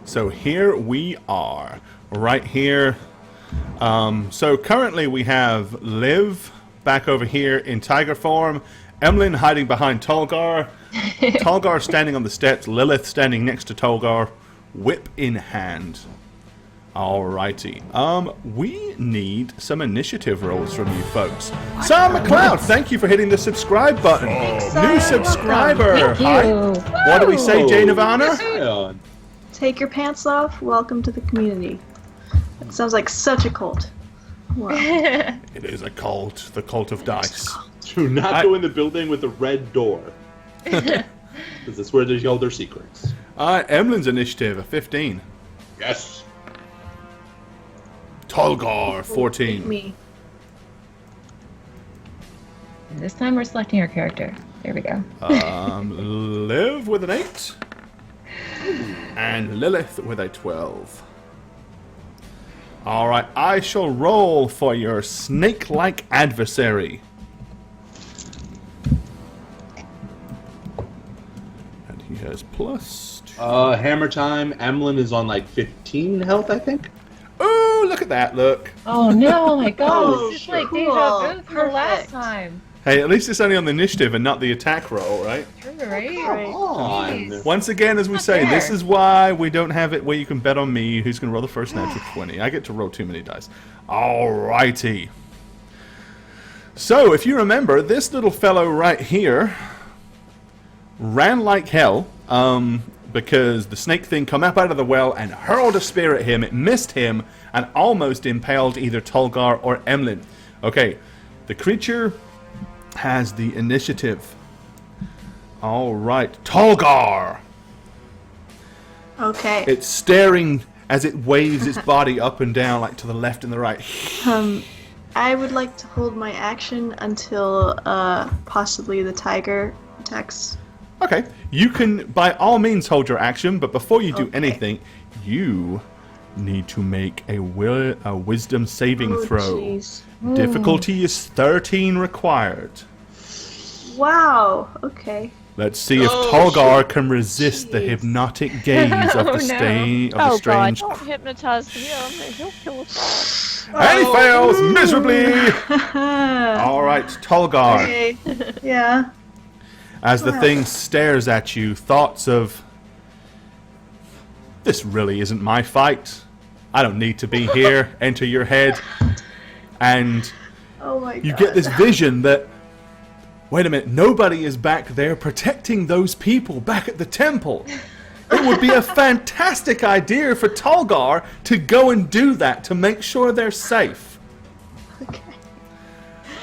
So here we are, right here. So currently we have Liv back over here in tiger form, Emlyn hiding behind Tolgar, Tolgar standing on the steps, Lilith standing next to Tolgar, whip in hand. Alrighty. We need some initiative rolls from you folks. Sam McLeod, thank you for hitting the subscribe button. New subscriber. Thank you. What do we say, Jane of Honor? Take your pants off. Welcome to the community. That sounds like such a cult. Wow. It is a cult. The cult of dice. Do not go in the building with the red door. Because that's where they hold their secrets. Emlyn's initiative, a 15. Yes. Tolgar, 14. Me. And this time we're selecting our character. There we go. Liv with an 8. And Lilith with a 12. Alright, I shall roll for your snake-like adversary. And he has plus 2. Hammer time. Emlyn is on like 15 health, I think. Oh, look at that, look. Oh no, my god, Oh, this is like cool. deja vu from the last Perfect. time. Hey, at least it's only on the initiative and not the attack roll, right? True, right? Right. On. Once again, as we Not say, fair. this is why we don't have it where you can bet on me who's going to roll the first natural 20. I get to roll too many dice. Alrighty. So, if you remember, this little fellow right here ran like hell because the snake thing come up out of the well and hurled a spear at him. It missed him and almost impaled either Tolgar or Emlyn. Okay, the creature has the initiative. All right, Tolgar. Okay. It's staring as it waves its body up and down, like to the left and the right. I would like to hold my action until possibly the tiger attacks. Okay, you can by all means hold your action, but before you do Okay. anything, you need to make a wisdom saving Oh, throw. jeez. Difficulty is 13 required. Wow. Okay. Let's see if Oh, Tolgar can resist the Jeez. hypnotic gaze of Oh, the, no. of the strange. God, don't hypnotize him. He'll kill us And he fails miserably! all. All right, Tolgar. Okay. Yeah. As the thing stares at you, thoughts of, this really isn't my fight. I don't need to be here, enter your head. And Oh my god. you get this vision that, wait a minute, nobody is back there protecting those people back at the temple. It would be a fantastic idea for Tolgar to go and do that to make sure they're safe. Okay.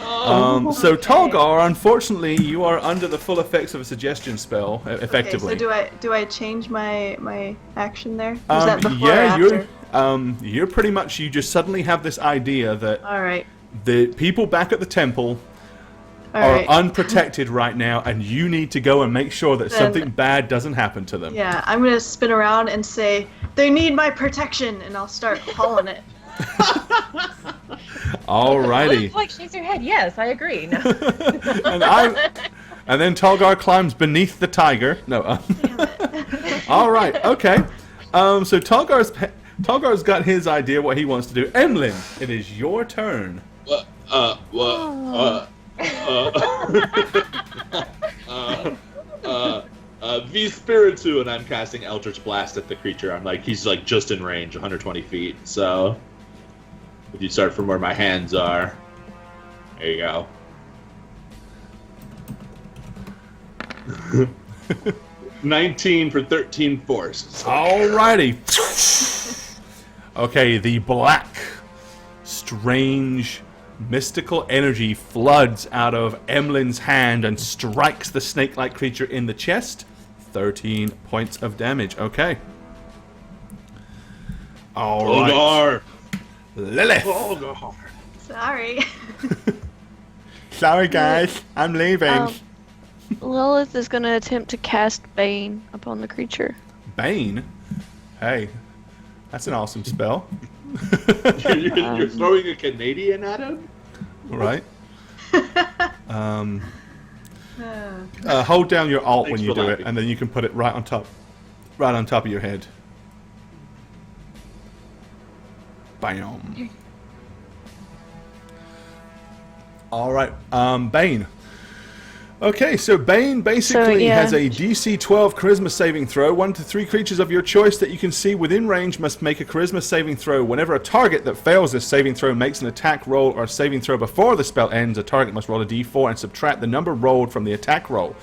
So Tolgar, unfortunately, you are under the full effects of a suggestion spell, effectively. Okay, so do I change my action there? Is that before or yeah, after? you're pretty much, you just suddenly have this idea that All right. the people back at the temple All are right. unprotected right now, and you need to go and make sure that Then- something bad doesn't happen to them. Yeah, I'm gonna spin around and say, "They need my protection," and I'll start hauling it. Alrighty. Looks like shakes her head. Yes, I agree. No. And then Tolgar climbs beneath the tiger. No. All right. Okay. So Tolgar's got his idea what he wants to do. Emlyn, it is your turn. V Spiritu, and I'm casting Eldritch Blast at the creature. I'm like, he's like just in range, 120 feet. So if you start from where my hands are, there you go. 19 for 13 force. Alrighty. Okay, the black, strange, mystical energy floods out of Emlyn's hand and strikes the snake-like creature in the chest. 13 points of damage. Okay. Alright. Tolgar! Lilith. Tolgar! Sorry. Sorry, guys. I'm leaving. Lilith is going to attempt to cast Bane upon the creature. Bane? Hey, that's an awesome spell. You're throwing a Canadian at him? Right? Hold down your alt Thanks when you for do it, laughing. and then you can put it right on top of your head. Bam. All right, Bane. Okay, so Bane basically has a DC 12 Charisma saving throw. 1 to 3 creatures of your choice that you can see within range must make a Charisma saving throw. Whenever a target that fails this saving throw makes an attack roll or a saving throw before the spell ends, a target must roll a D4 and subtract the number rolled from the attack roll.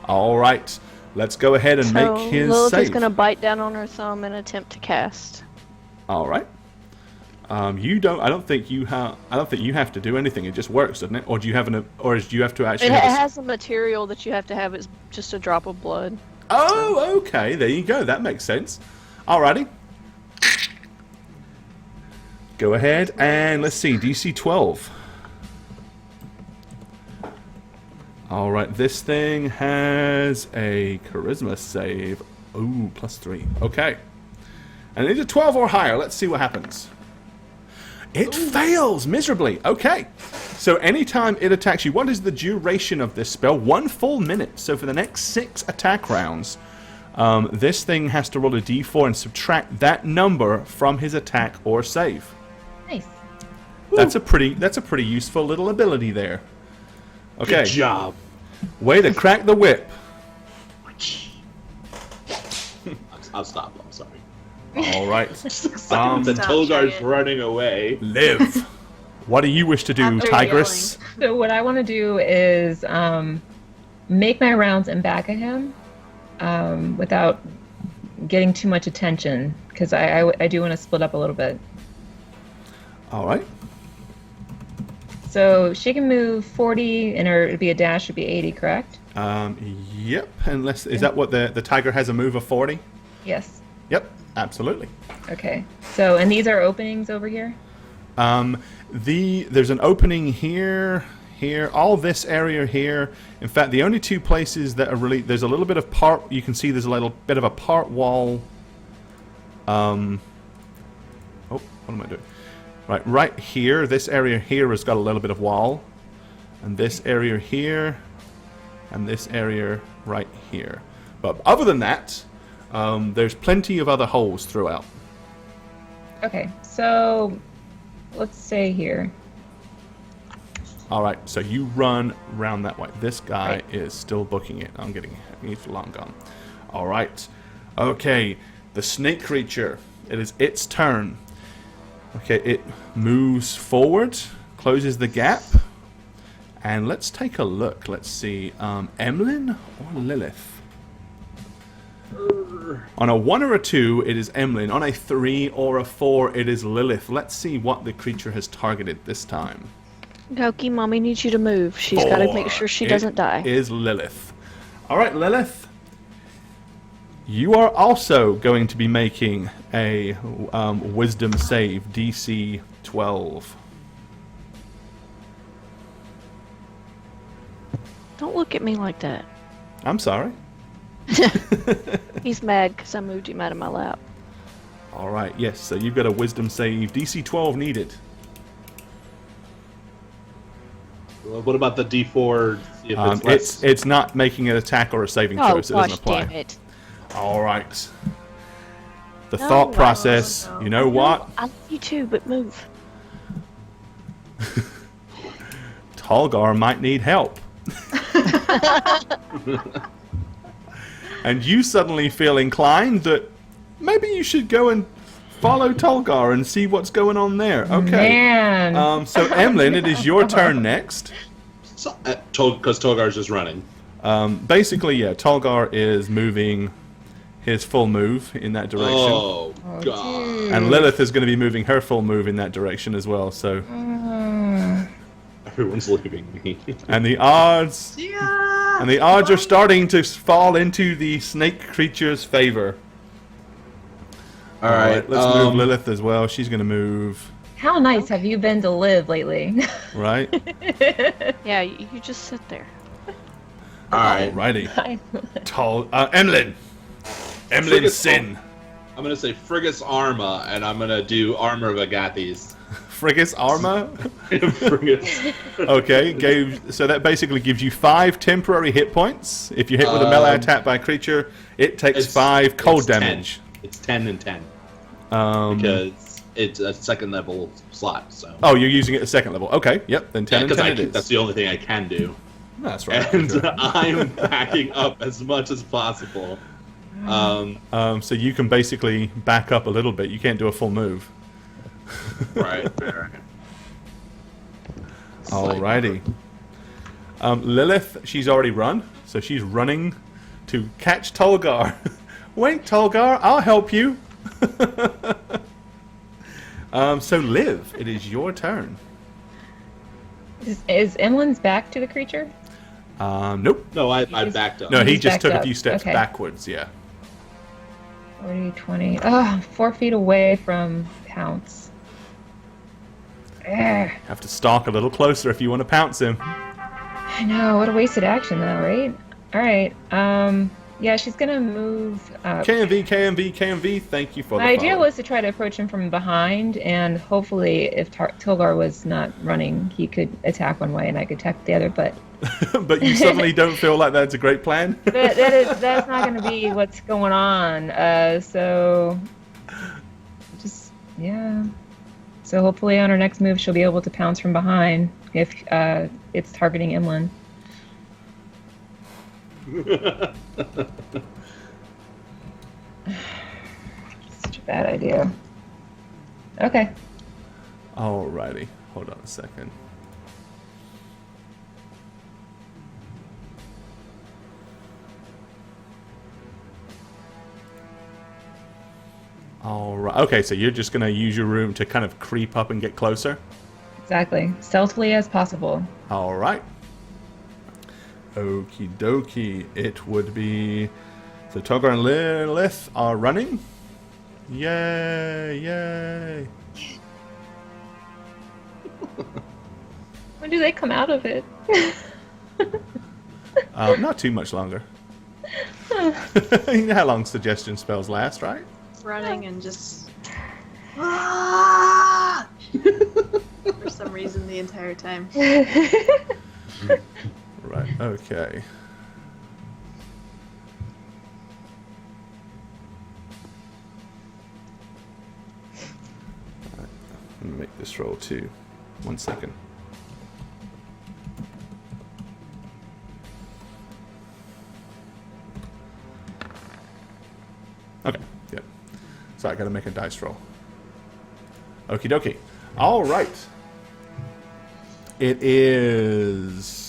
All right, let's go ahead and make his Lilith save. is going to bite down on her thumb and attempt to cast. All right. You don't. I don't think you have to do anything. It just works, doesn't it? Or do you have do you have to actually? It has a material that you have to have. It's just a drop of blood. Oh, okay. There you go. That makes sense. Alrighty. Go ahead and let's see. DC 12. All right. This thing has a Charisma save. Ooh, +3. Okay. And it's a 12 or higher. Let's see what happens. It fails miserably. Okay. So anytime it attacks you, what is the duration of this spell? 1 full minute. So for the next 6 attack rounds, this thing has to roll a d4 and subtract that number from his attack or save. Nice. That's a pretty useful little ability there. Okay. Good job. Way to crack the whip. I'll stop. I'm sorry. All right. The Tolgar's running away. Liv. What do you wish to do, After Tigress? So what I want to do is make my rounds in back of him without getting too much attention, because I do want to split up a little bit. All right. So she can move 40, and it'd be a dash would be 80, correct? Yep. Unless is that what the tiger has a move of 40? Yes. Yep. Absolutely. Okay. So, and these are openings over here? There's an opening here, all this area here. In fact, the only 2 places that are really, there's a little bit of part, you can see there's a little bit of a part wall. Oh, what am I doing? Right here, this area here has got a little bit of wall. And this area here, and this area right here. But other than that, there's plenty of other holes throughout. Okay. So, let's say here. All right, so you run round that way. This guy is still booking it. He's long gone. All right. Okay, the snake creature. It is its turn. Okay, it moves forward, closes the gap, and let's take a look. Let's see, Emlyn or Lilith? On a 1 or a 2, it is Emlyn. On a 3 or a 4, it is Lilith. Let's see what the creature has targeted this time. Goki, Mommy needs you to move. She's got to make sure she doesn't die. It is Lilith. All right, Lilith. You are also going to be making a Wisdom save, DC 12. Don't look at me like that. I'm sorry. He's mad because I moved him out of my lap. All right, yes, so you've got a Wisdom save, DC 12 needed. Well, what about the D4? See if It's not making an attack or a saving throw, so it doesn't apply. Damn it. All right. The No, thought process, no. you know what? I love you too, but move. Tolgar might need help. And you suddenly feel inclined that maybe you should go and follow Tolgar and see what's going on there. Okay. Man. So Emlyn, it is your turn next. Because Tolgar's just running. Basically, yeah, Tolgar is moving his full move in that direction. Oh, God. And Lilith is going to be moving her full move in that direction as well. So, Everyone's leaving me. and the odds are starting to fall into the snake creature's favor. All right, let's move Lilith as well. She's going to move. How nice have you been to live lately? Right. Yeah, you just sit there. All right. Alrighty. Emlyn. Emlyn Sin. I'm going to say Frigus Arma, and I'm going to do Armor of Agathes. Frigus Arma. Frigus. Okay, so that basically gives you 5 temporary hit points. If you hit with a melee attack by a creature, it takes 5 cold damage. 10. It's 10 and 10. Because it's a second level slot. So. Oh, you're using it at second level. Okay, yep, then 10 and 10 it is. That's the only thing I can do. That's right. And sure. I'm backing up as much as possible. So you can basically back up a little bit. You can't do a full move. Right. Fair. Alrighty. Lilith, she's already run, so she's running to catch Tolgar. Wait, Tolgar, I'll help you. So Liv, it is your turn. Is Emlyn's back to the creature? Nope. No, I backed up. No, he He's just backed took a up. few steps Okay. backwards, yeah. 40, 20. Oh, 4 feet away from Pounce. Have to stalk a little closer if you want to pounce him. I know, what a wasted action though, right? Alright, yeah, she's gonna move. KMV, thank you for the My idea follow. was to try to approach him from behind, and hopefully, if Tilgar was not running, he could attack one way and I could attack the other. But But you suddenly don't feel like that's a great plan? that's not going to be what's going on. So just yeah. So hopefully, on her next move, she'll be able to pounce from behind if it's targeting Emlyn. Such a bad idea. Okay. Alrighty. Hold on a second. Alright. Okay, so you're just going to use your room to kind of creep up and get closer? Exactly. Stealthily as possible. Alright. Okie dokie. It would be... So Tolgar and Lilith are running. Yay, yay. When do they come out of it? Not too much longer. You know how long suggestion spells last, right? Running and just. Ah! For some reason, the entire time. Right, okay. Alright, let me make this roll too. 1 second. Okay, yep. So I gotta make a dice roll. Okie dokie. Alright. It is...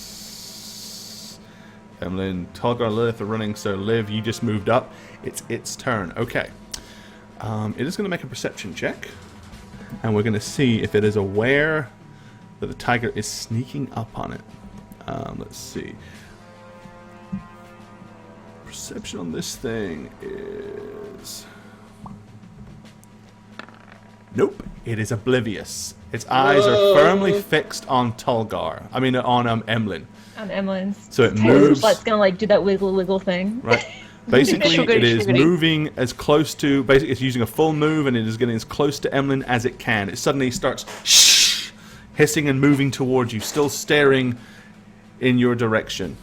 Emlyn, Tolgar, Lilith are running, so Liv, you just moved up. It's its turn. Okay. It is going to make a perception check. And we're going to see if it is aware that the tiger is sneaking up on it. Let's see. Perception on this thing is... Nope. It is oblivious. Its eyes are firmly fixed on Tolgar. I mean, on Emlyn. On Emlyn's. So it moves... It's gonna like do that wiggle thing. Right. Basically, Sugar, it is sugar. moving as close to... Basically, it's using a full move, and it is getting as close to Emlyn as it can. It suddenly starts hissing and moving towards you, still staring in your direction.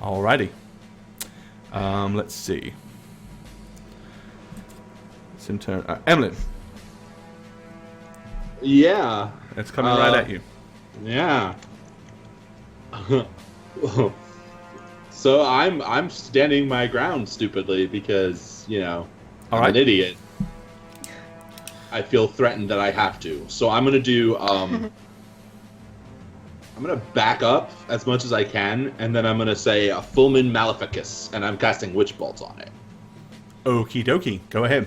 Alrighty. Let's see. It's in turn. Emlyn, Yeah. it's coming right at you. Yeah. So I'm standing my ground stupidly because, you know, I'm Alright. an idiot. I feel threatened that I have to. So I'm gonna do I'm gonna back up as much as I can, and then I'm gonna say a Fulmin Maleficus, and I'm casting Witch Bolt on it. Okie dokie. Go ahead.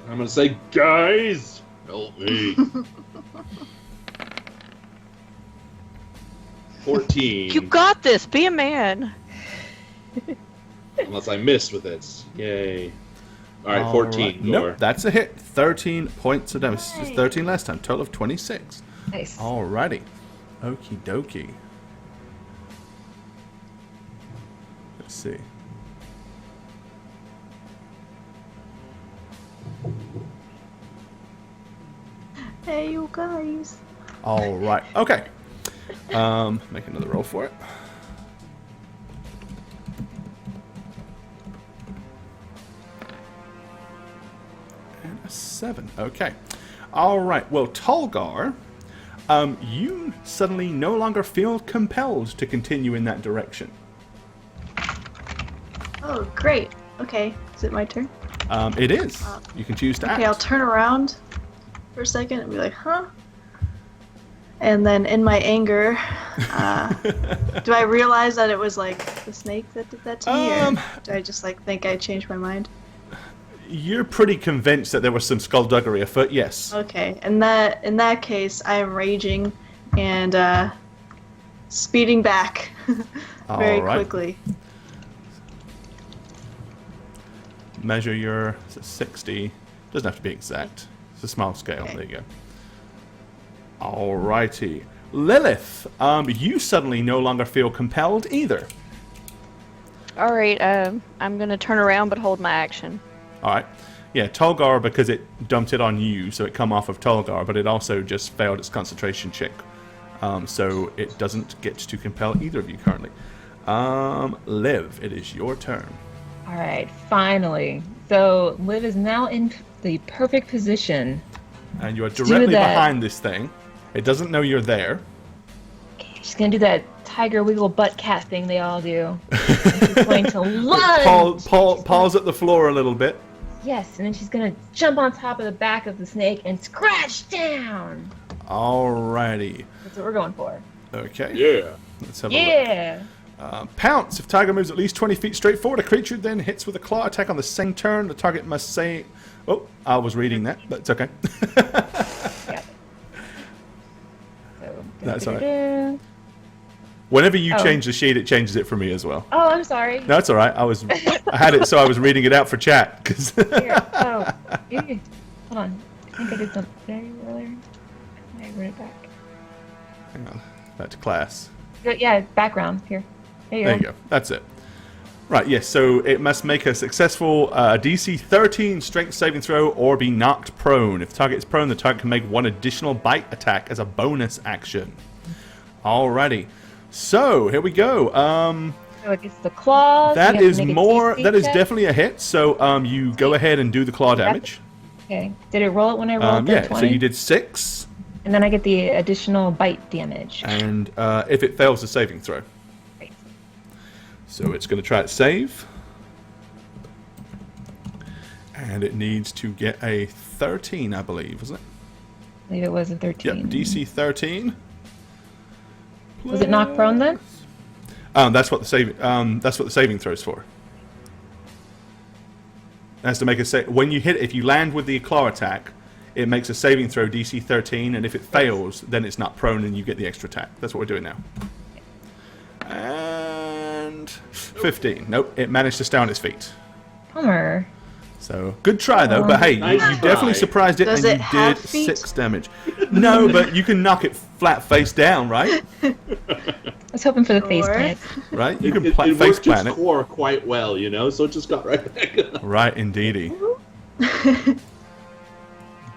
I'm gonna say, guys, help me. 14. You got this. Be a man. Unless I miss with it. Yay. Alright, 14. Alright. Gore. Nope, that's a hit. 13 points of damage. 13 last time. Total of 26. Nice. Alrighty. Okie dokie. Let's see. Hey, you guys. Alright. Okay. Make another roll for it. And a 7. Okay. All right. Well, Tolgar, you suddenly no longer feel compelled to continue in that direction. Oh, great. Okay, is it my turn? It is. You can choose to act. Okay, I'll turn around for a second and be like, huh? And then in my anger, do I realize that it was like the snake that did that to me? Or do I just like think I changed my mind? You're pretty convinced that there was some skullduggery afoot, yes. Okay, in that case, I am raging and speeding back very quickly. Measure your 60. Doesn't have to be exact. It's a small scale. Okay. There you go. Alrighty. Lilith, you suddenly no longer feel compelled either. Alright, I'm gonna turn around but hold my action. Alright. Yeah, Tolgar, because it dumped it on you, so it come off of Tolgar, but it also just failed its concentration check. So it doesn't get to compel either of you currently. Liv, it is your turn. All right, finally. So Liv is now in the perfect position. And you are directly that. behind this thing. It doesn't know you're there. Okay, she's gonna do that tiger wiggle butt cat thing they all do. And she's going to lunge. Paws at the floor a little bit. Yes, and then she's gonna jump on top of the back of the snake and scratch down. Alrighty. That's what we're going for. Okay. Yeah. Let's have a look. Yeah. Pounce. If Tiger moves at least 20 feet straight forward, a creature then hits with a claw attack on the same turn. The target must say... Oh, I was reading that, but it's okay. Yeah. So, That's all right. Whenever you change the sheet, it changes it for me as well. Oh, I'm sorry. No, it's all right. I had it so I was reading it out for chat. Cause Here. Oh. Hold on. I think I did something there earlier. I read it back. Hang on. Back to class. Yeah, background. Here. There you go. That's it. Right, yes, so it must make a successful DC 13 strength saving throw or be knocked prone. If the target is prone, the target can make one additional bite attack as a bonus action. Alrighty. So, here we go. So it gets the claws. That you have is to make a more. DC That is check. definitely a hit, so you go ahead and do the claw damage. Okay. Did it roll it when I rolled the Yeah, 20? so you did 6. And then I get the additional bite damage. And if it fails the saving throw. Great. So it's going to try to save. And it needs to get a 13, I believe, wasn't it? I believe it was a 13. Yep, DC 13. Was it knock prone then? That's what the saving throws for. It has to make a when you hit, if you land with the claw attack, it makes a saving throw DC 13, and if it fails, then it's not prone and you get the extra attack. That's what we're doing now. And 15. Nope, it managed to stay on its feet. Bummer. So, good try though, but hey, Nice you definitely try. surprised it Does and it you have did feet? 6 damage. No, but you can knock it flat face down, right? I was hoping for the face Or- plant. Right? You can It face worked plant its it. core quite well, you know, so it just got right back up. Right, indeedy.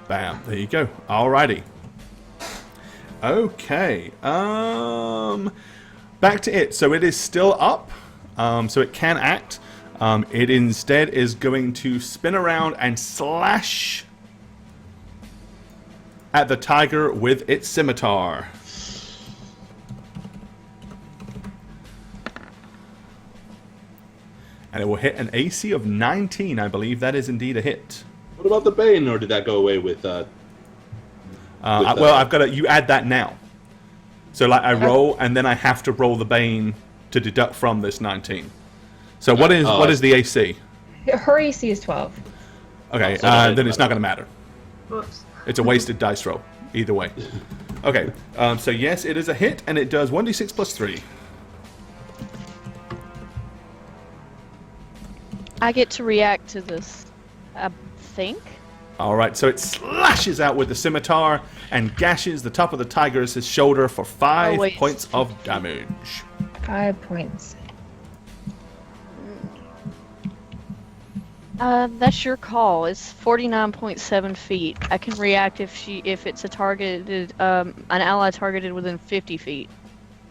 Bam. There you go. Alrighty. Okay. Back to it. So it is still up. So it can act. It instead is going to spin around and slash at the tiger with its scimitar. And it will hit an AC of 19, I believe. That is indeed a hit. What about the Bane, or did that go away with... Well, I've got to... You add that now. So, like, I roll, and then I have to roll the Bane to deduct from this 19. So, what is the AC? Her AC is 12. Okay, Oh, so that then is it's not going to matter. Whoops. It's a wasted dice roll, either way. Okay, so yes, it is a hit, and it does 1d6 plus 3. I get to react to this, I think. Alright, so it slashes out with the scimitar and gashes the top of the tiger's shoulder for 5 wait, points it's of 50. damage. 5 points. That's your call. It's 49.7 feet. I can react if it's a targeted, an ally targeted within 50 feet.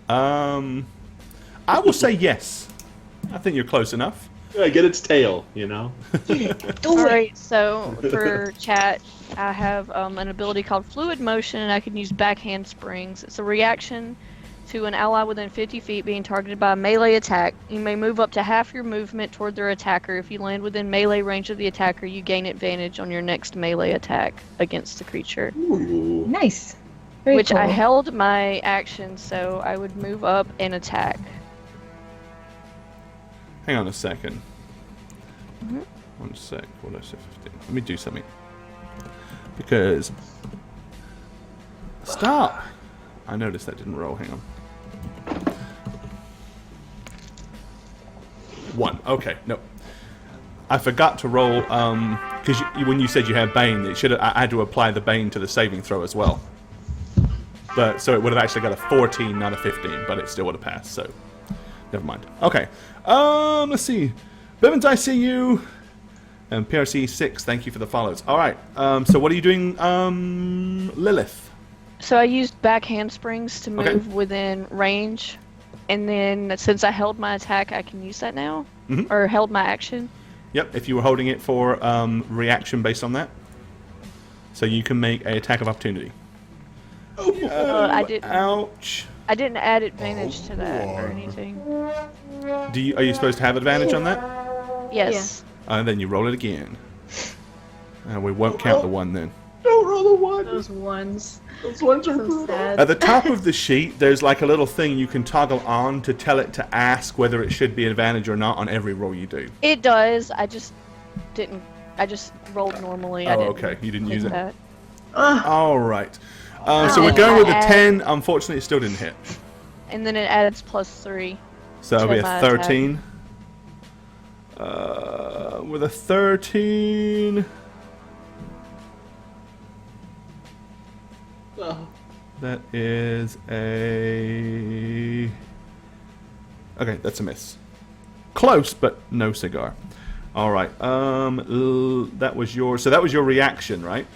I will say yes. I think you're close enough. Yeah, get its tail, you know? Alright, so for chat, I have an ability called Fluid Motion, and I can use backhand springs. It's a reaction to an ally within 50 feet being targeted by a melee attack. You may move up to half your movement toward their attacker. If you land within melee range of the attacker, you gain advantage on your next melee attack against the creature. Ooh. Nice. Very Which cool. I held my action, so I would move up and attack. Hang on a second. Mhm. 1 sec. What did I say? 15. Let me do something. Because... Stop! I noticed that didn't roll. Hang on. 1. Okay, no. I forgot to roll, because when you said you had Bane, I had to apply the Bane to the saving throw as well. But so it would have actually got a 14, not a 15, but it still would have passed, so... Never mind. Okay. Let's see. Bivens, I see you. And PRC6, thank you for the follows. Alright, so what are you doing, Lilith? So I used backhand springs to move Okay. within range, and then since I held my attack, I can use that now? Mhm. Or held my action? Yep, if you were holding it for reaction based on that. So you can make a attack of opportunity. I didn't. Ouch. I didn't add advantage to that or anything. Are you supposed to have advantage on that? Yes. And then you roll it again. And we won't count the 1 then. Don't roll the 1. Those ones. Those ones are So brutal. sad. At the top of the sheet, there's like a little thing you can toggle on to tell it to ask whether it should be advantage or not on every roll you do. It does. I just didn't. I just rolled normally. I Oh, didn't okay. You didn't click use it. that. Ugh. Alright. So we're going with a 10. Unfortunately, it still didn't hit. And then it adds +3. So that'll be To my a attack. 13. With a 13... Oh. That is a... Okay, that's a miss. Close, but no cigar. Alright, that was your... So that was your reaction, right?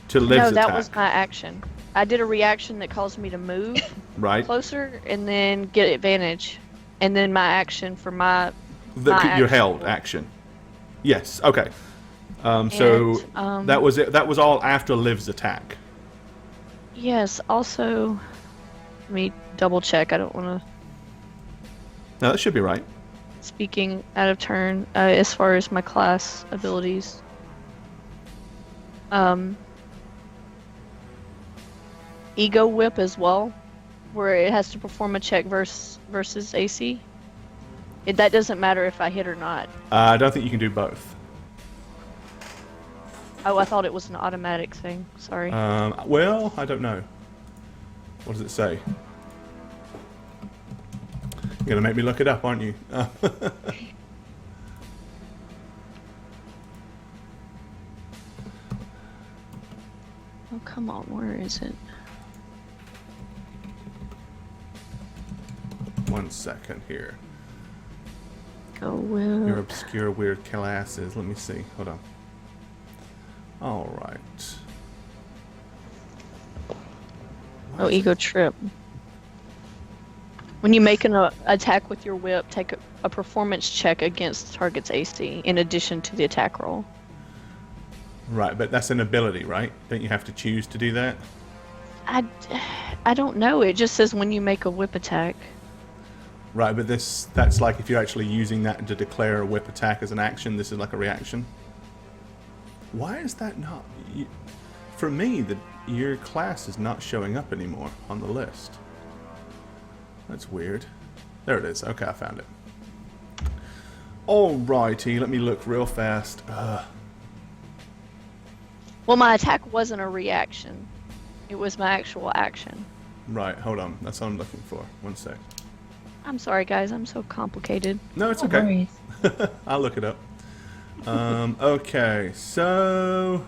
To Liv's No, that attack. was my action. I did a reaction that caused me to move Right? closer and then get advantage. And then my action for my Your action. held action. Yes, okay. So And, that was it. That was all after Liv's attack. Yes, also, let me double check. I don't want to... No, that should be right. Speaking out of turn, as far as my class abilities. Ego Whip as well, where it has to perform a check versus AC. That doesn't matter if I hit or not. I don't think you can do both. Oh, I thought it was an automatic thing. Sorry. Well, I don't know. What does it say? You're gonna make me look it up, aren't you? Oh, come on. Where is it? 1 second here. Go Your Whip. obscure weird classes. Let me see. Hold on. All right. Oh, Ego Trip. When you make an attack with your whip, take a performance check against the target's AC in addition to the attack roll. Right, but that's an ability, right? Don't you have to choose to do that? I don't know. It just says when you make a whip attack. Right, but that's like if you're actually using that to declare a whip attack as an action, this is like a reaction. Why is that not... For me, your class is not showing up anymore on the list. That's weird. There it is. Okay, I found it. Alrighty, let me look real fast. Well, my attack wasn't a reaction. It was my actual action. Right, hold on. That's what I'm looking for. 1 sec. I'm sorry, guys. I'm so complicated. No, it's No okay. worries. I'll look it up. Okay, so...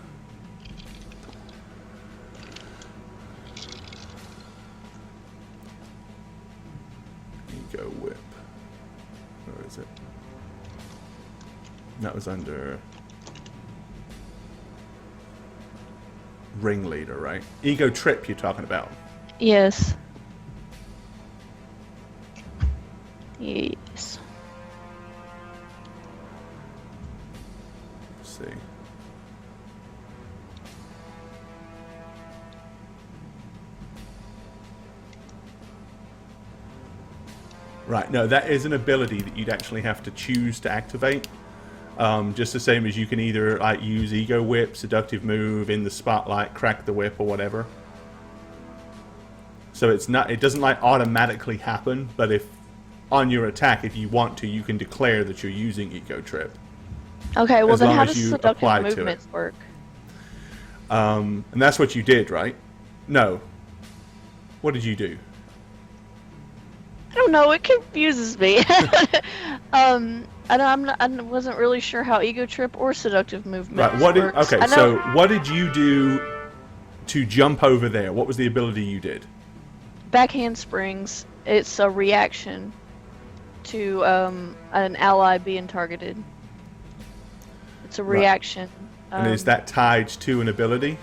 Ego Whip. Where is it? That was under... Ringleader, right? Ego Trip you're talking about. Yes. Yes. Let's see. Right, no, that is an ability that you'd actually have to choose to activate. Just the same as you can either like use Ego Whip, Seductive Move, In the Spotlight, Crack the Whip, or whatever. So it's not, it doesn't like automatically happen, but if on your attack, if you want to, you can declare that you're using Ego Trip. Okay, well As then long how as does you seductive apply to it. movements work? And that's what you did, right? No. What did you do? I don't know. It confuses me. I wasn't really sure how ego trip or seductive movement Right. What did? works. Okay. So what did you do to jump over there? What was the ability you did? Backhand springs. It's a reaction to an ally being targeted. It's a reaction. And is that tied to an ability?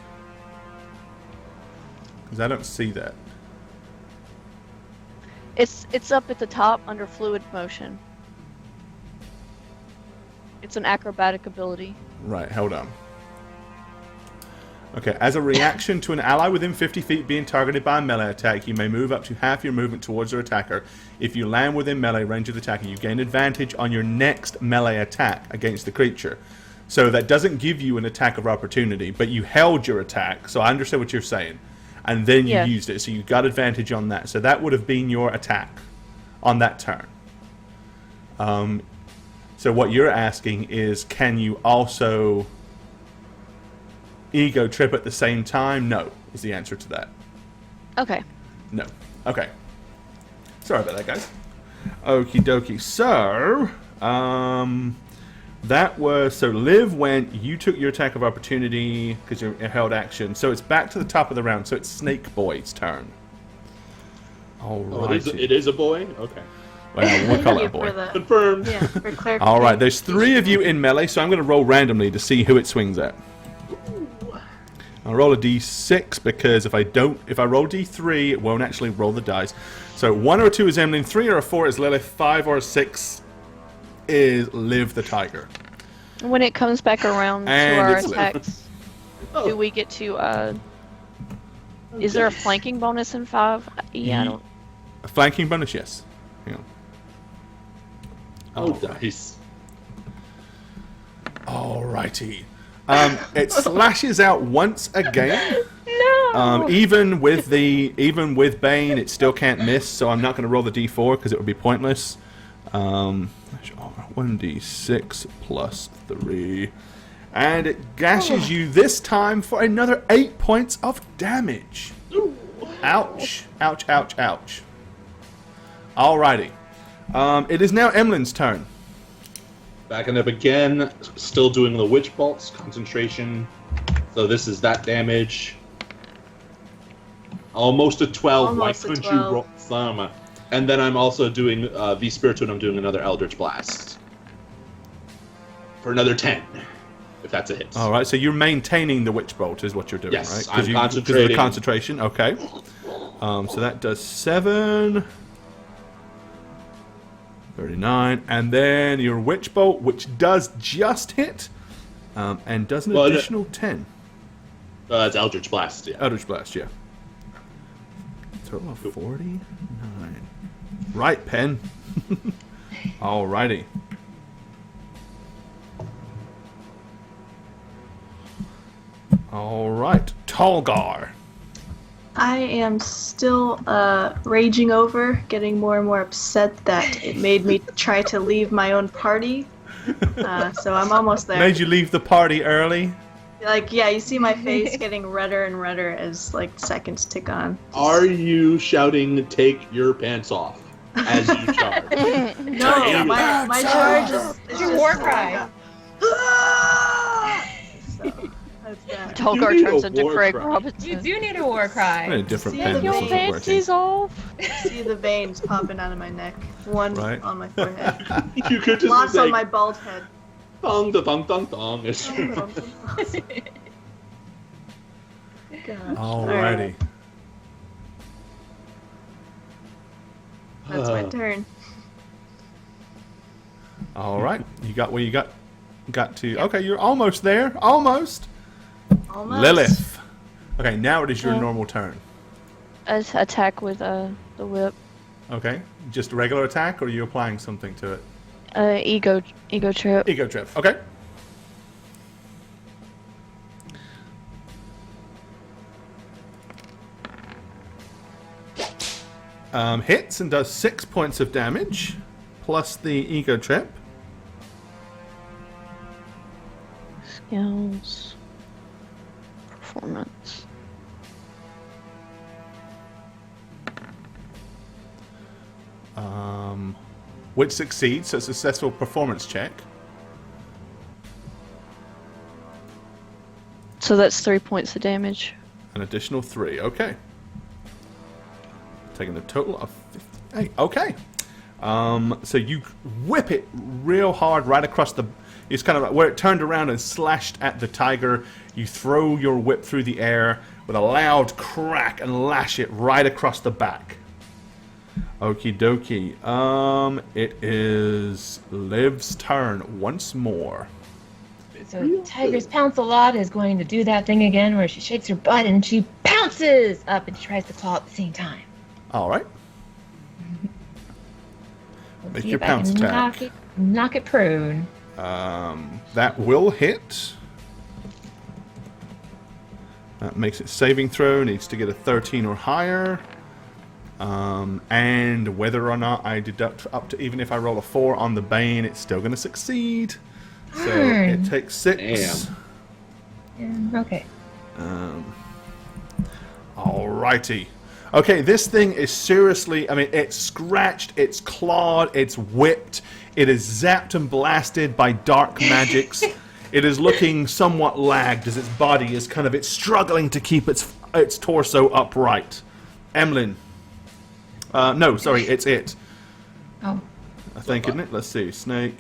Because I don't see that. It's up at the top under fluid motion. It's an acrobatic ability. Right, hold on. Okay, as a reaction to an ally within 50 feet being targeted by a melee attack, you may move up to half your movement towards their attacker. If you land within melee range of the attacker, you gain advantage on your next melee attack against the creature. So that doesn't give you an attack of opportunity, but you held your attack, so I understand what you're saying. And then you used it, so you got advantage on that. So that would have been your attack on that turn. So what you're asking is, can you also ego trip at the same time? No, is the answer to that. Okay. No. Okay. Sorry about that, guys. Okie dokie. So, that was... So Liv went, you took your attack of opportunity because you held action. So it's back to the top of the round. So it's Snake Boy's turn. All right. Oh, it is a boy? Okay. Well, we'll call it a For boy. the- Confirmed. Yeah, for clarification. All right, there's 3 of you in melee, so I'm going to roll randomly to see who it swings at. I'll roll a d6 because if I roll d3, it won't actually roll the dice. So 1 or 2 is Emlyn, 3 or 4 is Lilith, 5 or 6 is Liv the Tiger. When it comes back around to And our it's Liv. attacks, do we get to is there a flanking bonus in 5? Yeah, I don't... A flanking bonus, yes. Hang on. Oh, dice. Alrighty. It slashes out once again. No. Even with Bane, it still can't miss. So I'm not going to roll the d4 because it would be pointless. 1d6 plus 3, and it gashes you this time for another 8 points of damage. Ouch! Ouch! Ouch! Ouch! Alrighty. It is now Emlyn's turn. Backing up again, still doing the witch bolts, concentration. So this is that damage. Almost a 12. Almost Why a couldn't 12. you roll some? And then I'm also doing V Spiritu, and I'm doing another Eldritch Blast. For another 10, if that's a hit. All right, so you're maintaining the Witch Bolt is what you're doing, Yes, right? I'm Because of concentrating. the concentration, okay. So that does 7... 39, and then your Witch Bolt, which does just hit, and does an additional 10. It's Eldritch Blast, yeah. Eldritch Blast, yeah. Total of 49. Right, Pen. Alrighty. Alright, Tolgar. I am still raging over, getting more and more upset that it made me try to leave my own party. So I'm almost there. Made you leave the party early? Like, yeah, you see my face getting redder and redder as, like, seconds tick on. Are you shouting, take your pants off, as you charge? No, my charge is It's your just war like cry. So, that's that. Tolgar You need turns a into war Craig cry. You Robinson. do need a war cry. A different See, pen. your This isn't working. Panties off. See the veins popping out of my neck. One Right. on my forehead. You could just Lots say, on my bald head. dong, da, dong, dong, dong. It's Gosh. Alrighty. That's my turn. All right. You got where you got to. Okay, you're almost there. Almost. Lilith. Okay, now it is your normal turn. Attack with the whip. Okay. Just a regular attack, or are you applying something to it? Ego trip. Ego trip. Okay. Hits and does 6 points of damage, plus the ego trip. Skills. Performance. Which succeeds, so a successful performance check. So that's 3 points of damage. An additional 3. Okay. Taking a total of 58. Okay. So you whip it real hard right across the... It's kind of like where it turned around and slashed at the tiger. You throw your whip through the air with a loud crack and lash it right across the back. Okie dokie. It is Liv's turn once more. So Tiger's Pounce-a-Lot is going to do that thing again where she shakes her butt and she pounces up and tries to claw at the same time. All right. Let's Make see your if I pounce can attack. knock it prone. That will hit. That makes it saving throw. Needs to get a 13 or higher. And whether or not I deduct up to, even if I roll a 4 on the Bane, it's still going to succeed. So it takes 6. Damn. Yeah, okay. Alrighty. Okay, this thing is seriously, I mean, it's scratched, it's clawed, it's whipped, it is zapped and blasted by dark magics. It is looking somewhat lagged as its body is kind of, it's struggling to keep its torso upright. Emlyn. No, sorry, it's it. Oh. I think, isn't it? Let's see. Snake.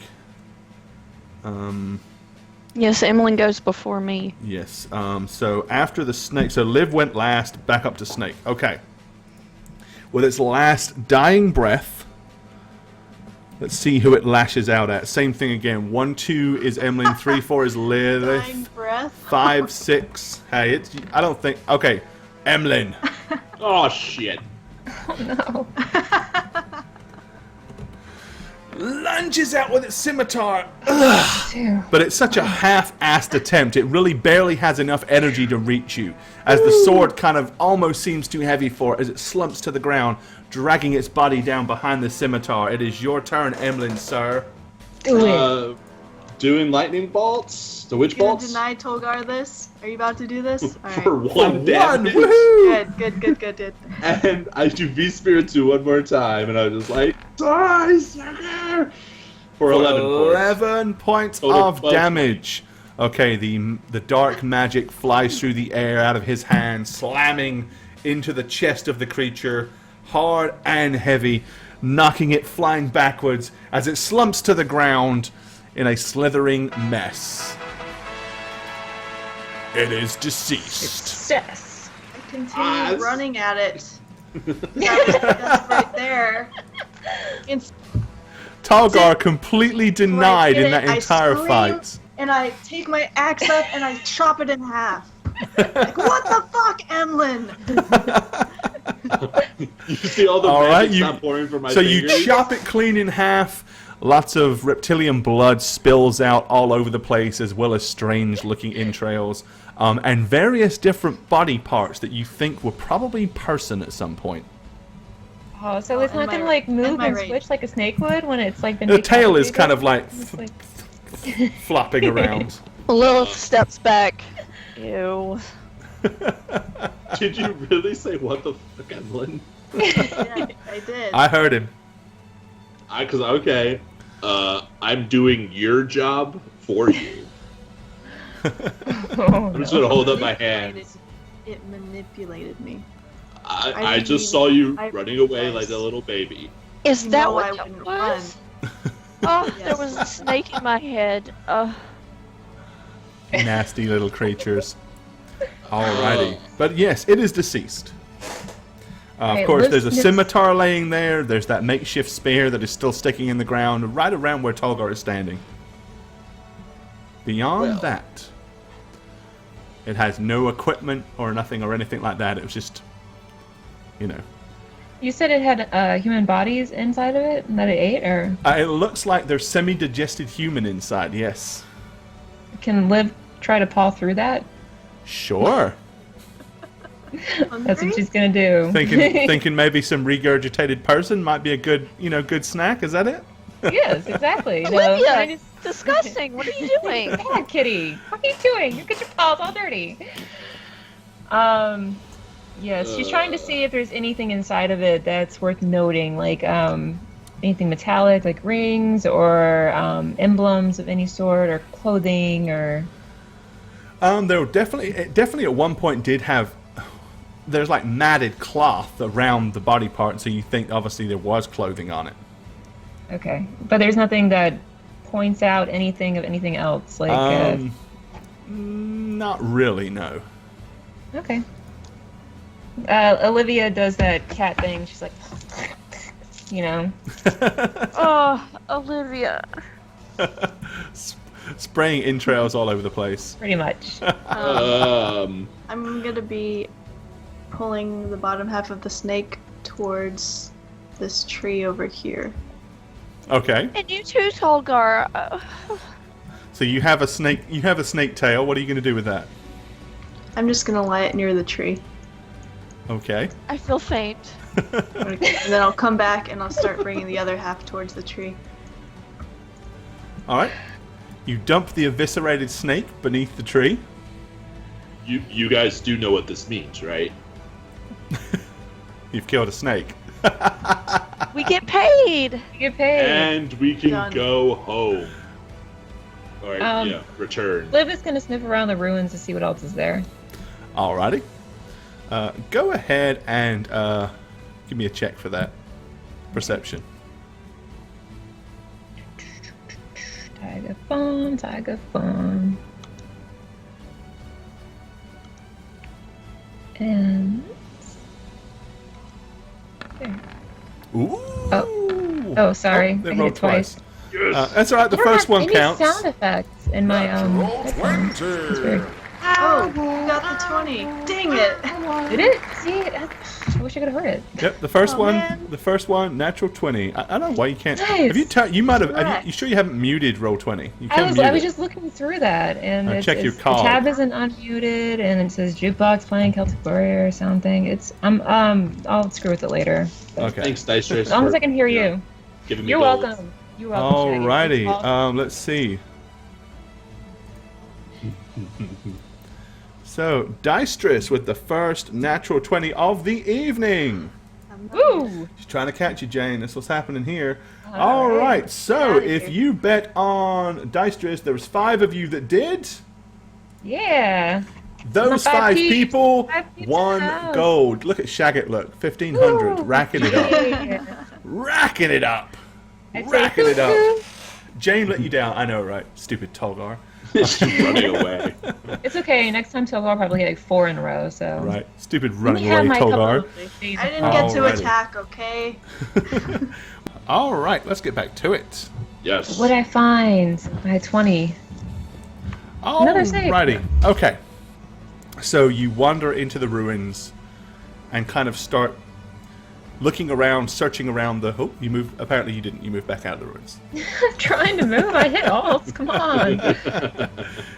Yes, Emily goes before me. Yes. So after the snake, so Liv went last, back up to Snake. Okay. With its last dying breath, let's see who it lashes out at. Same thing again. 1, 2 is Emily, 3, 4 is Liv. Dying breath. 5, 6. Hey, it's. I don't think. Okay, Emlyn. Oh shit. Oh no. Lunges out with its scimitar. Phew. But it's such a half-assed attempt. It really barely has enough energy to reach you, as the sword kind of almost seems too heavy for it as it slumps to the ground, dragging its body down behind the scimitar. It is your turn, Emlyn, sir. Do it. Doing lightning bolts? The witch You gonna bolts? deny Tolgar this? Are you about to do this? Alright. For one damage. Woohoo! Good. And I do V-Spirit 2 one more time, and I was just like, die, sucker! For 11 points. 11 points Total of 12 damage. Okay, the dark magic flies through the air out of his hand, slamming into the chest of the creature, hard and heavy, knocking it flying backwards as it slumps to the ground in a slithering mess. It is deceased. Success. I continue running at it. That's right there. Talgar completely denied Like, in that I entire scream, fight. And I take my axe up and I chop it in half. Like, what the fuck, Emlyn? You see all the All magic right, stop pouring from my so fingers? you chop it clean in half. Lots of reptilian blood spills out all over the place, as well as strange-looking entrails, and various different body parts that you think were probably person at some point. Oh, so it's and not my- gonna like move my and rage. switch like a snake would when it's like been. The tail is decapitated? kind of like It's like flopping around. Lilith steps back. Ew. Did you really say what the fuck, Emlyn? Yeah, I did. I heard him. Because, okay, I'm doing your job for you. oh, I'm just no. gonna hold up my hands. It manipulated me. I didn't just even- saw you I running away realized. like a little baby. Is that No, what I that wouldn't was? run. Oh, there Yes. was a snake in my head. Nasty little creatures. Alrighty. But yes, it is deceased. Of Right, course, let's there's a just- scimitar laying there. There's that makeshift spear that is still sticking in the ground right around where Tolgar is standing. Beyond Well. that, it has no equipment or nothing or anything like that. It was just, you know. You said it had human bodies inside of it and that it ate, or It looks like there's semi-digested human inside, yes. can Liv try to paw through that? Sure. That's what she's gonna do. thinking maybe some regurgitated person might be a good snack. Is that it? Yes, exactly. No, Olivia, trying to- disgusting. What are you doing? Yeah, kitty. What are you doing? You get your paws all dirty. Yes, she's trying to see if there's anything inside of it that's worth noting, like anything metallic, like rings or emblems of any sort, or clothing, or. There definitely at one point did have. There's like matted cloth around the body part, so you think obviously there was clothing on it. Okay, but there's nothing that points out anything of anything else, like. Not really, no. Okay. Olivia does that cat thing. She's like, you know. Oh, Olivia. Spraying entrails all over the place. Pretty much. I'm gonna be pulling the bottom half of the snake towards this tree over here. Okay. And you too, Tolgar. So you have a snake. You have a snake tail. What are you going to do with that? I'm just gonna lie it near the tree. Okay. I feel faint. And then I'll come back and I'll start bringing the other half towards the tree. All right. You dump the eviscerated snake beneath the tree. You guys do know what this means, right? You've killed a snake. We get paid. You get paid. And we can Done. go home. All right, return. Liv is gonna sniff around the ruins to see what else is there. Alrighty. Go ahead and give me a check for that. Perception. Tiger fawn, tiger fawn. And there. Ooh. Oh, sorry. They I hit rolled it twice. Yes. That's alright. The I don't first have one any counts. sound effects in my headphones. It's weird. Oh, you got the 20. Dang it! Did it? See, I wish I could have heard it. Yep. The first Oh, one. man. The first one. Natural 20. I don't know why you can't. Nice. Have you? You might have. Correct. You sure you haven't muted roll 20? You I can was mute it. just looking through that, and Check your the cog. tab isn't unmuted, and it says jukebox playing Celtic Warrior sound thing. It's I'll screw with it later. Okay. Thanks, Dice Trace. As long as for, I can hear you know, you. giving me You're gold. welcome. You're welcome. Should I give you a call? Alrighty. Let's see. So, Deistress with the first natural 20 of the evening. Woo! She's trying to catch you, Jane. That's what's happening here. All right. Alright, so Outta if here. you bet on Deistress, there was 5 of you that did. Yeah. Those Five 5 peeps. people 5 peeps in won the house. gold. Look at Shagget, look. 1,500. Woo. Racking it up. Yeah. Racking it up. I'd say Racking it up. hoo-hoo. Jane let you down. I know, right? Stupid Tolgar. She's running away. It's okay. Next time, I'll probably get like 4 in a row. So. Right. Stupid Let me running have away my couple Tolgar. of days I of didn't get to Alrighty. attack, okay? Alright, let's get back to it. Yes. What'd I find? I had 20. Another save. Alrighty. Okay. So you wander into the ruins and kind of start looking around, searching around the... Oh, you moved... Apparently you didn't. You moved back out of the ruins. I'm trying to move. I hit alt. Come on.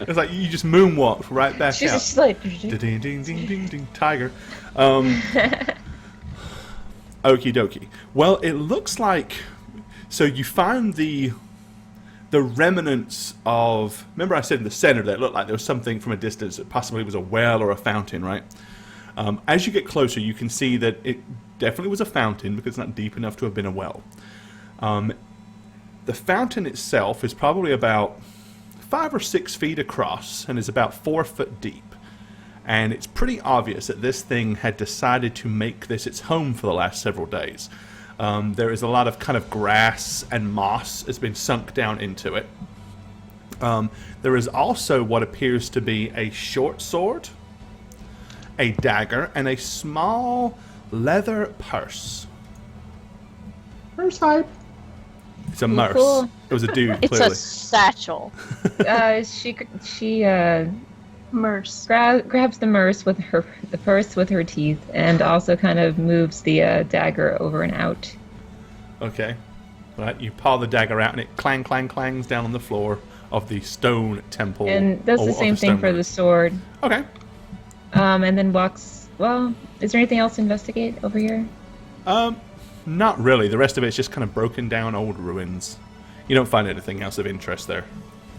It's like you just moonwalked right back She's out. just like. Ding, ding, ding, ding, ding, tiger. Okie dokie. Well, it looks like... So you found the remnants of... Remember I said in the center that it looked like there was something from a distance that possibly was a well or a fountain, right? As you get closer, you can see that it definitely was a fountain because it's not deep enough to have been a well. The fountain itself is probably about 5 or 6 feet across and is about 4 foot deep. And it's pretty obvious that this thing had decided to make this its home for the last several days. There is a lot of kind of grass and moss has been sunk down into it. There is also what appears to be a short sword, a dagger, and a small, leather purse. First type. It's a merce. Cool. It was a dude, It's clearly. a satchel. She Merce. grabs the purse with her teeth, and also kind of moves the dagger over and out. Okay. Right, you paw the dagger out, and it clangs down on the floor of the stone temple. And does the same thing for the sword. Okay. And then walks. Well, is there anything else to investigate over here? Not really. The rest of it's just kind of broken down old ruins. You don't find anything else of interest there.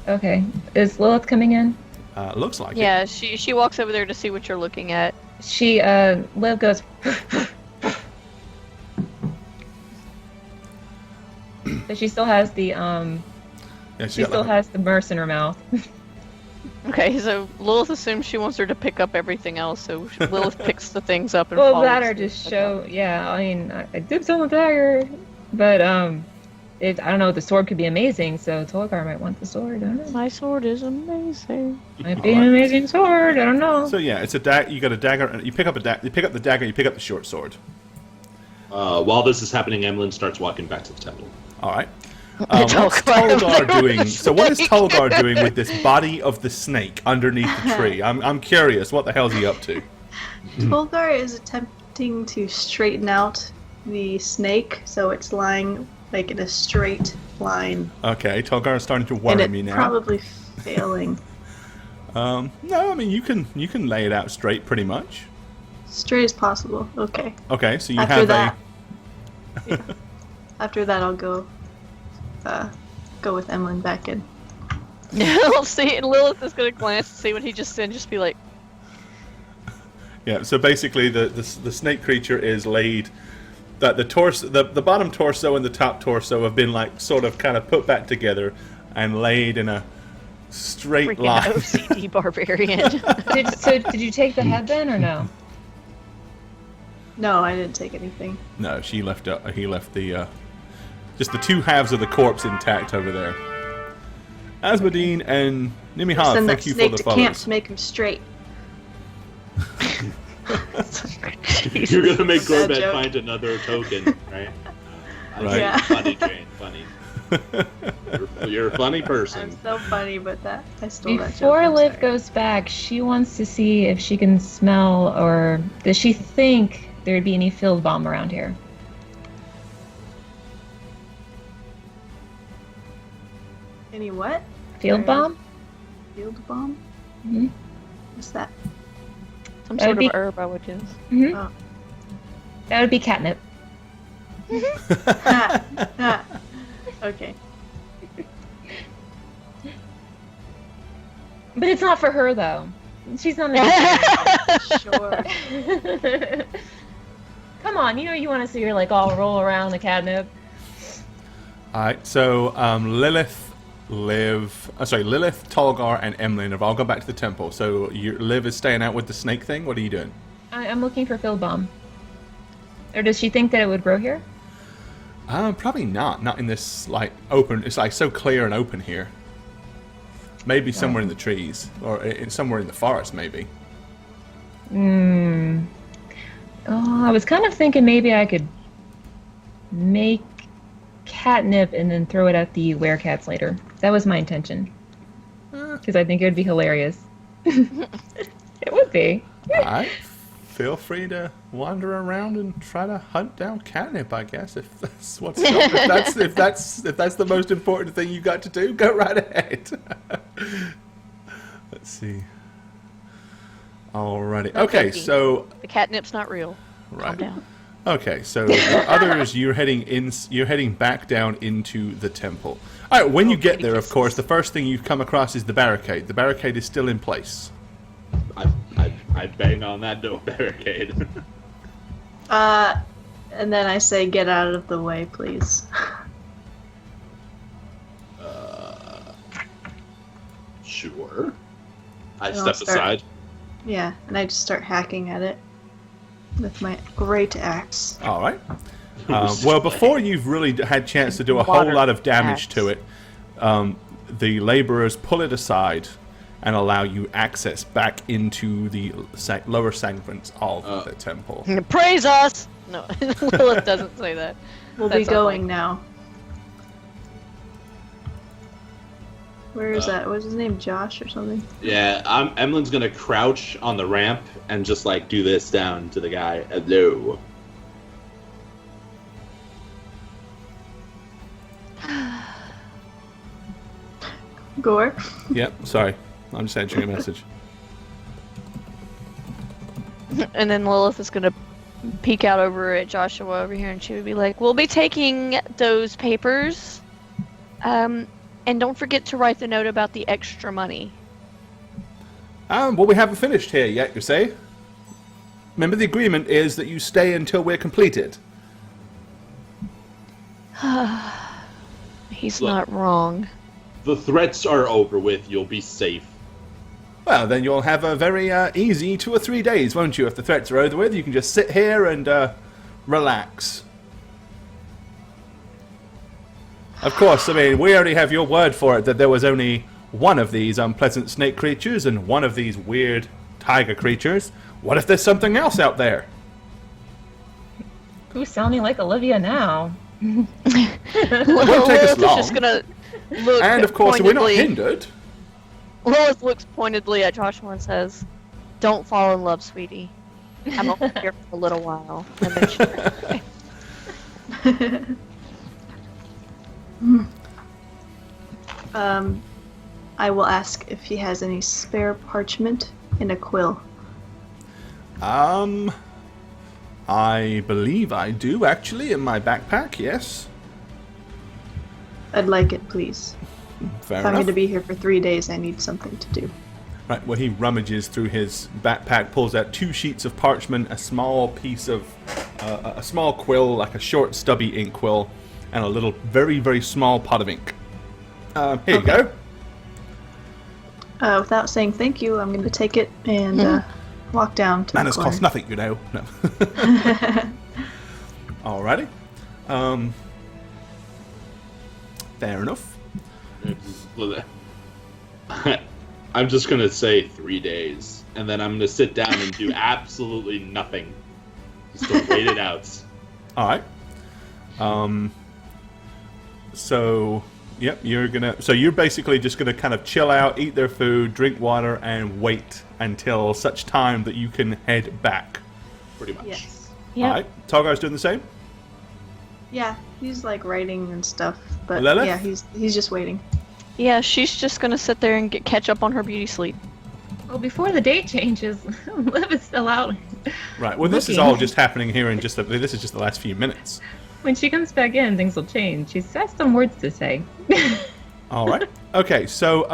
Okay. Is Lilith coming in? Looks like it. Yeah, she walks over there to see what you're looking at. Liv goes. But she still has the Yeah, she still has the merce in her mouth. Okay, so Lilith assumes she wants her to pick up everything else, so Lilith picks the things up and Well, follows that or the- just show. Yeah, I mean, I did sell the dagger, but I don't know. The sword could be amazing, so Tolgar might want the sword. I don't know. My sword is amazing. Might be an amazing sword. I don't know. So yeah, it's a you got a dagger, and you pick up you pick up the dagger, you pick up the short sword. While this is happening, Emlyn starts walking back to the temple. All right. What's Tolgar doing? So what is Tolgar doing with this body of the snake underneath the tree? I'm curious. What the hell's he up to? Tolgar is attempting to straighten out the snake, so it's lying like in a straight line. Okay, Tolgar is starting to And worry it's me now. probably failing. No, I mean you can lay it out straight pretty much. Straight as possible. Okay. Okay, so you After have that, after that, I'll go with Emlyn back in. I'll see, and Lilith is gonna glance to see what he just said, and just be like, Yeah, so basically the snake creature is laid that the torso the bottom torso and the top torso have been like sort of kind of put back together and laid in a straight freaking line. OCD barbarian. Did you take the head then, or no? No, I didn't take anything. No, he left the just the two halves of the corpse intact over there. Asmodine and Nimiha, Send that thank you for snake the to camp follows. to make him straight. You're gonna make Bad Gorbet joke. find another token, right? Right. Yeah. Funny, Jane. Funny. You're a funny person. I'm so funny, but that I stole that joke. Before I'm Liv sorry. goes back, she wants to see if she can smell, or does she think there'd be any field bomb around here? Any what? Field bomb? Field bomb? Mhm. What's that? Some That'd sort be- of herb, I would guess. Hmm. Oh. That would be catnip. Okay. But it's not for her, though. She's not Sure. Come on, you want to see her, like, all roll around the catnip. Alright, so Lilith, Tolgar, and Emlyn have all gone back to the temple. So Liv is staying out with the snake thing? What are you doing? I'm looking for field bomb. Or does she think that it would grow here? Probably not. Not in this, like, open... It's, like, so clear and open here. Maybe somewhere in the trees. Or somewhere in the forest, maybe. Oh, I was kind of thinking maybe I could make catnip and then throw it at the werecats later. That was my intention. Because I think it would be hilarious. It would be. Alright. Feel free to wander around and try to hunt down catnip, I guess, if that's if that's the most important thing you got to do, go right ahead. Let's see. Alrighty. Okay, so The catnip's not real. Calm right. down. Okay, so the others, you're heading back down into the temple. All right, when you get there, of course, the first thing you come across is the barricade. The barricade is still in place. I bang on that door barricade. And then I say, get out of the way, please. Sure. I And I'll step start- aside. Yeah, and I just start hacking at it with my great axe. All right. Well, before you've really had chance to do a whole Water lot of damage axe. to it, the laborers pull it aside, and allow you access back into the lower segments of the temple. Praise us! No, Lilith doesn't say that. We'll be going now. Where is that? What's his name? Josh or something? Yeah, Emily's gonna crouch on the ramp and just like do this down to the guy. Hello. Gore? Yep, sorry. I'm just answering a message. And then Lilith is gonna peek out over at Joshua over here, and she would be like, "We'll be taking those papers, and don't forget to write the note about the extra money." Well, we haven't finished here yet, you say? Remember, the agreement is that you stay until we're completed. He's Look. not wrong. The threats are over with. You'll be safe. Well, then you'll have a very easy 2 or 3 days, won't you? If the threats are over with, you can just sit here and relax. Of course, I mean, we already have your word for it that there was only one of these unpleasant snake creatures and one of these weird tiger creatures. What if there's something else out there? Who's sounding like Olivia now? It won't take us Lilith is long. just gonna look And of course, we're not pointedly- hindered. Lilith looks pointedly at Joshua and says, "Don't fall in love, sweetie. I'm only here for a little while." And then she I will ask if he has any spare parchment and a quill. I believe I do, actually, in my backpack, yes. I'd like it, please. Fair If I'm enough. going to be here for 3 days, I need something to do. Right, well, he rummages through his backpack, pulls out 2 sheets of parchment, a small piece of, a small quill, like a short, stubby ink quill, and a little, very, very small pot of ink. Here you go. Without saying thank you, I'm going to take it and walk down to Manners the corner. cost nothing, you know. No. Alrighty. Fair enough. I'm just gonna say 3 days, and then I'm gonna sit down and do absolutely nothing, just to wait it out. Alright. So, yep, you're basically just gonna kind of chill out, eat their food, drink water, and wait until such time that you can head back. Pretty much. Yes. Yep. Alright, Togar's doing the same? Yeah, he's like writing and stuff, but Lilith? yeah, he's just waiting. Yeah, she's just gonna sit there and catch up on her beauty sleep. Well, before the date changes, Liv is still out. Right, well this is Looking. all just happening here in this is just the last few minutes. When she comes back in, things will change. She's got some words to say. Alright. Okay, so,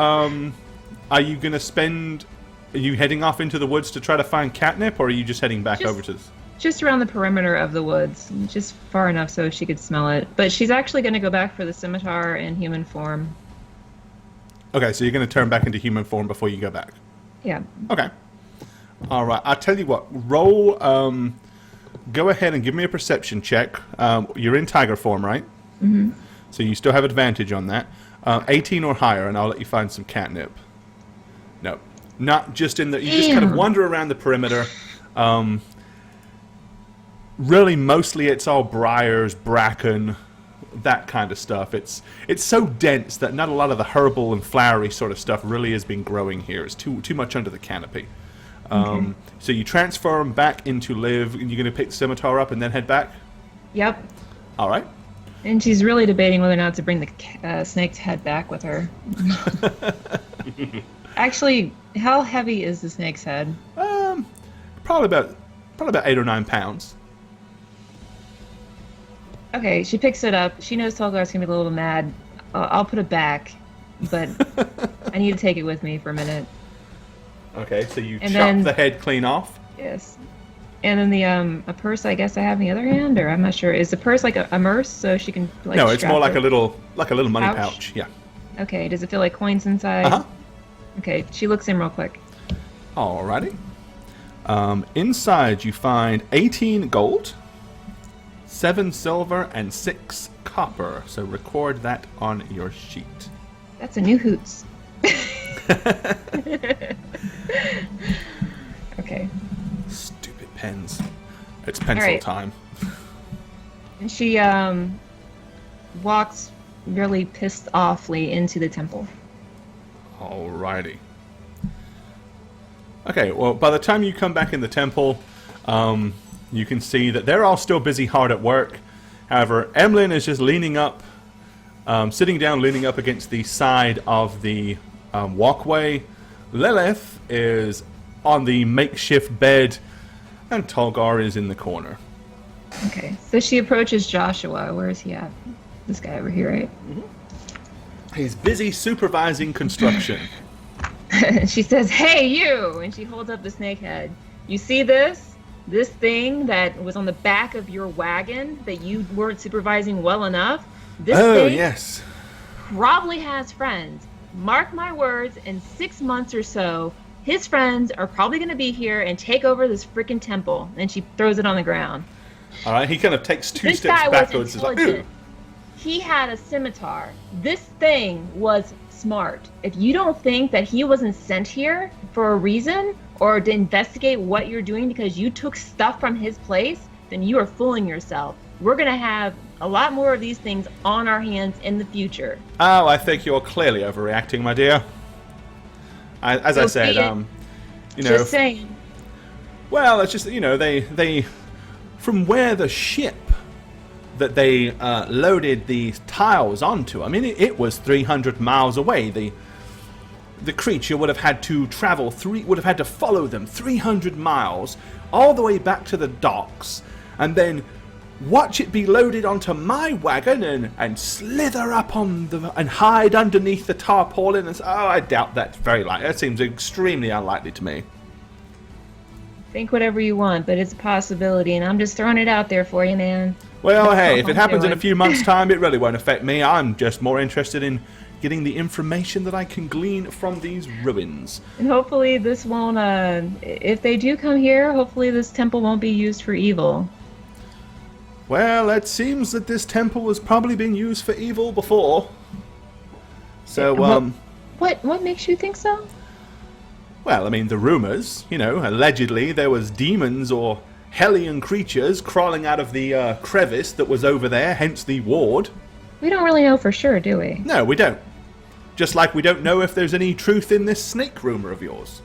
are you heading off into the woods to try to find catnip, or are you just heading back Just- over to this? Just around the perimeter of the woods, just far enough so she could smell it. But she's actually going to go back for the scimitar in human form. Okay, so you're going to turn back into human form before you go back. Yeah. Okay. Alright, I'll tell you what. Roll, go ahead and give me a perception check. You're in tiger form, right? Mm-hmm. So you still have advantage on that. 18 or higher, and I'll let you find some catnip. No. Not just in the... You just kind of Ew. wander around the perimeter. Really, mostly it's all briars, bracken, that kind of stuff. It's so dense that not a lot of the herbal and flowery sort of stuff really has been growing here. It's too much under the canopy. Okay. So you transfer them back into Liv, and you're going to pick the scimitar up and then head back? Yep. All right. And she's really debating whether or not to bring the snake's head back with her. Actually, how heavy is the snake's head? Probably about 8 or 9 pounds. Okay, she picks it up. She knows Tolgar's gonna be a little mad. I'll put it back, but I need to take it with me for a minute. Okay, so you And chop then- the head clean off. Yes. And then the a purse, I guess I have in the other hand, or I'm not sure. Is the purse like a purse so she can like? No, it's strap more like it? a little money Pouch? pouch. Yeah. Okay. Does it feel like coins inside? Uh huh. Okay. She looks in real quick. Alrighty. Inside you find 18 gold, 7 silver, and 6 copper. So record that on your sheet. That's a new hoots. Okay. Stupid pens. It's pencil right. time. And she walks really pissed offly into the temple. Alrighty. Okay, well, by the time you come back in the temple, you can see that they're all still busy hard at work. However, Emlyn is just leaning up, sitting down, leaning up against the side of the walkway. Lilith is on the makeshift bed, and Tolgar is in the corner. Okay, so she approaches Joshua. Where is he at? This guy over here, right? He's busy supervising construction. She says, "Hey, you!" And she holds up the snake head. You see this? This thing that was on the back of your wagon that you weren't supervising well enough? This thing yes. probably has friends. Mark my words, in 6 months or so, his friends are probably going to be here and take over this freaking temple. And she throws it on the ground. All right, he kind of takes two This steps guy backwards. was He's like, intelligent. "Ooh." He had a scimitar. This thing was smart. If you don't think that he wasn't sent here for a reason or to investigate what you're doing because you took stuff from his place, then you are fooling yourself. We're going to have a lot more of these things on our hands in the future. Oh, I think you're clearly overreacting, my dear. As I said, Just saying. Well, it's just, they from where the ship that they loaded the tiles onto, I mean, it was 300 miles away. The creature would have had to travel would have had to follow them 300 miles all the way back to the docks, and then watch it be loaded onto my wagon and slither up and hide underneath the tarpaulin. And I doubt that's very likely. That seems extremely unlikely to me. Think whatever you want, but it's a possibility, and I'm just throwing it out there for you, man. Well, hey, if it happens in a doing. few months' time, it really won't affect me. I'm just more interested in getting the information that I can glean from these ruins. And hopefully this won't, if they do come here, hopefully this temple won't be used for evil. Well, it seems that this temple has probably been used for evil before. So, What makes you think so? well, I mean, the rumors, allegedly there was demons or hellion creatures crawling out of the crevice that was over there, hence the ward. We don't really know for sure, do we? No, we don't. Just like we don't know if there's any truth in this snake rumor of yours.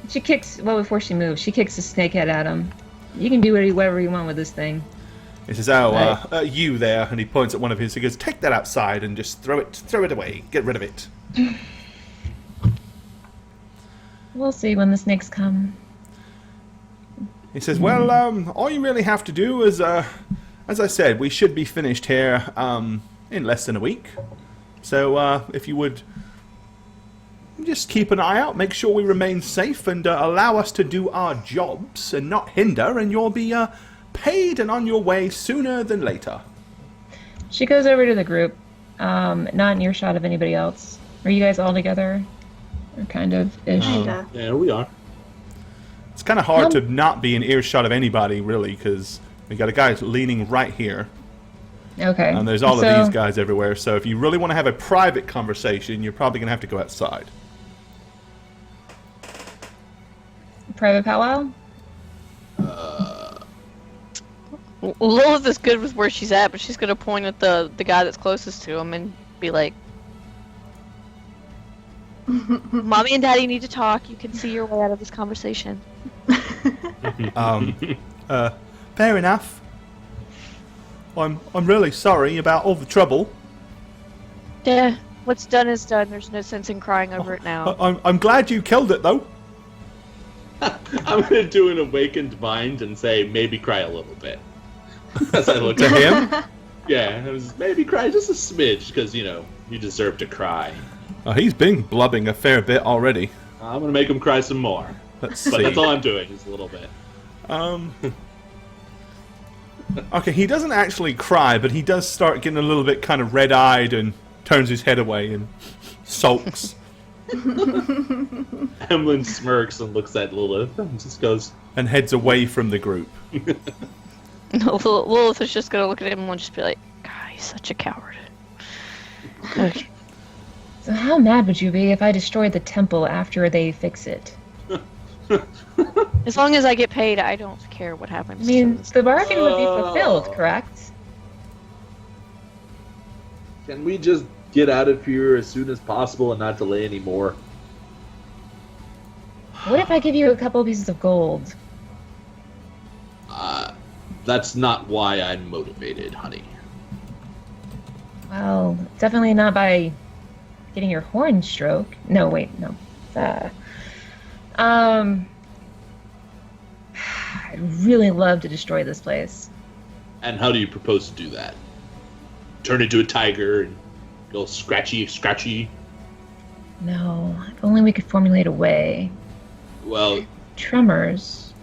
Before she moves, she kicks the snake head at him. You can do whatever you want with this thing. He says, you there, and he points at one of his, he goes, take that outside and just throw it away, get rid of it. We'll see when the snakes come. He says, well, all you really have to do is, as I said, we should be finished here in less than a week. So if you would just keep an eye out, make sure we remain safe, and allow us to do our jobs and not hinder, and you'll be paid and on your way sooner than later. She goes over to the group, not in earshot of anybody else. Are you guys all together? Or kind of ish? Kinda. Yeah, we are. It's kind of hard to not be in earshot of anybody, really, because we got a guy leaning right here. Okay. And there's all of these guys everywhere, so if you really want to have a private conversation, you're probably going to have to go outside. Private powwow? Lilith is good with where she's at, but she's gonna point at the guy that's closest to him and be like, "Mommy and Daddy need to talk. You can see your way out of this conversation." Fair enough. I'm really sorry about all the trouble. Yeah, what's done is done. There's no sense in crying over it now. I'm glad you killed it, though. I'm gonna do an awakened mind and say maybe cry a little bit. As I look To at him? Yeah, it was maybe cry just a smidge because you deserve to cry. He's been blubbing a fair bit already. I'm gonna make him cry some more. Let's see. But that's all I'm doing is a little bit. Okay, he doesn't actually cry, but he does start getting a little bit kind of red-eyed and turns his head away and sulks. Emlyn smirks and looks at Lilith and just goes... And heads away from the group. Lilith is just gonna look at him and just be like, "God, he's such a coward." Okay. So how mad would you be if I destroyed the temple after they fix it? As long as I get paid, I don't care what happens. I mean, to this. the bargain would be fulfilled, correct? Can we just get out of here as soon as possible and not delay anymore? What if I give you a couple pieces of gold? That's not why I'm motivated, honey. Well, definitely not by getting your horn stroke. No, wait, no. I'd really love to destroy this place. And how do you propose to do that? Turn into a tiger and go scratchy? No, if only we could formulate a way. Well, Tremors.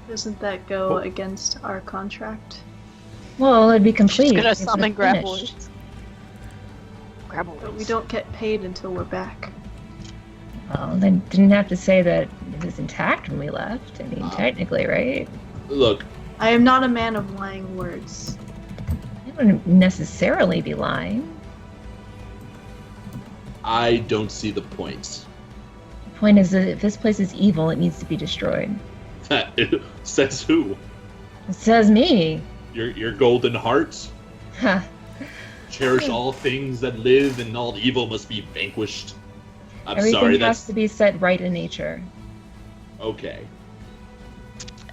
Doesn't that go against our contract? Well, it'd be complete. Just gonna if it was summon finished. Graboids. But we don't get paid until we're back. Well, they didn't have to say that it was intact when we left. I mean, technically, right? look, I am not a man of lying words. I wouldn't necessarily be lying. I don't see the point. The point is that if this place is evil, it needs to be destroyed. Says who? It says me. Your golden heart? Ha. Cherish all things that live, and all evil must be vanquished. I'm Everything sorry, has that's to be set right in nature. okay.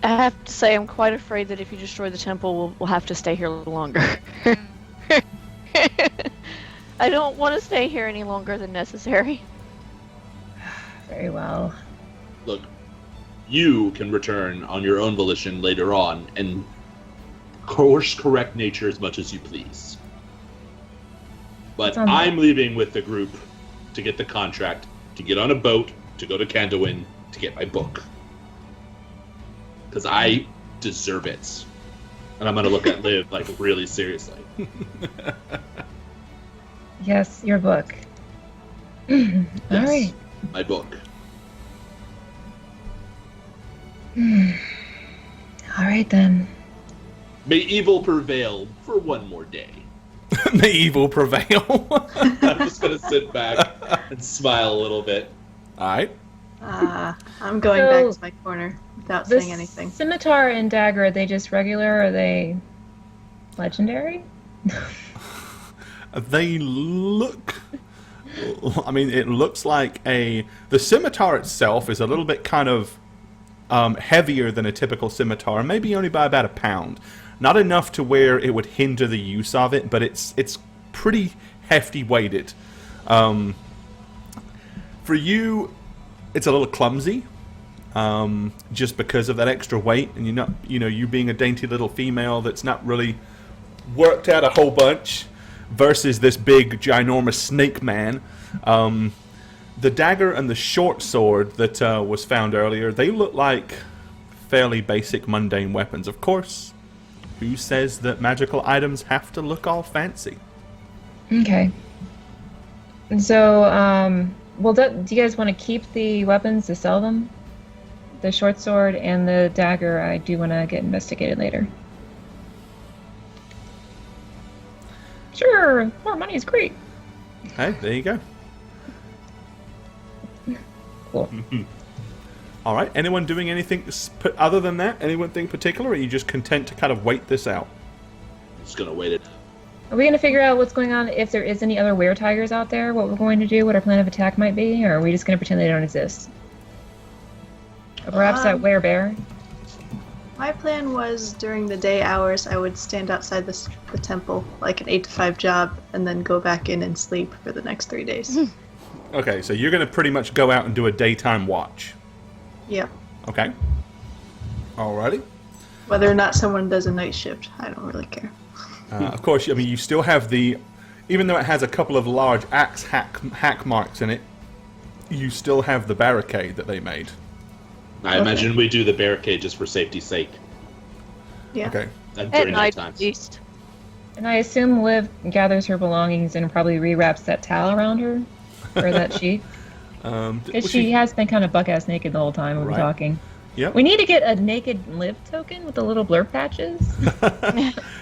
I have to say, I'm quite afraid that if you destroy the temple, we'll have to stay here a little longer. I don't want to stay here any longer than necessary. Very well. Look, you can return on your own volition later on and course correct nature as much as you please. But Sounds I'm leaving with the group to get the contract, to get on a boat, to go to Candowin, to get my book. Because I deserve it. And I'm going to look at Liv like really seriously. Yes, your book. All Yes, right. my book. All right then. May evil prevail for one more day. The evil prevail. I'm just going to sit back and smile a little bit. Alright. I'm going So, back to my corner without The saying anything. scimitar and dagger, are they just regular or are they legendary? They look... I mean, it looks like a... The scimitar itself is a little bit kind of heavier than a typical scimitar, maybe only by about a pound. Not enough to where it would hinder the use of it, but it's pretty hefty weighted. For you, it's a little clumsy, just because of that extra weight, and you being a dainty little female that's not really worked out a whole bunch, versus this big, ginormous snake man. The dagger and the short sword that was found earlier, they look like fairly basic, mundane weapons. Of course, who says that magical items have to look all fancy? Okay. And so, well, do you guys want to keep the weapons to sell them? The short sword and the dagger, I do want to get investigated later. Sure, more money is great. Hey, there you go. Cool. All right. Anyone doing anything other than that? Anything particular? Or are you just content to kind of wait this out? I'm just going to wait it. Are we going to figure out what's going on, if there is any other were-tigers out there, what we're going to do, what our plan of attack might be, or are we just going to pretend they don't exist? Or perhaps that were-bear? My plan was during the day hours I would stand outside the temple like an 8 to 5 job and then go back in and sleep for the next 3 days. Okay, so you're going to pretty much go out and do a daytime watch. Yeah. Okay. Alrighty. Whether or not someone does a night shift, I don't really care. Of course, I mean, you still have even though it has a couple of large axe hack marks in it, you still have the barricade that they made. I imagine we do the barricade just for safety's sake. Yeah. Okay. And At during night night, at times. least. And I assume Liv gathers her belongings and probably rewraps that towel around her, or that sheet. Because she has been kind of buck-ass naked the whole time we've been Right. talking. Yep. We need to get a naked live token with the little blurb patches.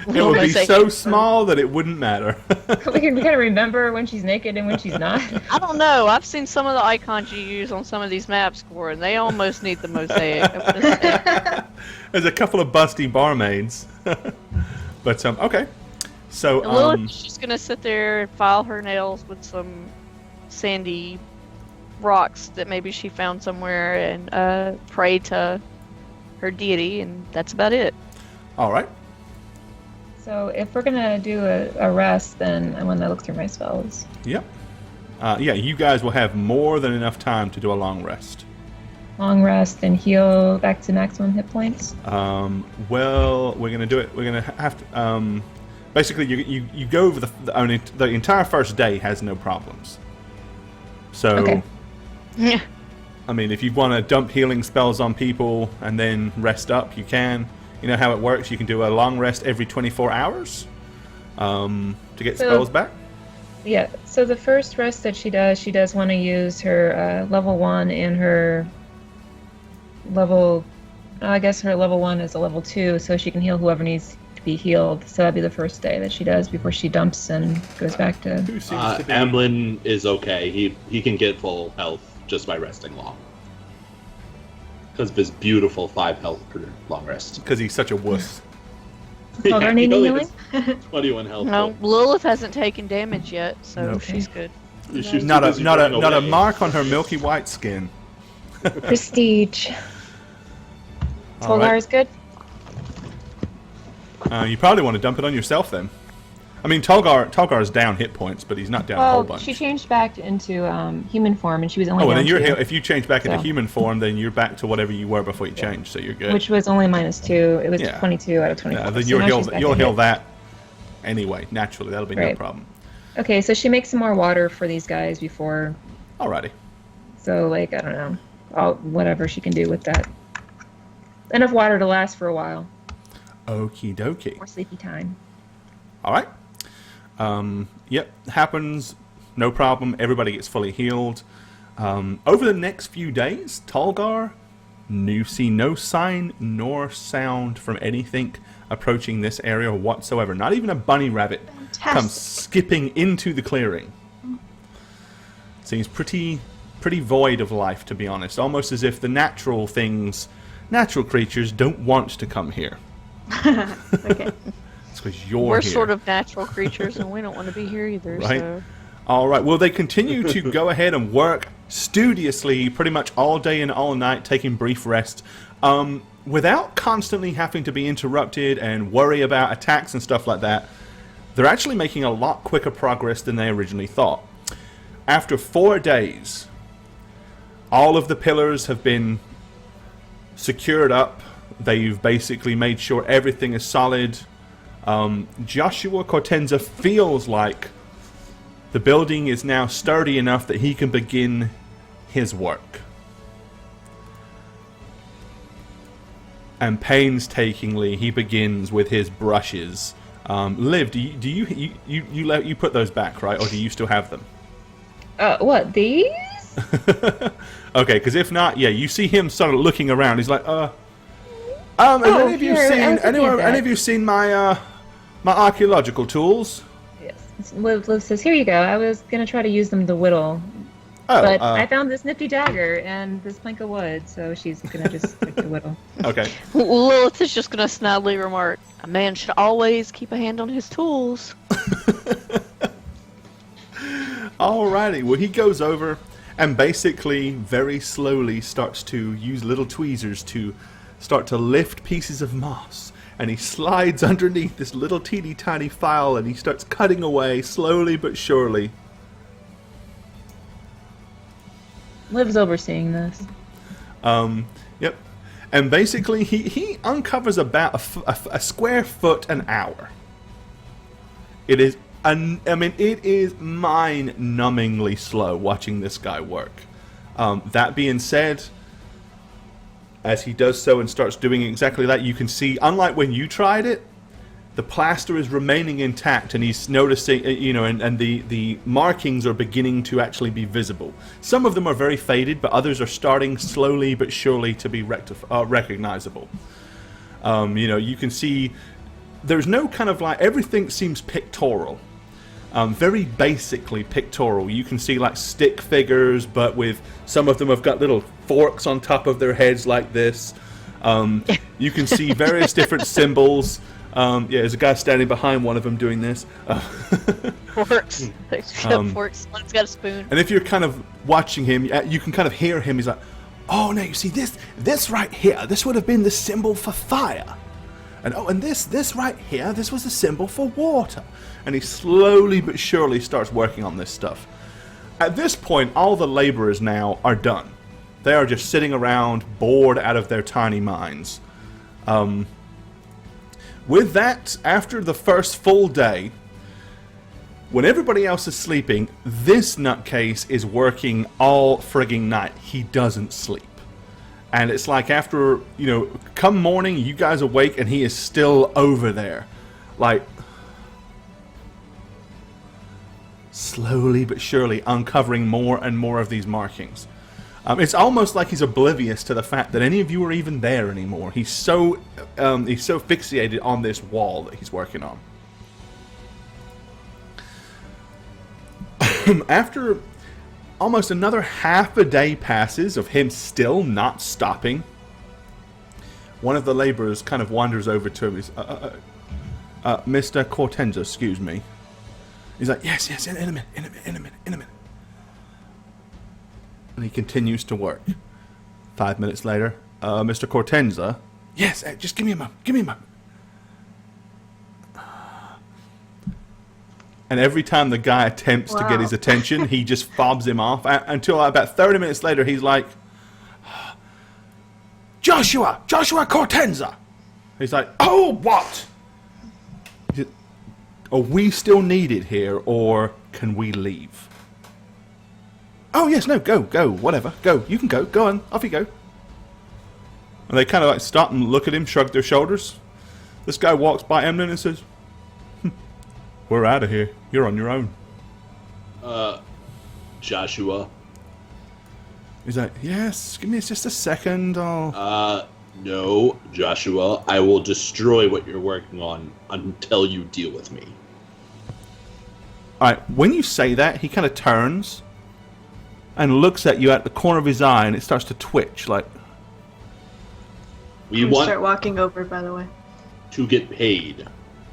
It would be so small that it wouldn't matter. we can kind of remember when she's naked and when she's not. I don't know. I've seen some of the icons you use on some of these maps, Core, and they almost need the mosaic. There's a couple of busty barmaids. But, okay. So, And Lilith's just going to sit there and file her nails with some sandy rocks that maybe she found somewhere and pray to her deity, and that's about it. all right. So if we're gonna do a rest, then I want to look through my spells. Yep. Yeah, you guys will have more than enough time to do a long rest. Long rest and heal back to maximum hit points. Well, we're going to do it. We're going to have to... basically, you go over the entire first day has no problems. So... Okay. Yeah. I mean, if you want to dump healing spells on people and then rest up, you can. You know how it works? You can do a long rest every 24 hours to get spells back. Yeah, so the first rest that she does want to use her level 1 and her level... I guess her level 1 is a level 2, so she can heal whoever needs to be healed. So that'd be the first day that she does before she dumps and goes back to... Who seems to be... Amblin is okay. He can get full health just by resting long. Because of his beautiful 5 health per long rest. Because he's such a wuss. Oh, Yeah, need he only healing? has 21 health. No, Lilith hasn't taken damage yet, so Nope. she's good. She's too Not busy a running away. mark on her milky white skin. Prestige. All Tolgar right. is good? You probably want to dump it on yourself then. I mean, Tolgar's down hit points, but he's not down a whole Well, bunch. she changed back into human form, and she was only Oh, and down then you're 2, if you change back into So. human form, then you're back to whatever you were before you changed, so you're good. which was only -2. It was Yeah. 22 out of 24. Then so you'll now heal she's back you'll to heal hit. that anyway, naturally. That'll be no Right. problem. Okay, so she makes some more water for these guys before. Alrighty. So, like, I don't know. Whatever she can do with that. Enough water to last for a while. Okie dokie. More sleepy time. All right. Yep, happens. No problem. Everybody gets fully healed. Over the next few days, Tolgar, you see no sign nor sound from anything approaching this area whatsoever. Not even a bunny rabbit comes Fantastic. skipping into the clearing. Seems pretty void of life, to be honest. Almost as if the natural creatures don't want to come here. Okay. It's because you're We're here. sort of natural creatures, and we don't want to be here either. Right. So All right. Well, they continue to go ahead and work studiously pretty much all day and all night, taking brief rest, without constantly having to be interrupted and worry about attacks and stuff like that. They're actually making a lot quicker progress than they originally thought. After 4 days, all of the pillars have been secured up. They've basically made sure everything is solid. Joshua Cortenza feels like the building is now sturdy enough that he can begin his work. And painstakingly, he begins with his brushes. Liv, do you put those back, right? Or do you still have them? What, these? Okay, because if not, yeah, you see him sort of looking around. He's like, have any of you here, I was looking at that. any of you seen my my archaeological tools? Yes. Liv says, here you go. I was going to try to use them to whittle. Oh, But I found this nifty dagger and this plank of wood, so she's going to just stick to whittle. okay. Lilith is just going to snidely remark, "A man should always keep a hand on his tools." Alrighty, well he goes over and basically very slowly starts to use little tweezers to start to lift pieces of moss, and he slides underneath this little teeny tiny file and he starts cutting away slowly but surely. Liv's overseeing this. Yep. And basically he uncovers about a square foot an hour. It is it is mind-numbingly slow watching this guy work. That being said, as he does so and starts doing exactly that, you can see, unlike when you tried it, the plaster is remaining intact, and he's noticing, and the markings are beginning to actually be visible. Some of them are very faded, but others are starting slowly but surely to be recognizable. You can see there's no kind of like, everything seems pictorial. Very basically pictorial. You can see like stick figures, but with some of them have got little forks on top of their heads like this. You can see various different symbols. There's a guy standing behind one of them doing this. Forks. Forks. One's got a spoon. And if you're kind of watching him, you can kind of hear him. He's like, "Oh no, you see this right here. This would have been the symbol for fire, and this right here. This was the symbol for water." And he slowly but surely starts working on this stuff. At this point, all the laborers now are done. They are just sitting around, bored out of their tiny minds. With that, after the first full day, when everybody else is sleeping, this nutcase is working all frigging night. He doesn't sleep. And it's like after, come morning, you guys awake, and he is still over there. Like, slowly but surely uncovering more and more of these markings. It's almost like he's oblivious to the fact that any of you are even there anymore. He's so fixated on this wall that he's working on. After almost another half a day passes of him still not stopping, one of the laborers kind of wanders over to him. He's, Mr. Cortenza, excuse me. He's like, yes, in a minute. And he continues to work. 5 minutes later, Mr. Cortenza, yes, just give me a moment. And every time the guy attempts to get his attention, he just fobs him off. Until about 30 minutes later, he's like, Joshua Cortenza. He's like, oh, what? Are we still needed here, or can we leave? Oh, yes, no, go, whatever, go. You can go on, off you go. And they kind of like stop and look at him, shrug their shoulders. This guy walks by Emlyn and says, we're out of here. You're on your own. Joshua. He's like, yes, give me just a second. No, Joshua. I will destroy what you're working on until you deal with me. Alright, when you say that, he kind of turns and looks at you at the corner of his eye, and it starts to twitch, like... We want start walking over, by the way. To get paid,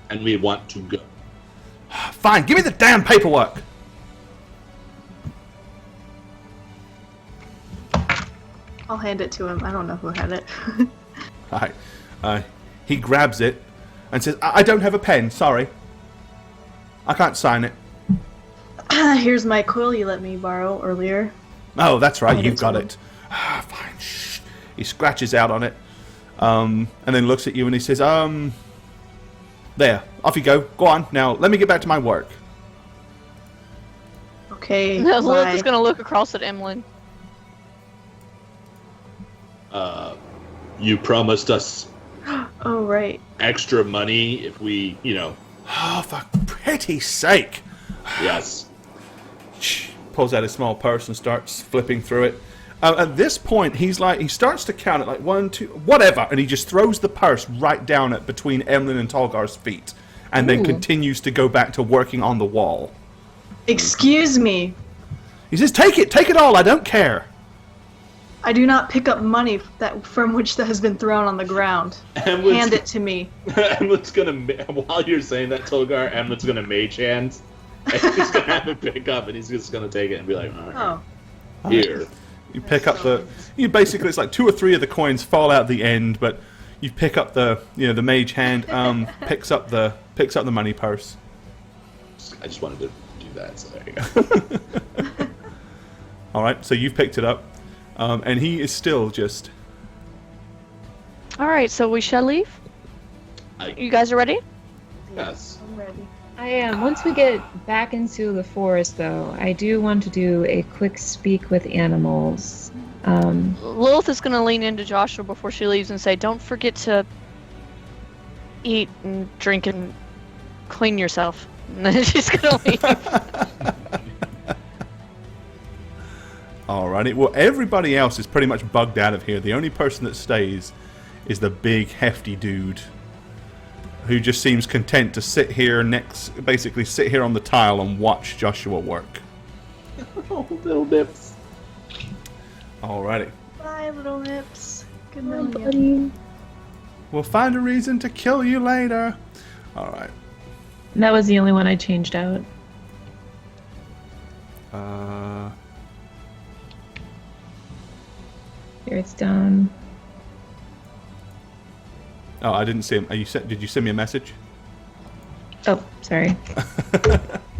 and we want to go. Fine, give me the damn paperwork! I'll hand it to him. I don't know who had it. Alright, he grabs it and says, I don't have a pen, sorry. I can't sign it. Here's my quill you let me borrow earlier. Oh, that's right, you've got it. Fine, shh. He scratches out on it, and then looks at you and he says, there, off you go. Go on, now let me get back to my work. Okay, Lilith is going to look across at Emlyn. You promised us oh, right. extra money if we, Oh, for pity's sake. Yes. Pulls out his small purse and starts flipping through it. At this point, he starts to count it like 1, 2, whatever, and he just throws the purse right down at between Emlyn and Tolgar's feet, and then continues to go back to working on the wall. Excuse me. He says, take it all, I don't care. I do not pick up money from which that has been thrown on the ground. Hand it to me. Emlyn's gonna, while you're saying that, Tolgar, Emlyn's gonna mage hands. And he's gonna have it pick up, and he's just gonna take it and be like, all right, here. You pick up basically, it's like 2 or 3 of the coins fall out the end, but you pick up the mage hand, picks up the money purse. I just wanted to do that, so there you go. All right, so you've picked it up, and he is still just. All right, so we shall leave. You guys are ready? Yes. I'm ready. I am. Once we get back into the forest, though, I do want to do a quick speak with animals. Lilith is going to lean into Joshua before she leaves and say, don't forget to eat and drink and clean yourself. And then she's gonna leave. Alrighty. Well, everybody else is pretty much bugged out of here. The only person that stays is the big, hefty dude who just seems content to sit here basically sit here on the tile and watch Joshua work. Oh, little nips. Alrighty. Bye, little nips. Good Hi, night. buddy. We'll find a reason to kill you later. Alright. That was the only one I changed out. Here it's down. Oh, I didn't see him. Did you send me a message? Oh, sorry.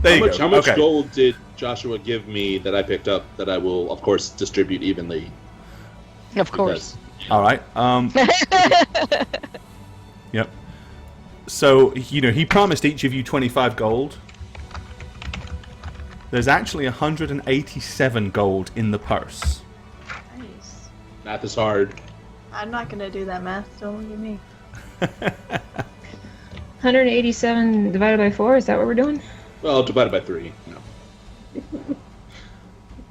There you go. How much Okay. gold did Joshua give me that I picked up that I will, of course, distribute evenly? Of course. All right. Yep. So, he promised each of you 25 gold. There's actually 187 gold in the purse. Nice. Math is hard. I'm not gonna do that math. Don't look at me. 187 divided by 4, is that what we're doing? Well, divided by 3. No.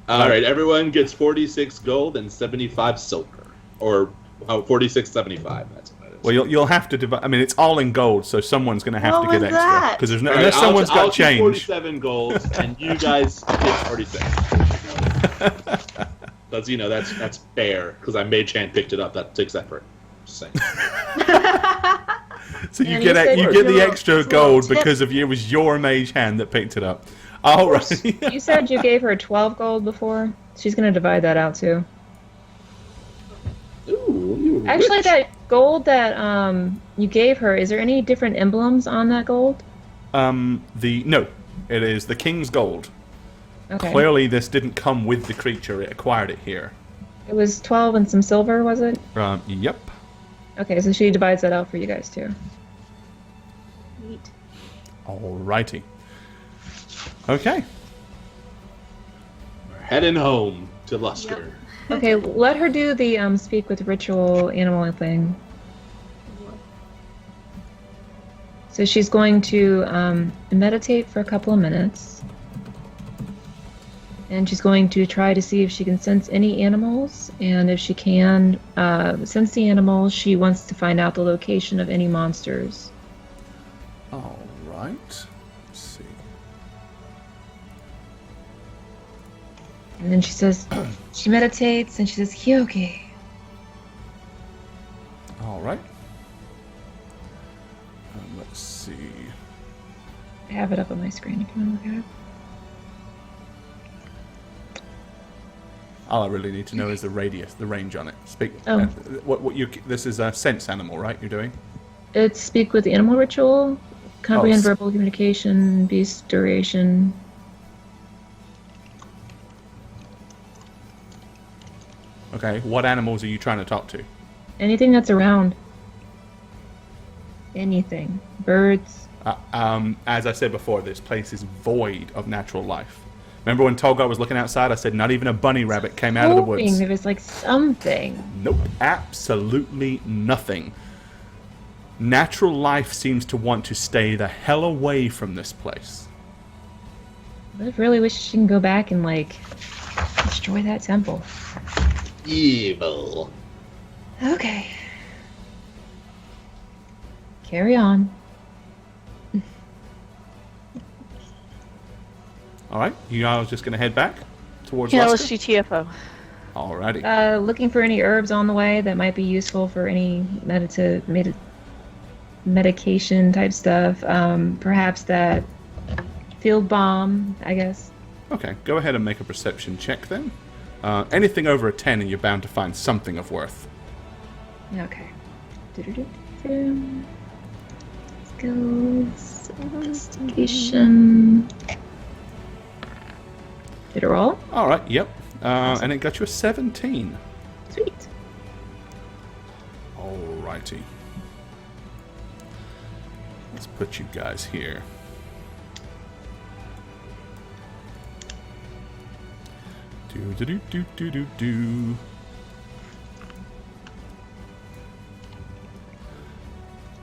All right, everyone gets 46 gold and 75 silver. Or 46.75. That's what it is. Well, you'll have to divide. I mean, it's all in gold, so someone's going to have What to get was extra. that? Because there's no, All right, unless someone's I'll got keep change. 47 gold, and you guys get 46. That's that's fair because I mage hand picked it up. That takes effort. Just saying. So you And get you said you get the your extra little gold tip. because it was your mage hand that picked it up. All right. You said you gave her 12 gold before. She's going to divide that out too. Ooh, you Actually, rich. that gold that you gave her, is there any different emblems on that gold? No, it is the king's gold. Okay. Clearly, this didn't come with the creature; it acquired it here. It was 12 and some silver, was it? Yep. Okay, so she divides that out for you guys too. Neat. Alrighty. Okay. We're heading home to Lusker. Okay, let her do the speak with ritual animal thing. So she's going to meditate for a couple of minutes. And she's going to try to see if she can sense any animals. And if she can sense the animals, she wants to find out the location of any monsters. All right. Let's see. And then she says, she meditates and she says, Hyoge. All right. Let's see. I have it up on my screen if you want to look at it. All I really need to know is the radius, the range on it. Speak. Oh. This is a sense animal, right? You're doing. It's speak with the animal ritual, comprehend s- verbal communication, beast duration. Okay. What animals are you trying to talk to? Anything that's around. Anything. Birds. As I said before, this place is void of natural life. Remember when Tolga was looking outside? I said not even a bunny rabbit came out of the Hoping woods. there was like something. Nope, absolutely nothing. Natural life seems to want to stay the hell away from this place. I really wish she can go back and like destroy that temple. Evil. Okay. Carry on. All right, you guys just going to head back towards Yeah, let's Lusker? do TFO. Alrighty. Looking for any herbs on the way that might be useful for any medication type stuff. Perhaps that field bomb, I guess. Okay, go ahead and make a perception check then. Anything over a 10 and you're bound to find something of worth. Okay. Skills. Investigation. Did it roll? All right, yep. And it got you a 17. Sweet. Alrighty. Let's put you guys here. Do.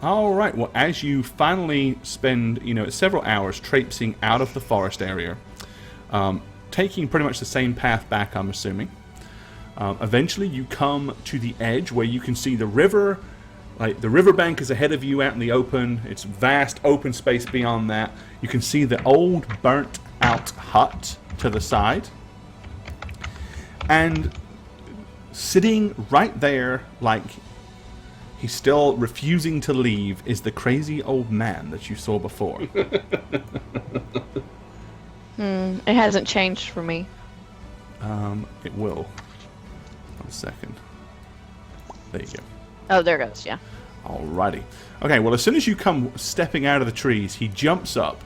All right. Well, as you finally spend, several hours traipsing out of the forest area, taking pretty much the same path back, I'm assuming. Eventually, you come to the edge where you can see the river. Like, the riverbank is ahead of you out in the open. It's vast open space beyond that. You can see the old burnt-out hut to the side. And sitting right there, like he's still refusing to leave, is the crazy old man that you saw before. It hasn't changed for me. It will. 1 second. There you go. Oh, there it goes, yeah. Alrighty. Okay, well, as soon as you come stepping out of the trees, he jumps up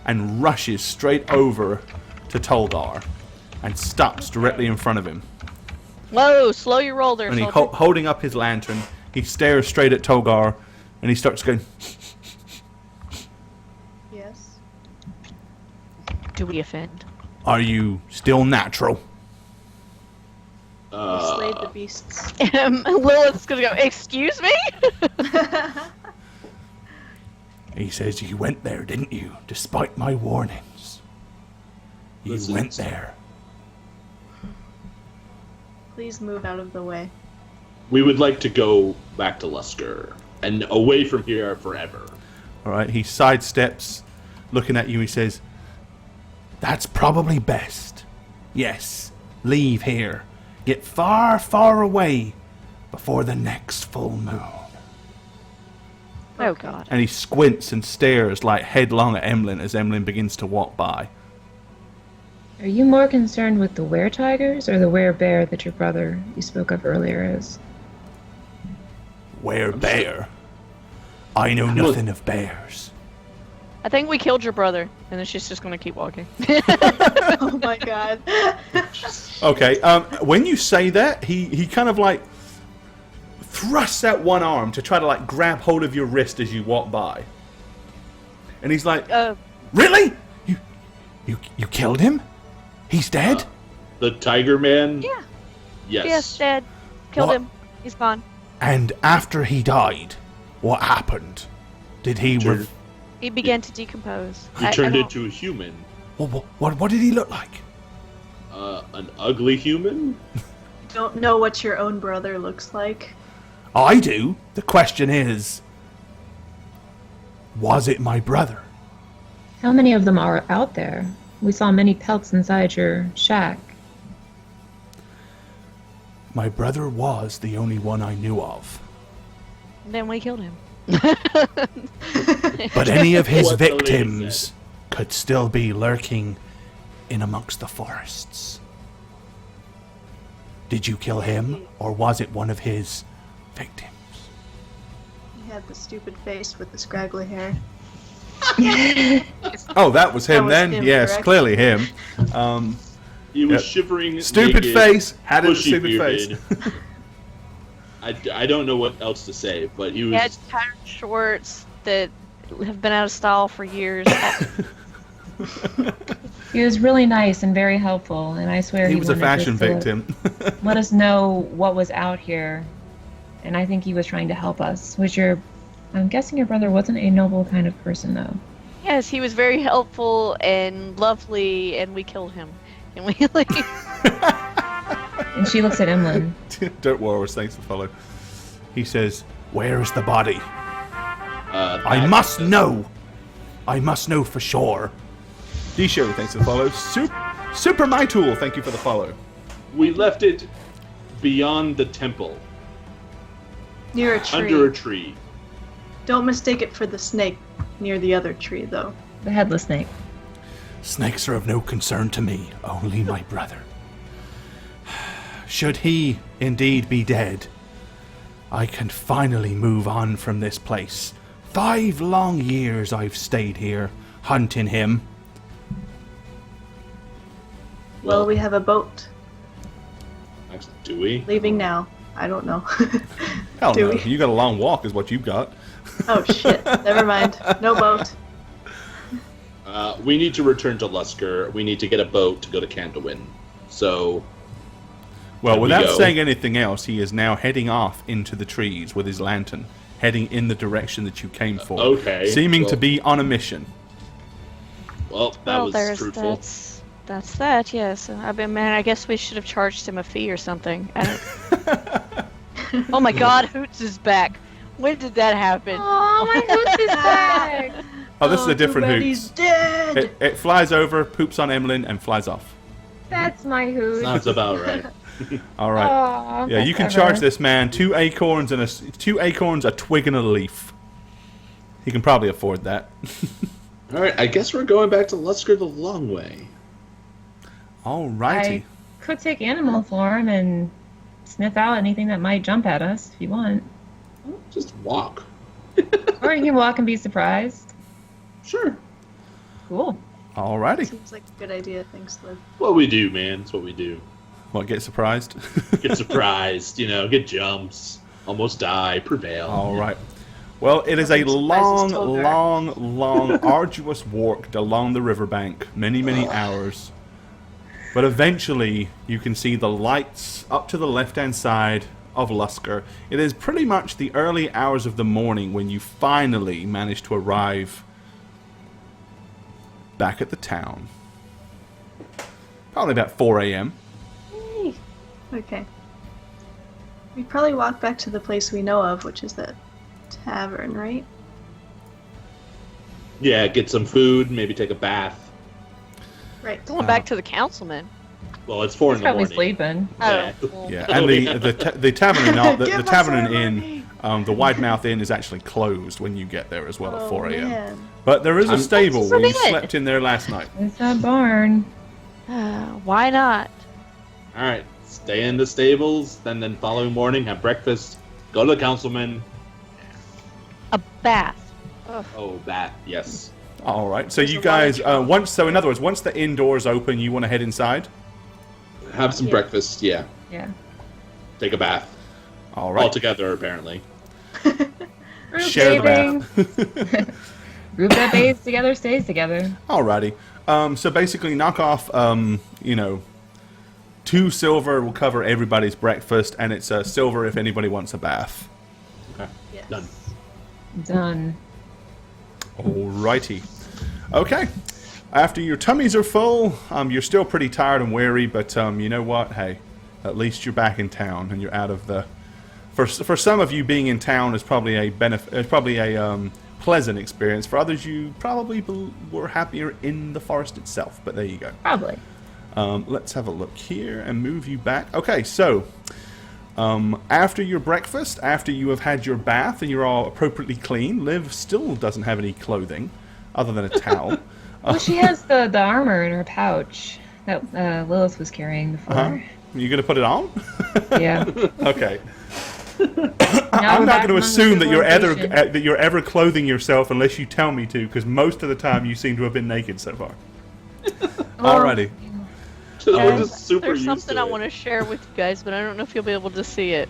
and rushes straight over to Tolgar and stops directly in front of him. Whoa, slow your roll there, And he soldier. holding up his lantern, he stares straight at Tolgar, and he starts going, Yes. Do we offend? "Are you still natural?" We slayed the beasts. Lilith's gonna go, excuse me? He says, "You went there, didn't you? Despite my warnings. You Listen. went there." Please move out of the way. We would like to go back to Lusker and away from here forever. Alright, he sidesteps, looking at you, he says, "That's probably best. Yes, leave here. Get far, far away before the next full moon." Oh, God. And he squints and stares like headlong at Emlyn as Emlyn begins to walk by. Are you more concerned with the were-tigers or the were-bear that your brother you spoke of earlier is? Were-bear? I know nothing of bears. I think we killed your brother, and then she's just gonna keep walking. Oh my god. Okay, when you say that, he kind of like thrusts out one arm to try to like grab hold of your wrist as you walk by. And he's like, "Really? You killed him? He's dead?" The Tiger Man? Yeah. Yes. Yes, dead. Killed What? him. He's gone. And after he died, what happened? Did he... Turned- He began to decompose. He turned into a human. What did he look like? An ugly human? Don't know what your own brother looks like. I do. The question is, was it my brother? How many of them are out there? We saw many pelts inside your shack. My brother was the only one I knew of. Then we killed him. But any of his What the lady victims said. could still be lurking in amongst the forests. Did you kill him, or was it one of his victims? He had the stupid face with the scraggly hair. Oh, that was him That was then? him, Yes, correct? clearly him. He was Yep. shivering. Stupid naked, face, had a bushy stupid face. bearded. I don't know what else to say, but he was. He had tattered shorts that have been out of style for years. He was really nice and very helpful, and I swear He was a wanted fashion just to victim. let us know what was out here, and I think he was trying to help us. I'm guessing your brother wasn't a noble kind of person, though. Yes, he was very helpful and lovely, and we killed him. And we like, And she looks at Emlyn. Dirt Warriors, thanks for follow. He says, "Where is the body? I must know. I must know for sure." D-Show, thanks for the follow. Super My Tool, thank you for the follow. We left it beyond the temple, Near a tree. under a tree. Don't mistake it for the snake near the other tree, though. The headless snake. Snakes are of no concern to me, only my brother. Should he indeed be dead, I can finally move on from this place. 5 long years I've stayed here, hunting him. Well, we have a boat Actually, do we? leaving now. I don't know. Hell Do no, we? you got a long walk is what you've got. Oh shit. Never mind. No boat. We need to return to Lusker. We need to get a boat to go to Candlewind. So, Well, There we without go. saying anything else, he is now heading off into the trees with his lantern, heading in the direction that you came for. Okay, Seeming to well- be on a mission. Well, that Well, was truthful. that's that. Yes. Man, I guess we should have charged him a fee or something. Oh my God, Hoots is back. When did that happen? Oh, my Hoots is back. Oh, this is a different too bad Hoots. He's dead. It flies over, poops on Emlyn, and flies off. That's my Hoots. Sounds about right. All right. Aw, Yeah, you can that's charge ever. this man 2 acorns, a twig, and a leaf. He can probably afford that. All right, I guess we're going back to Lusker the long way. All righty. I could take animal form and sniff out anything that might jump at us if you want. Just walk. Or you can walk and be surprised. Sure. Cool. All righty. Seems like a good idea. Thanks, Liv. What we do, man. It's what we do. What, get surprised? Get surprised, get jumps, almost die, prevail. All right. Well, it is a Nothing long, surprises Tolgar. long, arduous walk along the riverbank, many hours. But eventually, you can see the lights up to the left-hand side of Lusker. It is pretty much the early hours of the morning when you finally manage to arrive back at the town. Probably about 4 a.m. Okay. We probably walk back to the place we know of, which is the tavern, right? Yeah, get some food, maybe take a bath. Right. Going back to the councilman. Well, it's 4 He's in the probably morning. sleeping. Yeah. Oh, well, Yeah, and the tavern inn, the Give us tavern our inn, money. the Wide Mouth Inn is actually closed when you get there as well at Oh, 4 a.m. man. But there is a I'm- stable where you Forbid. slept in there last night. It's a barn. why not? All right, stay in the stables, then following morning, have breakfast, go to the councilman. A bath. Ugh. Oh, that, yes. All right, so There's you a lot of guys, trouble. so in other words, once the inn doors open, you want to head inside? Have some Yeah. breakfast, yeah. Yeah. Take a bath. All All right. together, apparently. Group Share the bathing. bath. Group that bathes together stays together. Alrighty. So basically, knock off, 2 silver will cover everybody's breakfast, and it's silver if anybody wants a bath. Okay, Yes. done. Done. Alrighty. Okay. After your tummies are full, you're still pretty tired and weary, but you know what? Hey, at least you're back in town and you're out of the. For some of you, being in town is probably a pleasant experience. For others, you probably were happier in the forest itself. But there you go. Probably. Let's have a look here and move you back. Okay, so after your breakfast, after you have had your bath and you're all appropriately clean, Liv still doesn't have any clothing other than a towel. Well, she has the armor in her pouch that Lilith was carrying before. Uh-huh. You gonna put it on? Yeah. Okay. Now I'm we're not back going to among assume that civilization. you're ever clothing yourself unless you tell me to, because most of the time you seem to have been naked so far. Alrighty. We're just super There's used something to I it. want to share with you guys, but I don't know if you'll be able to see it.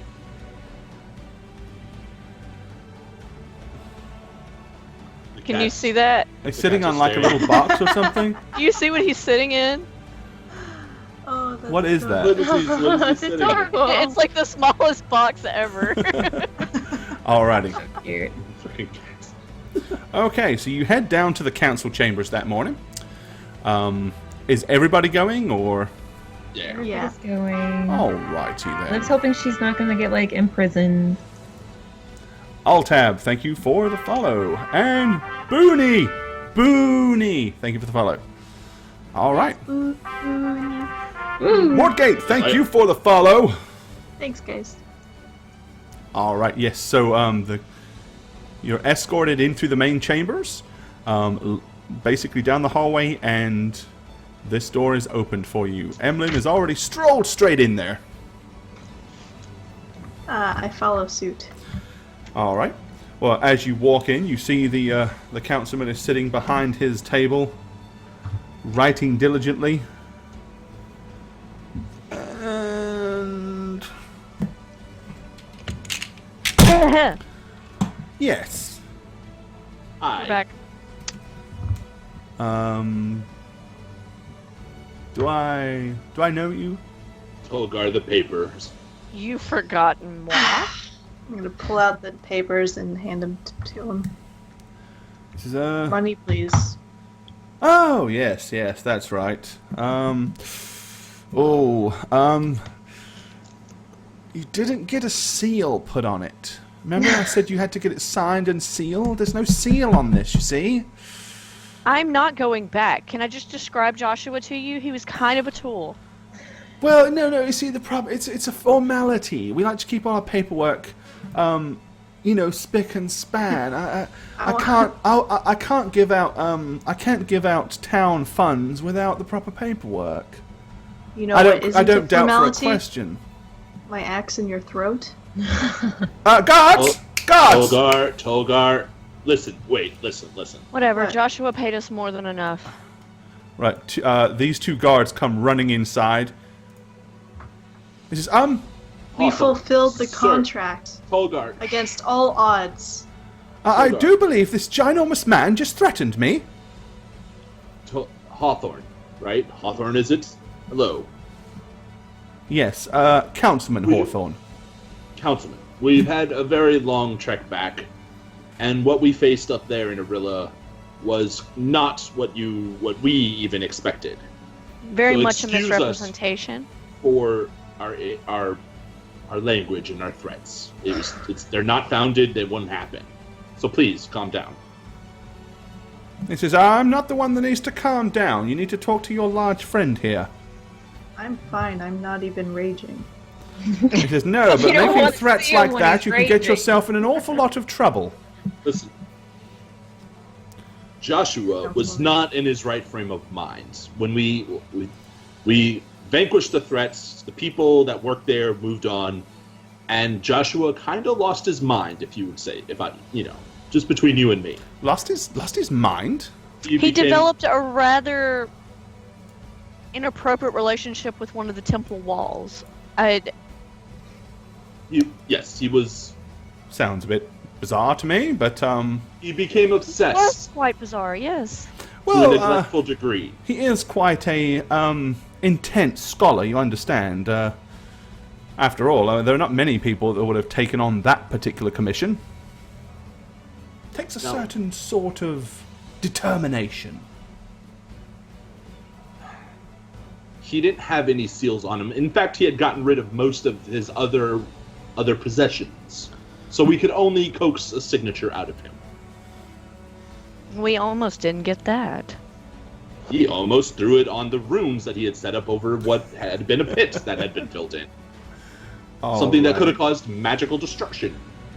The Can you cats- see that? They're sitting on cats like a are little box or something. Do you see what he's sitting in? Oh, that's What is so- that? What is he- what is he It's sitting in? adorable. It's like the smallest box ever. Alrighty. Cute. Freaking cats. Okay, so you head down to the council chambers that morning. Is everybody going, or? Yeah. Yeah. Everybody's going. Alrighty then. Liv's hoping she's not going to get, like, imprisoned. Altab, thank you for the follow. And Booney! Booney! Thank you for the follow. Alright. Ooh. Mortgate, thank Right. you for the follow. Thanks, guys. Alright, yes, so you're escorted in through the main chambers, basically down the hallway, and this door is opened for you. Emlyn has already strolled straight in there. I follow suit. All right. Well, as you walk in, you see the councilman is sitting behind his table, writing diligently. And We're yes, Hi. back. do I know you? Tolgar the papers. You've forgotten moi. I'm gonna pull out the papers and hand them to him. This is Money, please. Oh, yes, that's right. You didn't get a seal put on it. Remember I said you had to get it signed and sealed? There's no seal on this, you see? I'm not going back. Can I just describe Joshua to you? He was kind of a tool. Well, no, you see, the problem, it's a formality. We like to keep all our paperwork, spick and span. I can't give out town funds without the proper paperwork. You know what isn't I don't a doubt for a formality? question. My axe in your throat? Guards! Guards! Tolgar. Listen. Whatever. What? Joshua paid us more than enough. Right, these two guards come running inside. He says, We fulfilled the Sir. contract Tolgar. against all odds. I do believe this ginormous man just threatened me. Hawthorne, right? Hawthorne, is it? Hello. Yes, Councilman Hawthorne. Councilman, we've had a very long trek back, and what we faced up there in Arilla was not what we even expected. Very So much a excuse us. misrepresentation. For our language and our threats, they're not founded. They wouldn't happen. So please calm down. He says, I'm not the one that needs to calm down. You need to talk to your large friend here. I'm fine. I'm not even raging. He says, no, but You don't making want to threats see him like when that, he's you can get raging. yourself in an awful lot of trouble. Listen, Joshua was not in his right frame of mind when we vanquished the threats. The people that worked there moved on, and Joshua kind of lost his mind, if you would say, just between you and me. Lost his mind? He became- developed a rather inappropriate relationship with one of the temple walls. Yes, he was. Sounds a bit bizarre to me, but, He became Was obsessed quite bizarre, yes. to a well, neglectful degree. he is quite a, intense scholar, you understand. After all, there are not many people that would have taken on that particular commission. Takes a No. certain sort of determination. He didn't have any seals on him. In fact, he had gotten rid of most of his other possessions. So we could only coax a signature out of him. We almost didn't get that. He almost threw it on the runes that he had set up over what had been a pit that had been filled in. Something that could have caused magical destruction.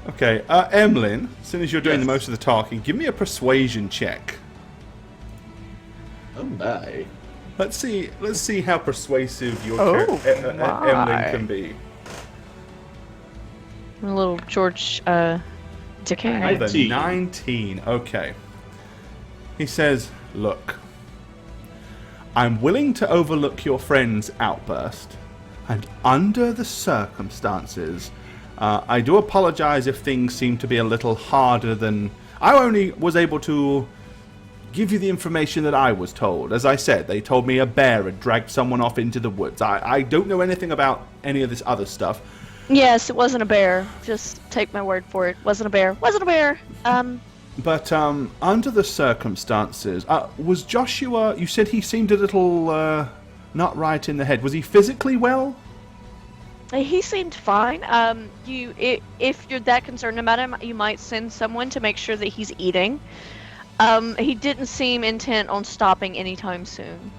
Okay, Emlyn, as soon as you're doing Yes. the most of the talking, give me a persuasion check. Oh my. Let's see how persuasive your Oh, my. Emlyn can be. A little George, Decay. Oh, the 19. 19. Okay. He says, look, I'm willing to overlook your friend's outburst, and under the circumstances, I do apologize if things seem to be a little harder than... I only was able to give you the information that I was told. As I said, they told me a bear had dragged someone off into the woods. I don't know anything about any of this other stuff. Yes, it wasn't a bear. Just take my word for it. Wasn't a bear. Wasn't a bear. But under the circumstances, was Joshua... You said he seemed a little not right in the head. Was he physically well? He seemed fine. If you're that concerned about him, you might send someone to make sure that he's eating. He didn't seem intent on stopping anytime soon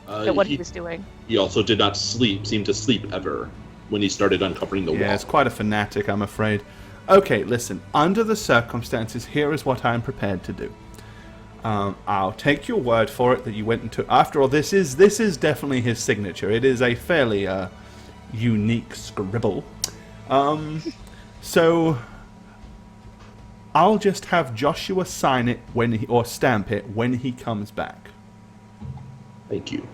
at what he was doing. He also did not seem to sleep ever when he started uncovering the Yeah, wall. it's quite a fanatic, I'm afraid. Okay, listen. Under the circumstances, here is what I'm prepared to do. I'll take your word for it that you went into... After all, this is definitely his signature. It is a fairly unique scribble. So I'll just have Joshua sign it or stamp it when he comes back. Thank you.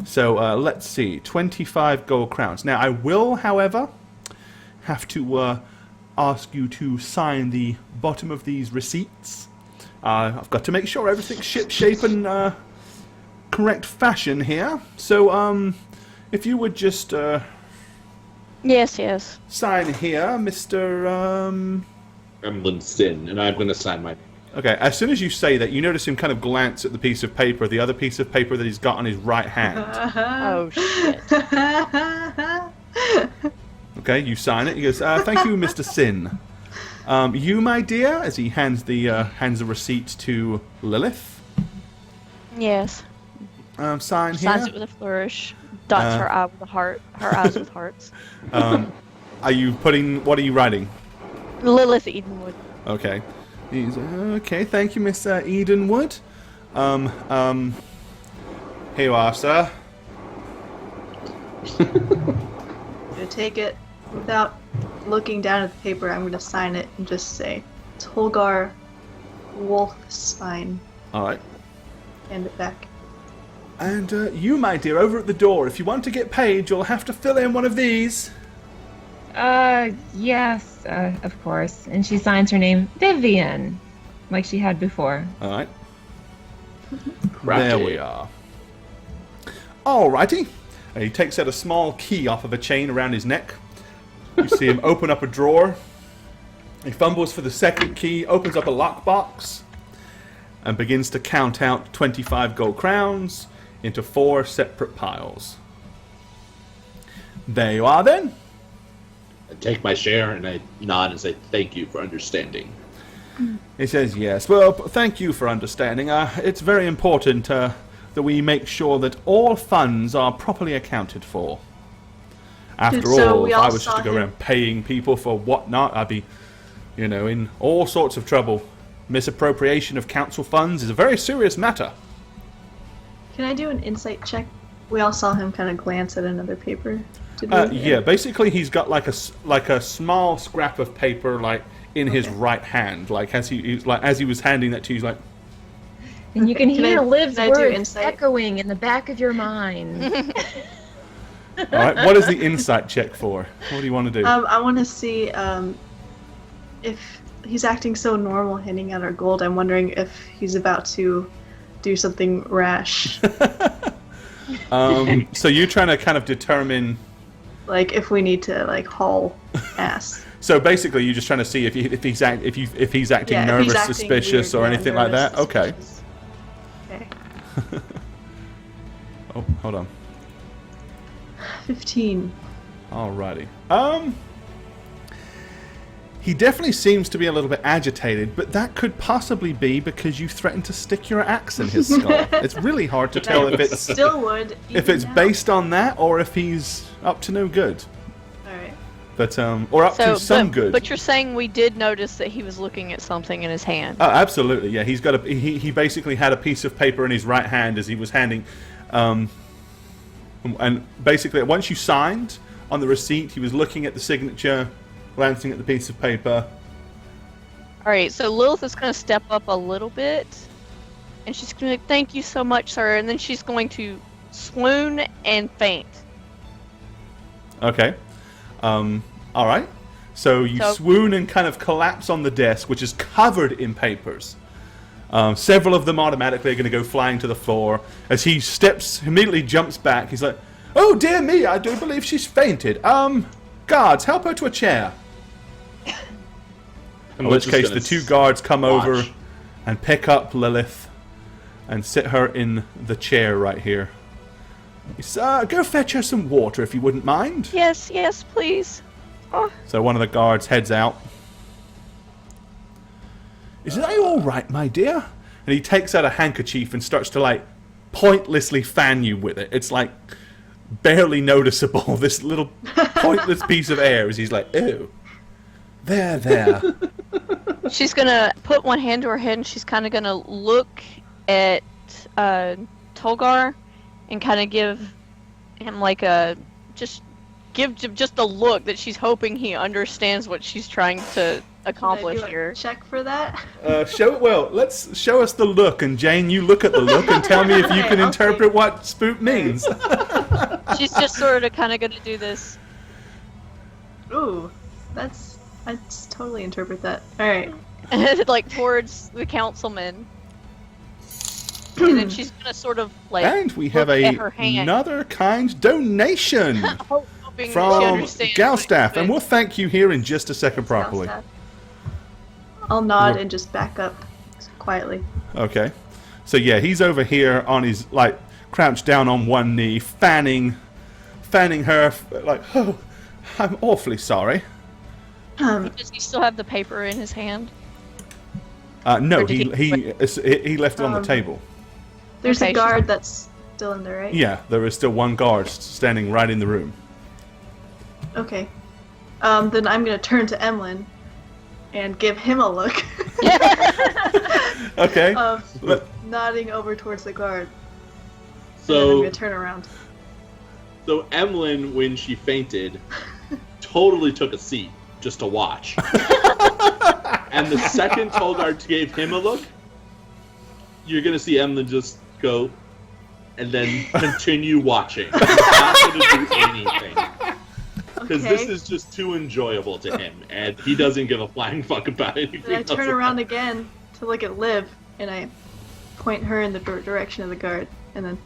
So let's see, 25 gold crowns. Now I will, however, have to ask you to sign the bottom of these receipts. I've got to make sure everything's ship-shape and correct fashion here. So if you would just Yes, yes. Sign here, Mr. Emlyn Sin, and I'm going to sign my name. Okay, as soon as you say that, you notice him kind of glance at the piece of paper, the other piece of paper that he's got on his right hand. Oh, shit. Okay, you sign it. He goes, thank you, Mr. Sin. You, my dear, as he hands the receipt to Lilith. Yes. Sign here. Signs it with a flourish. Dots her eye with a heart. Her eyes with hearts. Are you putting, what are you writing? Lilith Edenwood. Okay. He's, okay, thank you, Miss Edenwood. Here you are, sir. I'm gonna take it without looking down at the paper. I'm gonna sign it and just say Tolgar Wolfsvine. All right. Hand it back. And you, my dear, over at the door, if you want to get paid, you'll have to fill in one of these. Yes, of course. And she signs her name Vivian, like she had before. All right. Crafty. There we are. Alrighty. He takes out a small key off of a chain around his neck. You see him open up a drawer. He fumbles for the second key, opens up a lockbox, and begins to count out 25 gold crowns into 4 separate piles. There you are then. I take my share and I nod and say thank you for understanding. He says, yes, well, thank you for understanding. It's very important that we make sure that all funds are properly accounted for. After So all, we if all I was just saw to go him- around paying people for whatnot, I'd be, in all sorts of trouble. Misappropriation of council funds is a very serious matter. Can I do an insight check? We all saw him kind of glance at another paper. Did we? Yeah, basically he's got like a small scrap of paper like in his right hand, like as he was handing that to you, he's like, And you can Can hear I- Liv's can I do words insight? echoing in the back of your mind. all right, what is the insight check for? What do you want to do? I want to see if he's acting so normal handing out our gold. I'm wondering if he's about to do something rash. So you're trying to kind of determine. Like if we need to like haul ass. So basically, you're just trying to see if he's acting Yeah, if he's nervous, acting suspicious, weird, or yeah, anything like nervous, that. Okay. suspicious. Okay. Oh, hold on. 15. Alrighty. He definitely seems to be a little bit agitated, but that could possibly be because you threatened to stick your axe in his skull. It's really hard to tell if it's Still would. if even it's now. based on that or if he's up to no good. Alright. But or up to some good. But you're saying we did notice that he was looking at something in his hand. Oh, absolutely. Yeah, he's got he basically had a piece of paper in his right hand as he was handing, and basically once you signed on the receipt, he was looking at the signature, glancing at the piece of paper. Alright, so Lilith is going to step up a little bit, and she's going to be like, thank you so much, sir, and then she's going to swoon and faint. Okay. All right. So you swoon and kind of collapse on the desk, which is covered in papers. Several of them automatically are going to go flying to the floor. As he immediately jumps back. He's like, "Oh dear me! I do believe she's fainted. Guards, help her to a chair." In which case, the 2 guards come over and pick up Lilith and sit her in the chair right here. Go fetch her some water if you wouldn't mind. Yes, yes, please. Oh. So one of the guards heads out. Is that all right, my dear? And he takes out a handkerchief and starts to like pointlessly fan you with it. It's like barely noticeable. This little pointless piece of air as he's like, "Oh, there." She's going to put one hand to her head, and she's kind of going to look at Tolgar and kind of give him like a just a look that she's hoping he understands what she's trying to accomplish Can I do a here. check for that? Let's show us the look, and Jane, you look at the look and tell me if you can Okay. interpret what spook means. She's just sort of kind of going to do this. Ooh, I'd totally interpret that. Alright. like towards the councilman. And then she's gonna sort of like And we have look at her hand. another kind donation. Hoping She from understands Galstaff, what and we'll thank you here in just a second Scouts properly. have. I'll nod and just back up quietly. Okay. So yeah, he's over here on his, like, crouched down on one knee, fanning her, like, oh, I'm awfully sorry. Does he still have the paper in his hand? No, Or did he left it on the table. There's Okay, a guard that's still in there, right? Yeah, there is still one guard standing right in the room. Okay. Then I'm gonna turn to Emlyn and give him a look. Okay. Nodding over towards the guard. And then I'm So, gonna turn around. so Emlyn, when she fainted, totally took a seat just to watch. And the second Tolgard gave him a look, you're gonna see Emlyn just go, and then continue watching. He's not gonna do anything. Because this is just too enjoyable to him, and he doesn't give a flying fuck about anything. Then I turn else. around again to look at Liv, and I point her in the direction of the guard, and then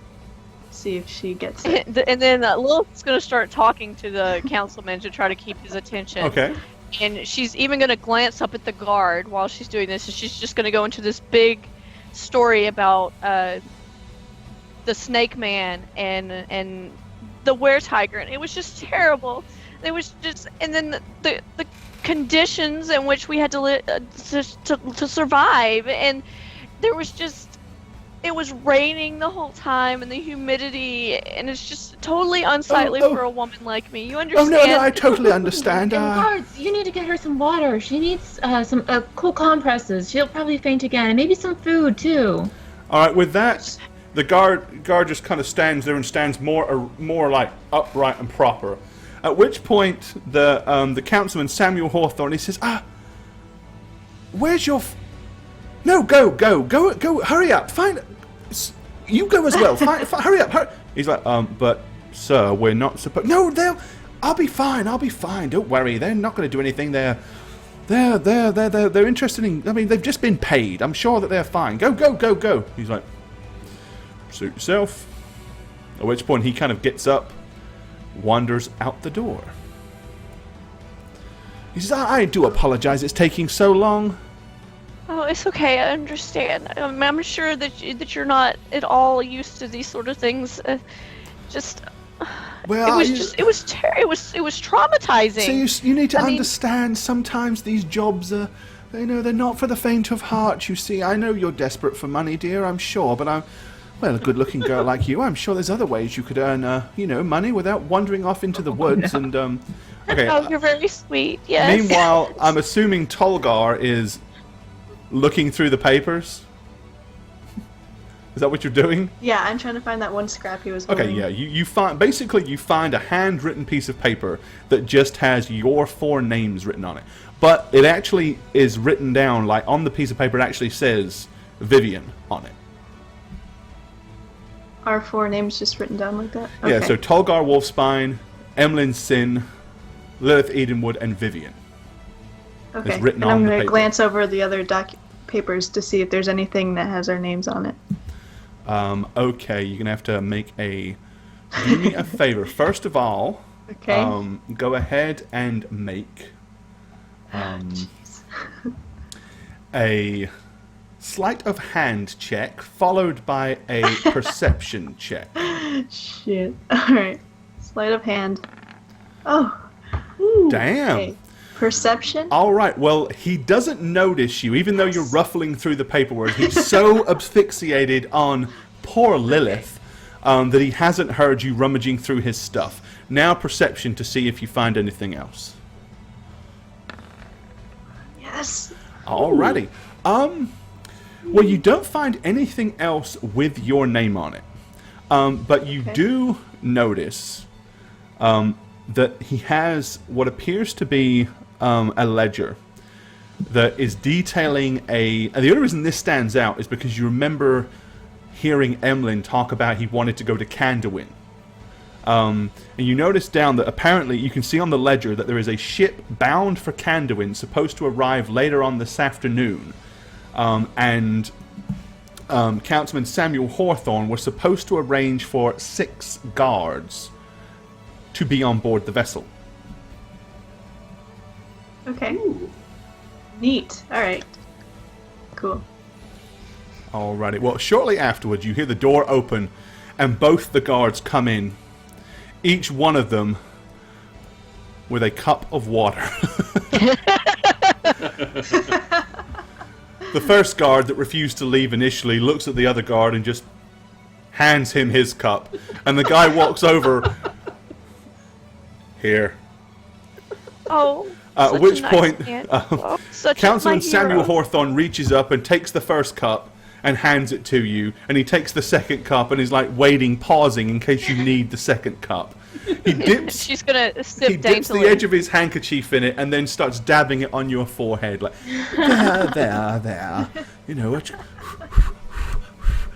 see if she gets it. And then Lilith's going to start talking to the councilman to try to keep his attention. Okay. And she's even going to glance up at the guard while she's doing this, and she's just going to go into this big story about the Snake Man and the Were-Tiger, and it was just terrible. It was just, and then the conditions in which we had to survive, and there was just, it was raining the whole time, and the humidity, and it's just totally unsightly for a woman like me. You Oh understand? no, I totally understand. And guards, you need to get her some water. She needs some cool compresses. She'll probably faint again, and maybe some food too. All right, with that, the guard just kind of stands there and stands more like upright and proper. At which point, the councilman Samuel Hawthorne, he says, where's your? No, go, hurry up, find. You go as well. Hurry up, hurry. He's like, but sir, we're not supposed. No, I'll be fine. Don't worry. They're not going to do anything. They're interested in. I mean, they've just been paid. I'm sure that they're fine. Go. He's like, suit yourself. At which point he kind of gets up, wanders out the door. He says, I do apologize. It's taking so long. Oh, it's okay. I understand. I'm sure that you're not at all used to these sort of things. Well, it was traumatizing. So you need to understand. Sometimes these jobs are, they're not for the faint of heart. You see, I know you're desperate for money, dear. I'm sure, but a good-looking girl like you, I'm sure there's other ways you could earn, money without wandering off into the woods. No. And okay. Oh, you're very sweet. Yes. Meanwhile, I'm assuming Tolgar is looking through the papers. Is that what you're doing? Yeah, I'm trying to find that one scrap he was holding. Okay, yeah. You find a handwritten piece of paper that just has your 4 names written on it. But it actually is written down, like on the piece of paper it actually says Vivian on it. Our 4 names just written down like that? Okay. Yeah, so Tolgar Wolfspine, Emlyn Sin, Lilith Edenwood, and Vivian. Okay, Is written and on I'm the going to paper. glance over the other papers to see if there's anything that has our names on it. Okay, you're going to have to do me a favor. First of all, Okay. Go ahead and make a sleight of hand check followed by a perception check. Shit. Alright. Sleight of hand. Oh. Ooh. Damn. Okay. Perception? All right, well, he doesn't notice you, even though you're ruffling through the paperwork. He's so asphyxiated on poor Lilith that he hasn't heard you rummaging through his stuff. Now perception to see if you find anything else. Yes. Alrighty. Well, you don't find anything else with your name on it. But you do notice that he has what appears to be a ledger that is detailing and the only reason this stands out is because you remember hearing Emlyn talk about he wanted to go to Kanduin. And you notice down that apparently you can see on the ledger that there is a ship bound for Kanduin supposed to arrive later on this afternoon. And Councilman Samuel Hawthorne was supposed to arrange for 6 guards to be on board the vessel. Okay. Ooh. Neat. All right. Cool. Alrighty. Well, shortly afterwards, you hear the door open, and both the guards come in, each one of them with a cup of water. The first guard that refused to leave initially looks at the other guard and just hands him his cup, and the guy walks over. Here. Oh. At which point, such Councilman my Samuel hero. Hawthorne reaches up and takes the first cup and hands it to you, and he takes the second cup and is like waiting, pausing in case you need the second cup. He dips. She's gonna sip He dips daintily. the edge of his handkerchief in it and then starts dabbing it on your forehead, like there. You know what? And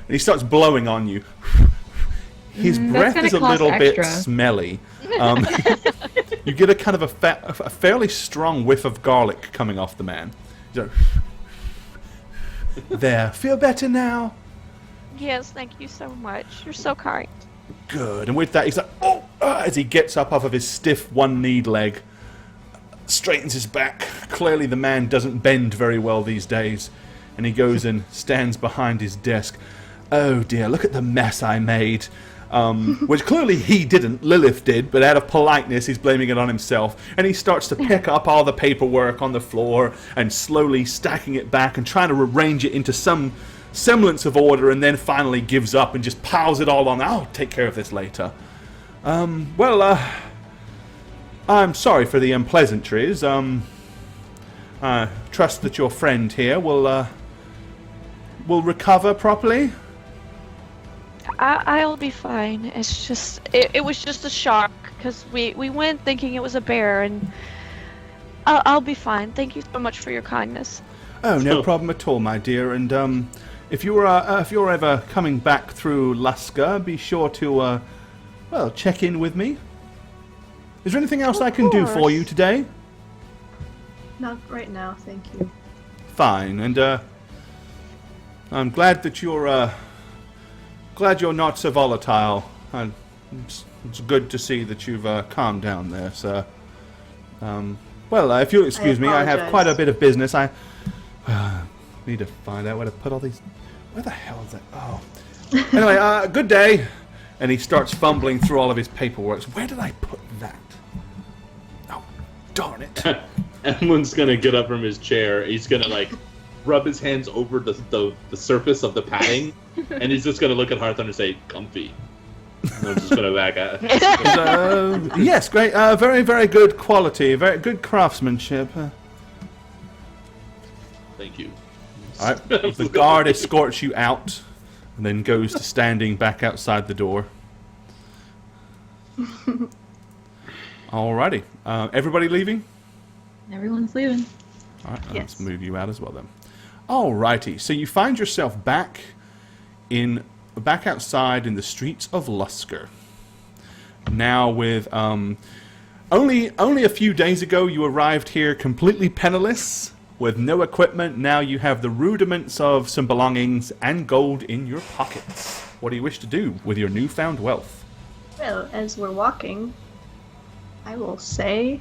he starts blowing on you. His breath gonna is a cost little bit extra. smelly. You get a kind of a fairly strong whiff of garlic coming off the man. He's like, there, feel better now? Yes, thank you so much. You're so kind. Good. And with that, he's like, oh, as he gets up off of his stiff one-kneed leg, straightens his back. Clearly the man doesn't bend very well these days. And he goes and stands behind his desk. Oh dear, look at the mess I made. Which clearly he didn't, Lilith did, but out of politeness he's blaming it on himself. And he starts to pick up all the paperwork on the floor and slowly stacking it back and trying to arrange it into some semblance of order, and then finally gives up and just piles it all on. I'll take care of this later. I'm sorry for the unpleasantries. I trust that your friend here will recover properly. I'll be fine. It's just, it was just a shock because we went thinking it was a bear, and I'll be fine. Thank you so much for your kindness. Oh, no problem at all, my dear. And if you're ever coming back through Lusker, be sure to check in with me. Is there anything else I can do for course. you today? Not right now, thank you. Fine. And I'm glad that you're not so volatile. It's good to see that you've calmed down there, sir. If you'll excuse me, I have apologize. quite a bit of business. I need to find out where to put all these. Where the hell is that? Oh. Anyway, good day. And he starts fumbling through all of his paperwork. Where did I put that? Oh, darn it. Emlyn's gonna get up from his chair. He's gonna like rub his hands over the surface of the padding, and he's just gonna look at Hawthorne and say, "Comfy." And I'm just gonna back out. Yes, great. Very, very good quality. Very good craftsmanship. Thank you. All right. The guard escorts you out, and then goes to standing back outside the door. Alrighty. Everybody leaving? Everyone's leaving. All right. Yes. Let's move you out as well then. Alrighty. So you find yourself back outside in the streets of Lusker. Now with only a few days ago you arrived here completely penniless with no equipment. Now you have the rudiments of some belongings and gold in your pockets. What do you wish to do with your newfound wealth? Well, as we're walking, I will say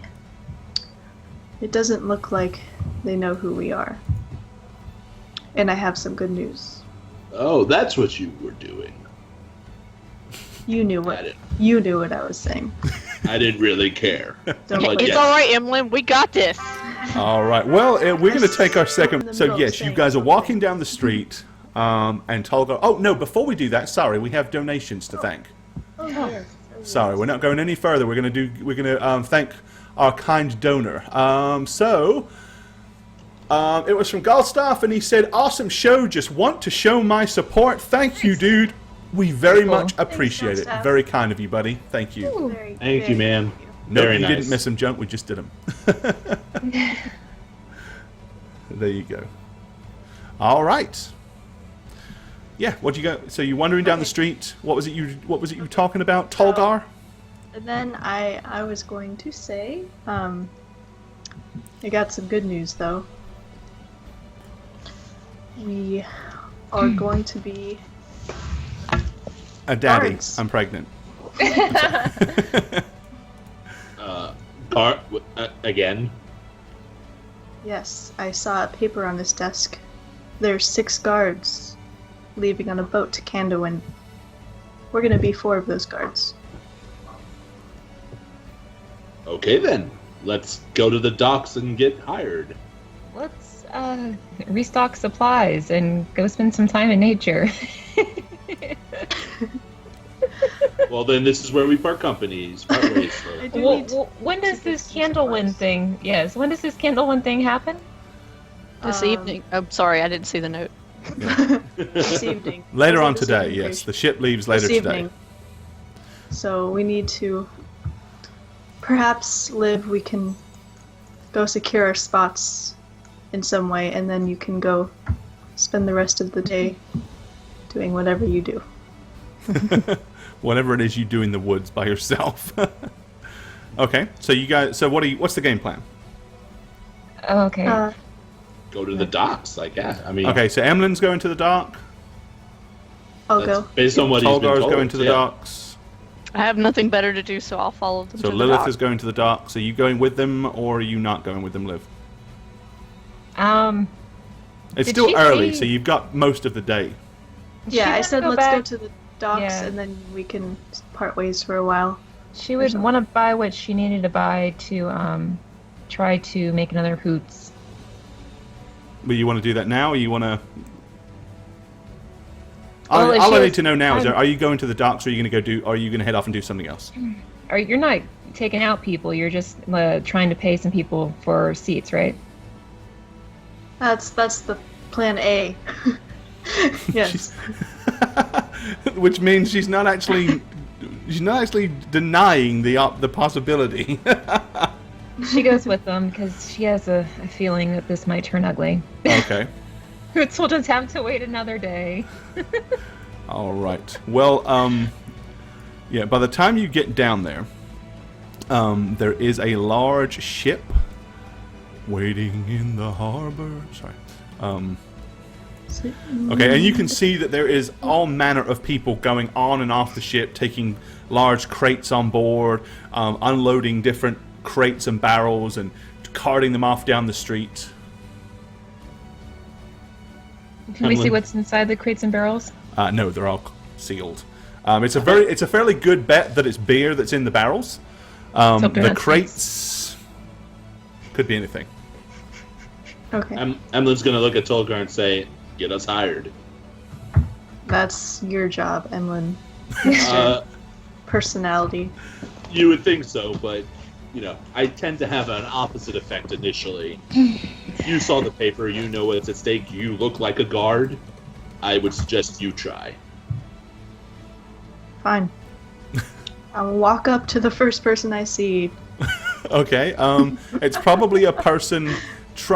it doesn't look like they know who we are. And I have some good news. Oh, that's what you were doing. You knew what I was saying. I didn't really care. Don't But It's yes. all right, Emlyn. We got this. All right. Well, we're going to take our In second. the So middle of yes, you saying guys are something. walking down the street, and Tolga. Oh no! Before we do that, sorry, we have donations to thank. Oh, yes. Sorry, we're not going any further. We're going to thank our kind donor. It was from Galstaff, and he said, "Awesome show. Just want to show my support. Thank you, dude. We very Cool. much appreciate it. Galstaff. Very kind of you, buddy. Thank you." Very, Thank very you, man. thank you. No, Very you nice. didn't miss them, Junk. We just did them. There you go. All right. Yeah. What you go? So you're wandering down the street. What was it you were talking about? Tolgar? And then I was going to say, I got some good news though. We are going to be A daddy. Guards. I'm pregnant. Again? Yes, I saw a paper on his desk. There's 6 guards leaving on a boat to Candowin. We're gonna be 4 of those guards. Okay then. Let's go to the docks and get hired. Let's restock supplies and go spend some time in nature. Well, then this is where we part companies. Part ways. I do Well, need to- when does to get this some Candlewind supplies. thing? Yes, when does this Candlewind thing happen? This Um, evening. I'm sorry, I didn't see the note. This evening. Later Was it on this today, evening, yes. Grace? The ship leaves later This today. evening. So we need to perhaps we can go secure our spots in some way, and then you can go spend the rest of the day doing whatever you do. Whatever it is you do in the woods by yourself. Okay, so you guys. So what's the game plan? Okay. Go to the docks, I guess. I mean, Okay, so Emlyn's going to the dock. I'll that's go. based on what he's been Tolgar's told. going to the yeah. docks. I have nothing better to do, so I'll follow them So to Lilith the dock. is going to the docks. Are you going with them, or are you not going with them, Liv? It's Did still she early, say- so you've got most of the day. Yeah, I wanna said go let's go back- to the docks, Yeah. and then we can part ways for a while. She would want to buy what she needed to buy to try to make another Hoots. But you want to do that now, or you want to? Well, if All she I need was- to know now is: I'm- are you going to the docks, or are you going to go do? Or are you going to head off and do something else? You're not taking out people. You're just trying to pay some people for seats, right? That's the plan A. Yes. Which means she's not actually denying the possibility. She goes with them because she has a feeling that this might turn ugly. Okay. Hoots will just have to wait another day. All right. Well, yeah. By the time you get down there, there is a large ship waiting in the harbor. Sorry. Okay, and you can see that there is all manner of people going on and off the ship, taking large crates on board, unloading different crates and barrels, and carting them off down the street. Can we see Emlyn? what's inside the crates and barrels? No, they're all sealed. It's a fairly good bet that it's beer that's in the barrels. hope they're The not crates could be anything. Okay. Emlyn's gonna look at Tolgar and say, "Get us hired." That's your job, Emlyn. Uh, Personality. you would think so, but you know, I tend to have an opposite effect initially. You saw the paper, you know what's at stake. You look like a guard. I would suggest you try. Fine. I'll walk up to the first person I see. Okay, it's probably a person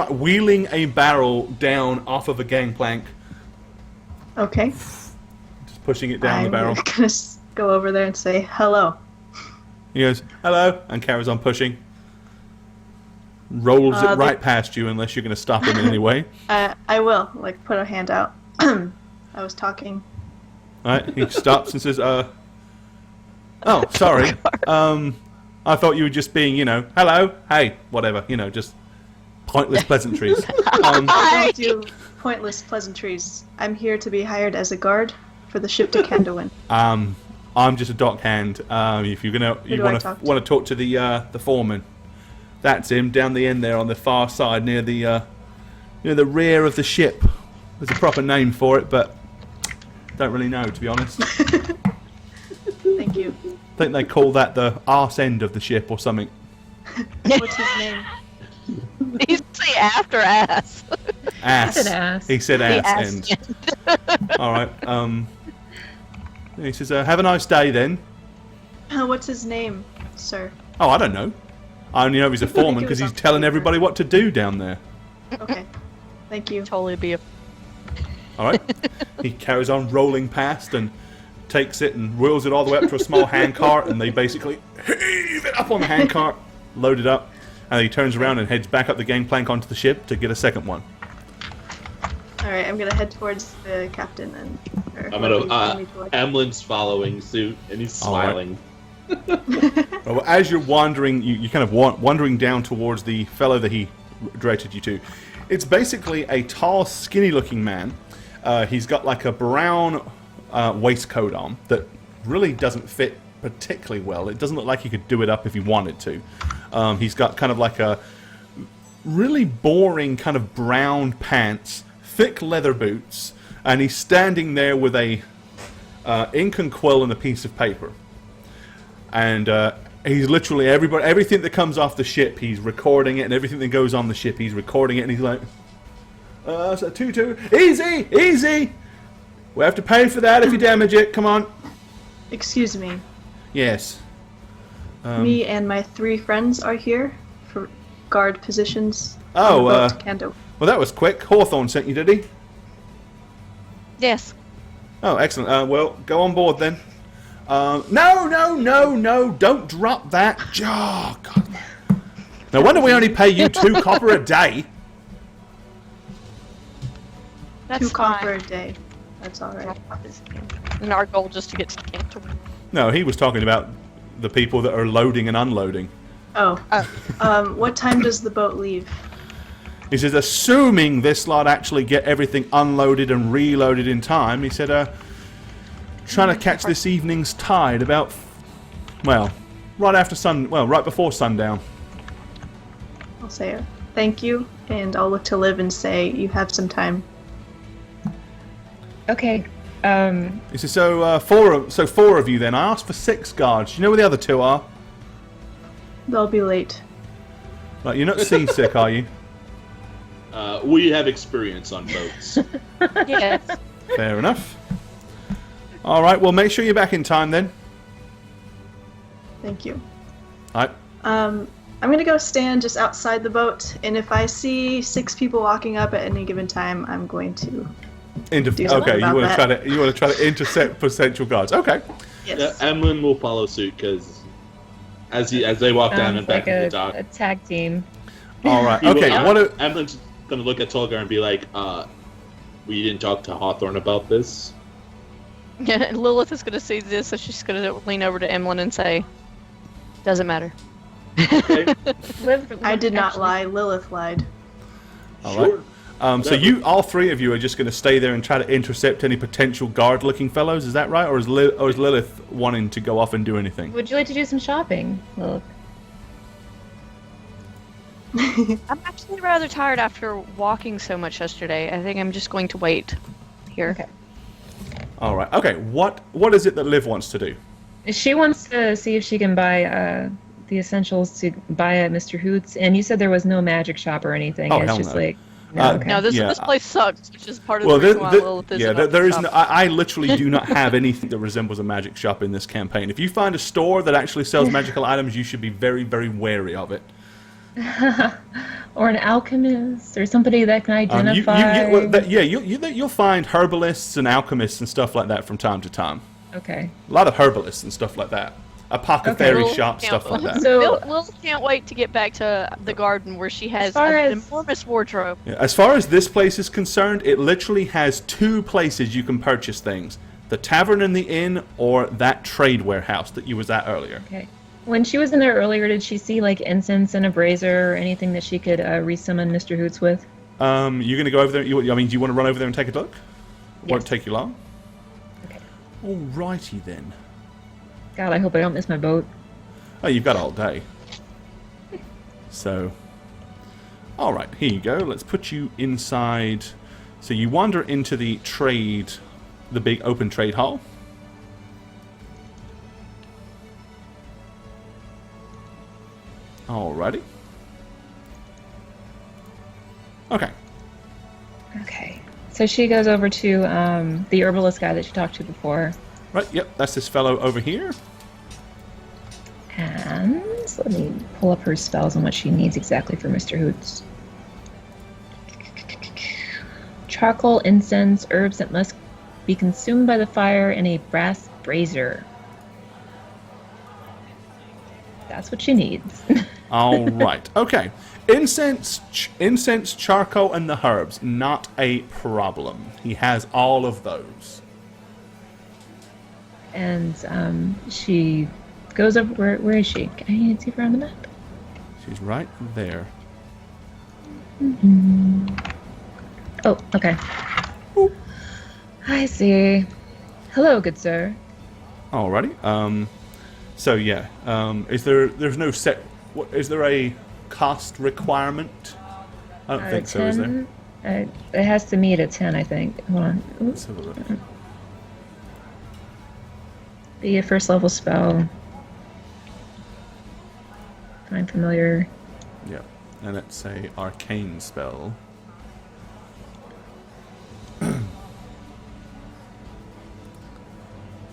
wheeling a barrel down off of a gangplank, Okay. just pushing it down I'm the barrel. gonna go over there and say hello. He goes, "Hello," and carries on pushing. Rolls it right past you unless you're going to stop him in any way. I will, like, put a hand out. I was talking. Right? He stops and says, "Oh, sorry. I thought you were just being, hello, hey, whatever, just pointless pleasantries." I don't do pointless pleasantries. I'm here to be hired as a guard for the ship to Candowin. I'm just a dock hand. If you do I want talk to? to talk to the foreman, that's him down the end there on the far side near the rear of the ship. There's a proper name for it, but don't really know, to be honest. Thank you. I think they call that the arse end of the ship or something. What's his name? He's say after ass. Ass. said ass. He said The ass ass end. All right. He says, "Have a nice day then." What's his name, sir? Oh, I don't know. I only know he's a foreman it because was he's on telling paper. everybody what to do down there. Okay. Thank you. Totally be a. All right. He carries on rolling past and takes it and wheels it all the way up to a small handcart, and they basically heave it up on the handcart, load it up, and he turns around and heads back up the gangplank onto the ship to get a second one. Alright, I'm gonna head towards the captain and... I'm gonna. Emlyn's following suit, and he's All right. smiling. Well, as you're wandering, you kind of wandering down towards the fellow that he directed you to. It's basically a tall, skinny-looking man. He's got like a brown waistcoat on that really doesn't fit particularly well. It doesn't look like he could do it up if he wanted to. He's got kind of like a really boring kind of brown pants, thick leather boots, and he's standing there with a ink and quill and a piece of paper. And he's literally everything that comes off the ship, he's recording it, and everything that goes on the ship, he's recording it, and he's like, so 2-2, easy! We have to pay for that if you damage it, come on. Excuse me. Yes. Me and my 3 friends are here for guard positions. Oh, on the boat to Kanto. Well, that was quick. Hawthorne sent you, did he? Yes. Oh, excellent. Well, go on board then. No, don't drop that. Oh, God. No wonder we only pay you 2 copper a day. That's 2 copper fine. a day. That's alright. And our goal just to get to Cantor. No, he was talking about the people that are loading and unloading. Oh. What time does the boat leave? He says, assuming this lot actually get everything unloaded and reloaded in time, he said, trying to catch this evening's tide about, right before sundown. I'll say thank you, and I'll look to Liv and say you have some time. Okay. He says, so 4 of you then. I asked for 6 guards. Do you know where the other 2 are? They'll be late. Like, you're not seasick, are you? We have experience on boats. Yes. Fair enough. All right, well, make sure you're back in time then. Thank you. All right. I'm gonna go stand just outside the boat, and if I see 6 people walking up at any given time, I'm going to do something Okay, you about want that. to try to intercept potential guards. Okay. Yes. Emlyn will follow suit because as they walk down and back like into the dock, a tag team. All right. he will- Okay. Emlyn's gonna look at Tolgar and be like, "We didn't talk to Hawthorne about this." Yeah, and Lilith is going to see this, so she's going to lean over to Emlyn and say, doesn't matter. Okay. I did not lie. Lilith lied. All Sure. right. So all 3 of you are just going to stay there and try to intercept any potential guard-looking fellows. Is that right, or is Lilith wanting to go off and do anything? Would you like to do some shopping, Lilith? I'm actually rather tired after walking so much yesterday. I think I'm just going to wait here. Okay. All right. Okay. What is it that Liv wants to do? She wants to see if she can buy the essentials to buy at Mr. Hoots, and you said there was no magic shop or anything. Oh, it's hell just no. like okay. No, this Yeah. this place sucks, which is part of the reason why Lilith isn't there is shop. no. I literally do not have anything that resembles a magic shop in this campaign. If you find a store that actually sells magical items, you should be very, very wary of it. Or an alchemist, or somebody that can identify. You'll find herbalists and alchemists and stuff like that from time to time. Okay. A lot of herbalists and stuff like that. Apothecary Okay. shop, stuff like that. So- Lilith can't wait to get back to the garden where she has far an as- enormous wardrobe. Yeah, as far as this place is concerned, it literally has 2 places you can purchase things. The tavern and the inn, or that trade warehouse that you was at earlier. Okay. When she was in there earlier, did she see like incense and a brazier or anything that she could resummon Mr. Hoots with? You're going to go over there? Do you want to run over there and take a look? Won't Yes. take you long. Okay. Alrighty then. God, I hope I don't miss my boat. Oh, you've got all day. So, alright, here you go. Let's put you inside. So you wander into the big open trade hall. Alrighty. Okay. Okay. So she goes over to the herbalist guy that she talked to before. Right, yep, that's this fellow over here. And let me pull up her spells and what she needs exactly for Mr. Hoots. Charcoal, incense, herbs that must be consumed by the fire, and a brass brazier. That's what she needs. All right. Okay. Incense, charcoal, and the herbs. Not a problem. He has all of those. And she goes up. Where is she? Can I see her on the map? She's right there. Oh, okay. I see. Hello, good sir. Alrighty. So yeah. There's no set. What is there a cost requirement? I don't think so. Is there? It has to meet a 10, I think. Hold on. Let's have a look. Be a first level spell. Find familiar. Yeah, and it's a arcane spell.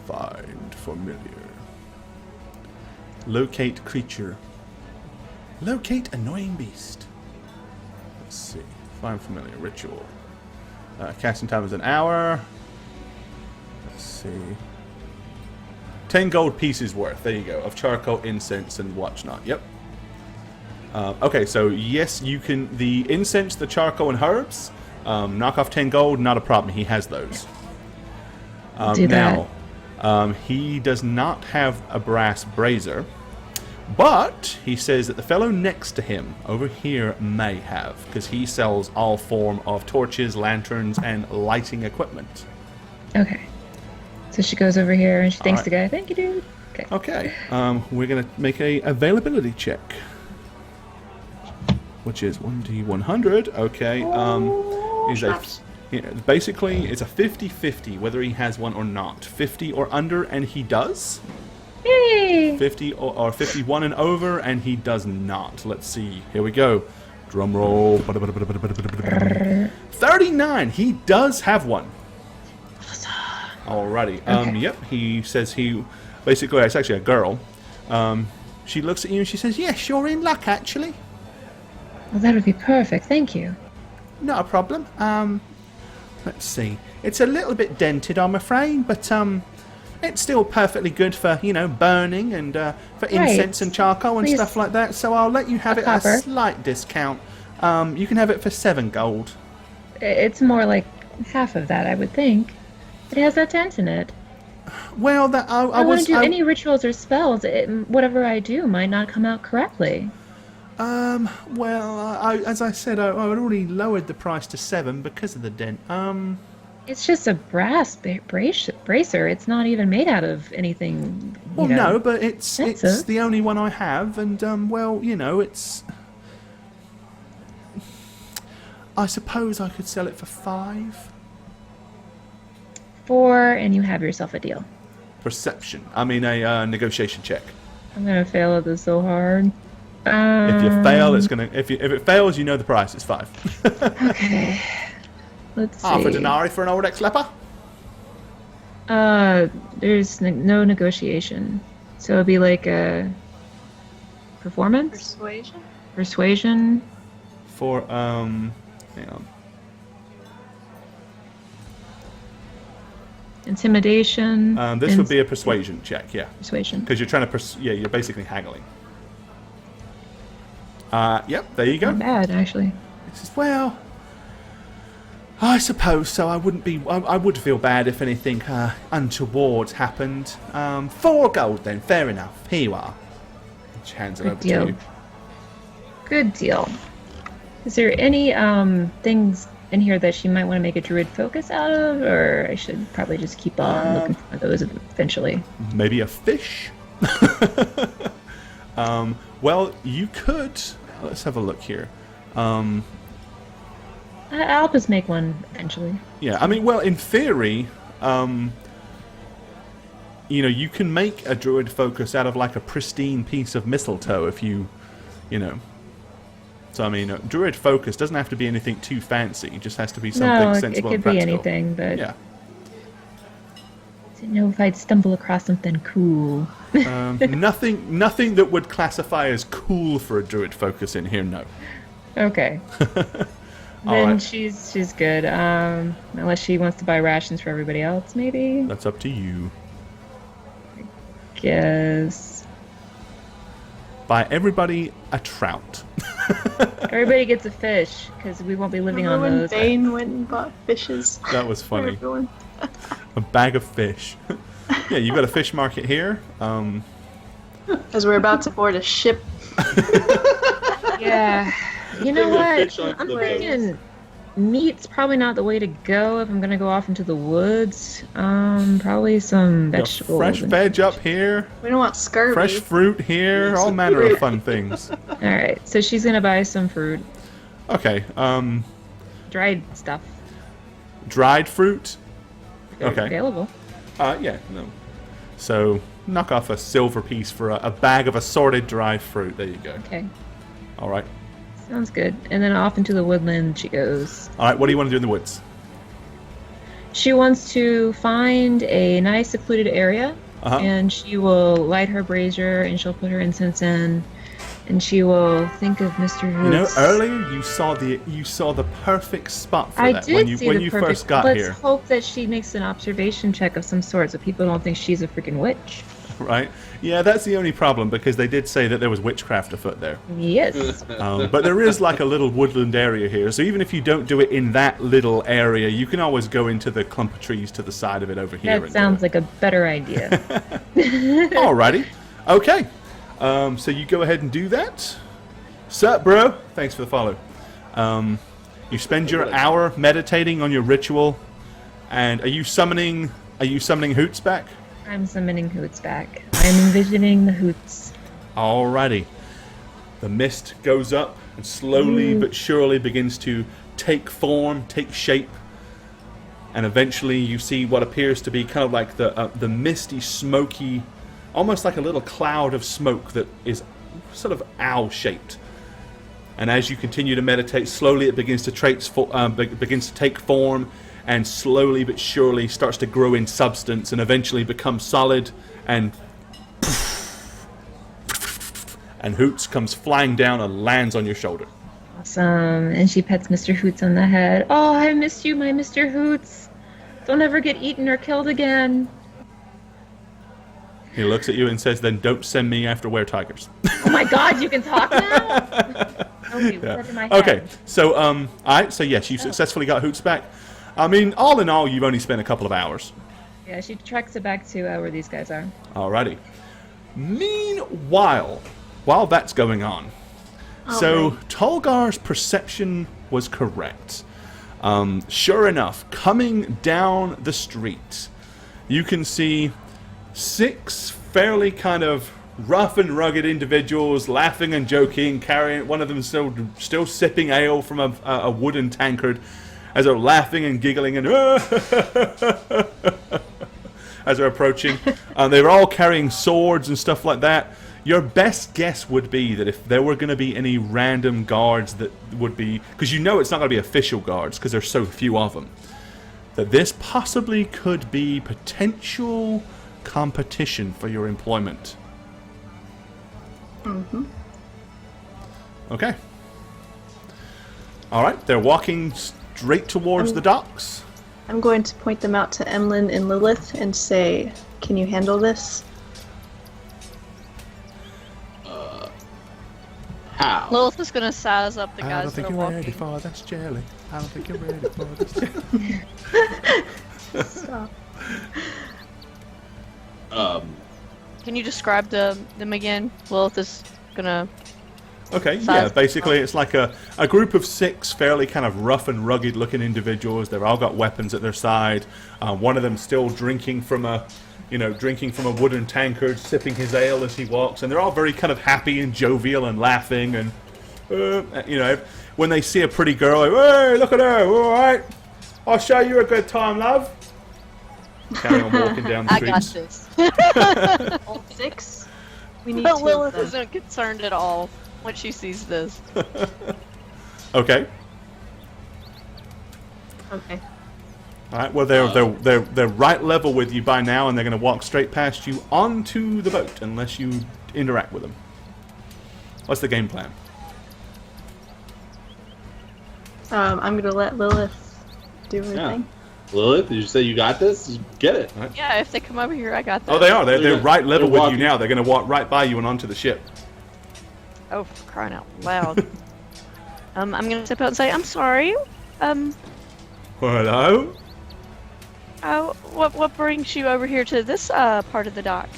Find familiar. Locate creature. Locate annoying beast. Let's see. Find familiar ritual. Casting time is an hour. Let's see. 10 gold pieces worth. There you go. Of charcoal, incense, and whatnot. Yep. Okay, so yes, you can. The incense, the charcoal, and herbs. Knock off 10 gold. Not a problem. He has those. Do that. Now, he does not have a brass brazier. But he says that the fellow next to him over here may have, because he sells all form of torches, lanterns, and lighting equipment. Okay. So she goes over here and she thanks right. the guy. Thank you, dude. Okay. Okay. We're gonna make a availability check, which is 1d100. Okay. Basically, it's a 50-50 whether he has one or not. 50 or under, and he does. Yay! 50 or 51 and over, and he does not. Let's see. Here we go. Drum roll. 39. He does have one. Alrighty. Okay. Yep. He says he. Basically, it's actually a girl. She looks at you and she says, "Yes, you're in luck, actually." Well, that would be perfect. Thank you. Not a problem. Let's see. It's a little bit dented, I'm afraid, but it's still perfectly good for, burning and for incense and charcoal and Please. stuff like that. So I'll let you have it at copper. a slight discount. You can have it for 7 gold. It's more like half of that, I would think. It has that dent in it. Well, I wouldn't do any rituals or spells. Whatever I do might not come out correctly. As I said, I had already lowered the price to 7 because of the dent. It's just a brass bracer. It's not even made out of anything. Well, no, but it's expensive. the only one I have, and it's. I suppose I could sell it for 5. 4, and you have yourself a deal. Perception. I mean, a negotiation check. I'm gonna fail at this so hard. If you fail, it's gonna. If it fails, you know the price is 5. Okay. Let's see. Half a denarii for an old ex-leper. There's no negotiation, so it'd be like a performance, persuasion. For hang on. Intimidation. This would be a persuasion check, yeah. Persuasion. Because you're trying to you're basically haggling. Yep, there you go. Not bad, actually. He says, well, I suppose so. I would feel bad if anything untoward happened. 4 gold then, fair enough. Here you are. She hands it over to you. Good deal. Is there any things in here that she might want to make a druid focus out of, or I should probably just keep on looking for those eventually? Maybe a fish? Well, you could. Let's have a look here. I'll just make one eventually. Yeah, I mean, well, in theory, you can make a druid focus out of like a pristine piece of mistletoe if you know. So, I mean, druid focus doesn't have to be anything too fancy. It just has to be something sensible and practical. It could be anything, but... Yeah. I didn't know if I'd stumble across something cool. Nothing that would classify as cool for a druid focus in here, no. Okay. Then right. She's good. Unless she wants to buy rations for everybody else, maybe? That's up to you. I guess. Buy everybody a trout. Everybody gets a fish, because we won't be living on when those. Bane went and bought fishes. That was funny. Everyone. A bag of fish. Yeah, you've got a fish market here. As we're about to board a ship. Yeah. You know Bring the what? fish onto I'm the boat. thinking meat's probably not the way to go if I'm gonna go off into the woods. Probably some Got vegetables. fresh and- veg up here, We don't want scurvy. fresh fruit here, all manner of fun things. All right, so she's gonna buy some fruit, Okay, dried stuff. dried fruit. They're Okay. Available. Yeah, no. So knock off a silver piece for a bag of assorted dried fruit. There you go. Okay. All right. Sounds good. And then off into the woodland she goes. All right. What do you want to do in the woods? She wants to find a nice secluded area, Uh-huh. and she will light her brazier, and she'll put her incense in, and she will think of Mr. Roots. You know, earlier you saw the perfect spot for I that did when you see when the you perfect. first got Let's here, hope that she makes an observation check of some sort, so people don't think she's a freaking witch. right? Yeah, that's the only problem because they did say that there was witchcraft afoot there. Yes. But there is like a little woodland area here, so even if you don't do it in that little area, you can always go into the clump of trees to the side of it over here. That sounds like a better idea. Alrighty. Okay. So you go ahead and do that. Sup, bro? Thanks for the follow. You spend your hour meditating on your ritual, and are you summoning Hoots back? I'm summoning Hoots back. I'm envisioning the Hoots. Alrighty. The mist goes up and slowly but surely begins to take form, take shape, and eventually you see what appears to be kind of like the misty, smoky, almost like a little cloud of smoke that is sort of owl-shaped. And as you continue to meditate, slowly it begins to take form, and slowly but surely starts to grow in substance, and eventually becomes solid, and Hoots comes flying down and lands on your shoulder. Awesome. And she pets Mr. Hoots on the head. Oh, I missed you, my Mr. Hoots. Don't ever get eaten or killed again. He looks at you and says, "Then don't send me after were-tigers." Oh my god, you can talk now? Okay, what's that in my head? Okay, so alright, so yes, you successfully got Hoots back. I mean, all in all, you've only spent a couple of hours. Yeah, she tracks it back to where these guys are. Alrighty. Meanwhile, while that's going on, so right. Tolgar's perception was correct. Sure enough, coming down the street, you can see 6 fairly kind of rough and rugged individuals laughing and joking, carrying one of them still sipping ale from a wooden tankard, as they're laughing and giggling and as they're approaching. They were all carrying swords and stuff like that. Your best guess would be that if there were going to be any random guards that would be, because you know it's not going to be official guards because there's so few of them, that this possibly could be potential competition for your employment. Mm-hmm. Okay. All right, they're walking straight towards the docks. I'm going to point them out to Emlyn and Lilith and say, "Can you handle this?" How? Lilith is gonna size up the I guys don't think that are you're walking. ready for this jelly. I don't think you're ready for this jelly. Stop. Can you describe them again? Lilith is gonna. Okay, yeah, Size. basically it's like a group of 6 fairly kind of rough and rugged looking individuals. They've all got weapons at their side. One of them still drinking from a wooden tankard, sipping his ale as he walks, and they're all very kind of happy and jovial and laughing, and when they see a pretty girl, like, "Hey, look at her, all right, I'll show you a good time, love." Carry on walking down the I got streets. this. All 6? We need But 2 Lilith of them. isn't concerned at all when she sees this. Okay. Okay. All right. Well, they're right level with you by now, and they're going to walk straight past you onto the boat unless you interact with them. What's the game plan? I'm gonna let Lilith do her Yeah. thing. Lilith, did you say you got this? Just get it. Yeah, if they come over here, I got that. Oh, they are. They're Yeah. right level They're with you walking. now. They're going to walk right by you and onto the ship. Oh, for crying out loud. I'm gonna step out and say, "I'm sorry. Hello. What brings you over here to this part of the dock?"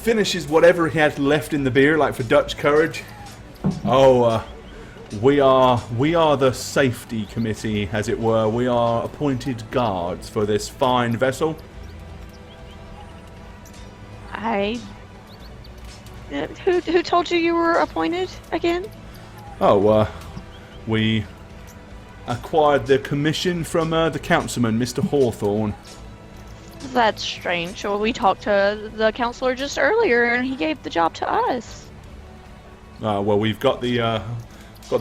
finishes whatever he had left in the beer, like for Dutch courage. Oh, we are the safety committee, as it were. We are appointed guards for this fine vessel. Who told you you were appointed again? Oh, we acquired the commission from the councilman, Mr. Hawthorne. That's strange. Well, we talked to the counselor just earlier, and he gave the job to us. Well, we've got the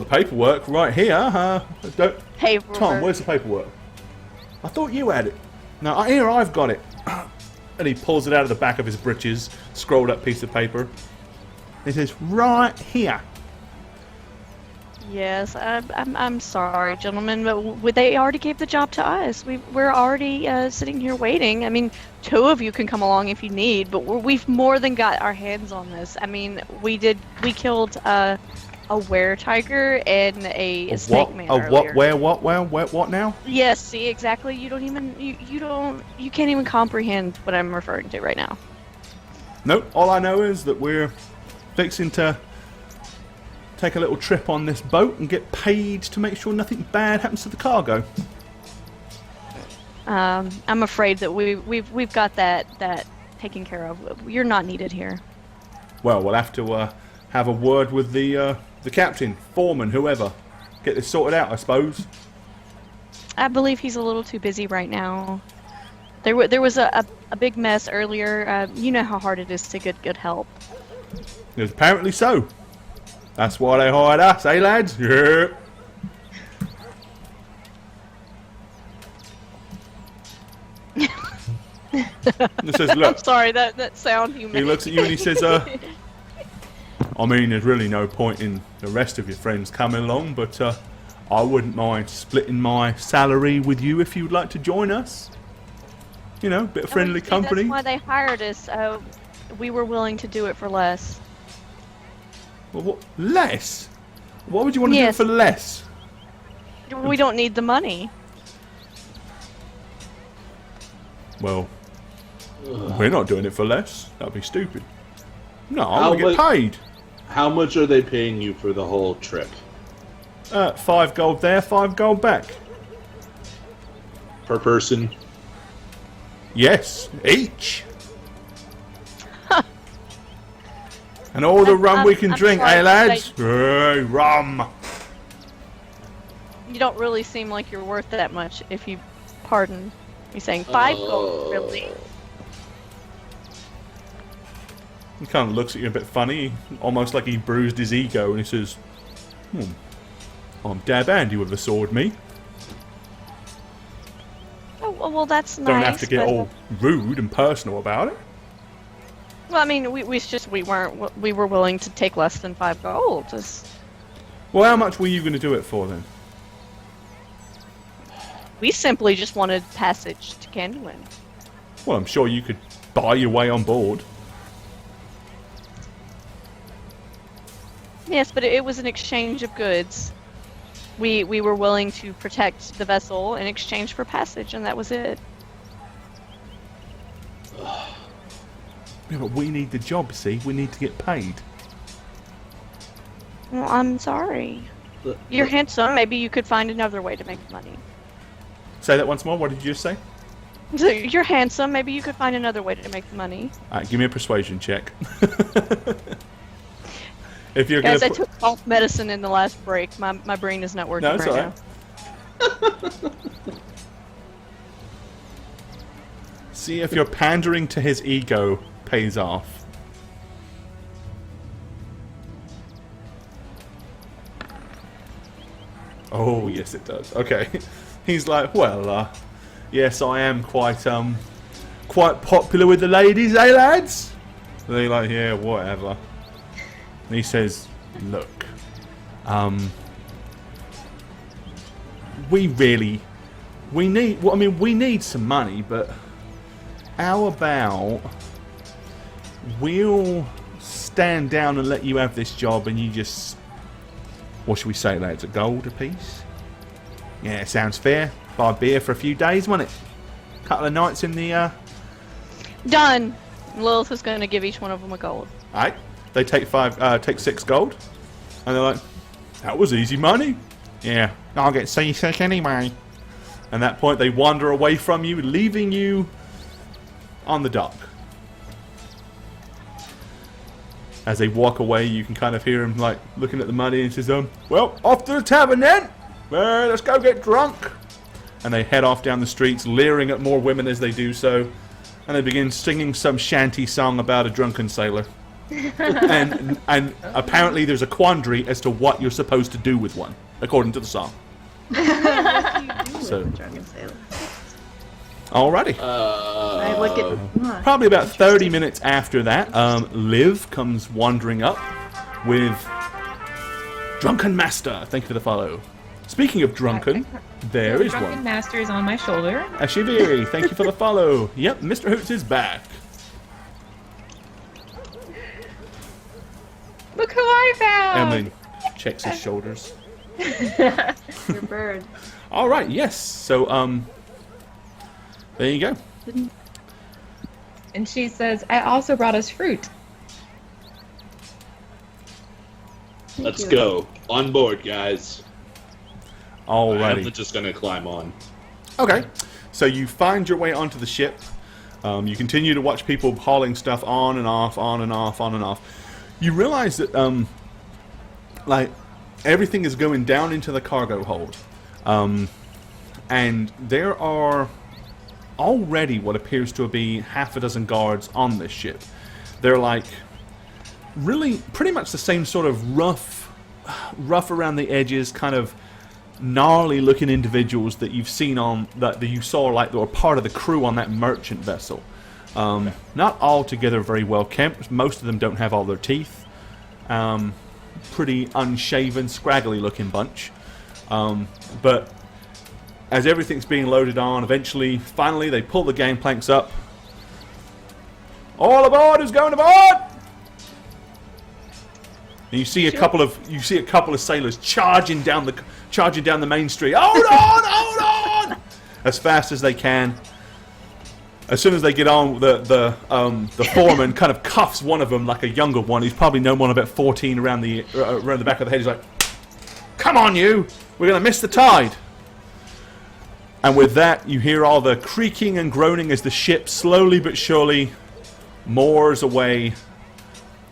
paperwork right here. Paperwork. Tom, where's the paperwork? I thought you had it. No, here, I've got it. And he pulls it out of the back of his breeches, scrolled up piece of paper. It says, right here. Yes, I'm sorry, gentlemen, but they already gave the job to us. We're already sitting here waiting. I mean, 2 of you can come along if you need, but we've more than got our hands on this. I mean, we killed a were-tiger and a snake man earlier. What now? Yes, see, exactly. You can't even comprehend what I'm referring to right now. Nope, all I know is that we're fixing to take a little trip on this boat and get paid to make sure nothing bad happens to the cargo. I'm afraid that we've got that taken care of. You're not needed here. Well, we'll have to have a word with the captain, foreman, whoever. Get this sorted out, I suppose. I believe he's a little too busy right now. There was a big mess earlier. You know how hard it is to get good help. Yes, apparently so. That's why they hired us, eh, lads? Yeah. He says, look. I'm sorry, that sound you made. He looks at you and he says, I mean, there's really no point in the rest of your friends coming along, but I wouldn't mind splitting my salary with you if you'd like to join us. You know, a bit of friendly company. That's why they hired us. We were willing to do it for less. Well, what? Less? Why would you want to do it for less? We don't need the money. Well, we're not doing it for less. That'd be stupid. No, I want to get paid. How much are they paying you for the whole trip? 5 gold there, 5 gold back. Per person? Yes, each. And all the rum we can drink, eh, lads? Hey, rum. You don't really seem like you're worth that much, if you pardon me saying. 5 gold, really? He kind of looks at you a bit funny, almost like he bruised his ego, and he says, I'm dab handy with a sword, me. Oh, well, that's nice. Don't have to get all rude and personal about it. Well, I mean, we were willing to take less than 5 gold. Well, how much were you going to do it for then? We simply just wanted passage to Candyland. Well, I'm sure you could buy your way on board. Yes, but it was an exchange of goods. We were willing to protect the vessel in exchange for passage, and that was it. Yeah, but we need the job, see? We need to get paid. Well, I'm sorry. You're handsome. Maybe you could find another way to make money. Say that once more. What did you just say? So you're handsome. Maybe you could find another way to make the money. Alright, give me a persuasion check. If you're Guys, gonna I took cough medicine in the last break. My brain is not working No, it's right alright. See if your pandering to his ego pays off. Oh, yes it does. Okay. He's like, well, yes, I am quite popular with the ladies, eh, lads? And they're like, yeah, whatever. And he says, look, we need some money, but how about we'll stand down and let you have this job and you just, what should we say, lads, a gold apiece? Yeah, sounds fair. Buy beer for a few days, won't it? Couple of nights in the, Done. Lilith is going to give each one of them a gold. All right. They take 6 gold, and they're like, "That was easy money." Yeah, I'll get seasick anyway. And at that point, they wander away from you, leaving you on the dock. As they walk away, you can kind of hear him like looking at the money and says, "Well, off to the tavern then. Let's go get drunk." And they head off down the streets, leering at more women as they do so. And they begin singing some shanty song about a drunken sailor. and apparently there's a quandary as to what you're supposed to do with one, according to the song. What do you do with So- a drunken sailor? Alrighty. I look at. Probably about 30 minutes after that, Liv comes wandering up with Drunken Master. Thank you for the follow. Speaking of drunken, there is Drunken one. Master is on my shoulder. Ashiviri, thank you for the follow. Yep, Mr. Hoots is back. Look who I found! Emily checks his shoulders. Your bird. All right, yes. So, there you go. And she says, I also brought us fruit. Let's you. go. On board, guys. I'm Alrighty. just gonna climb on. Okay, so you find your way onto the ship. You continue to watch people hauling stuff on and off, on and off, on and off. You realize that, like, everything is going down into the cargo hold. And there are already what appears to be half a dozen guards on this ship. They're like, really, pretty much the same sort of rough around the edges, kind of gnarly looking individuals that you've seen on that you saw like they were part of the crew on that merchant vessel. Not altogether very well kept. Most of them don't have all their teeth. Pretty unshaven, scraggly looking bunch. But as everything's being loaded on, finally they pull the gangplanks up. All aboard! Who's going aboard? And you see a couple of sailors charging down the main street. Hold on! As fast as they can. As soon as they get on, the foreman kind of cuffs one of them, like a younger one. He's probably no more than about 14 around the back of the head. He's like, "Come on, you! We're gonna miss the tide." And with that, you hear all the creaking and groaning as the ship slowly but surely moors away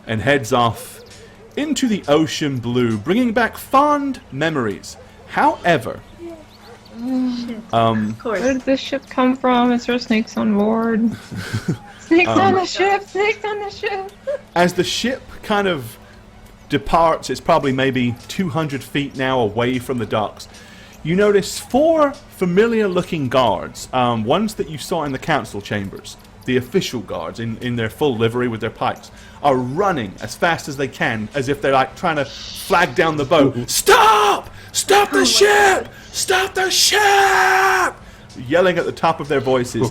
and heads off into the ocean blue, bringing back fond memories. However, Of course. Where did this ship come from? Is there snakes on board? Snakes on the ship! Snakes on the ship! as the ship kind of departs, it's probably maybe 200 feet now away from the docks, you notice 4 familiar-looking guards, ones that you saw in the council chambers. The official guards, in their full livery with their pikes, are running as fast as they can, as if they're like trying to flag down the boat. Stop! Stop the ship! Stop the ship! Yelling at the top of their voices.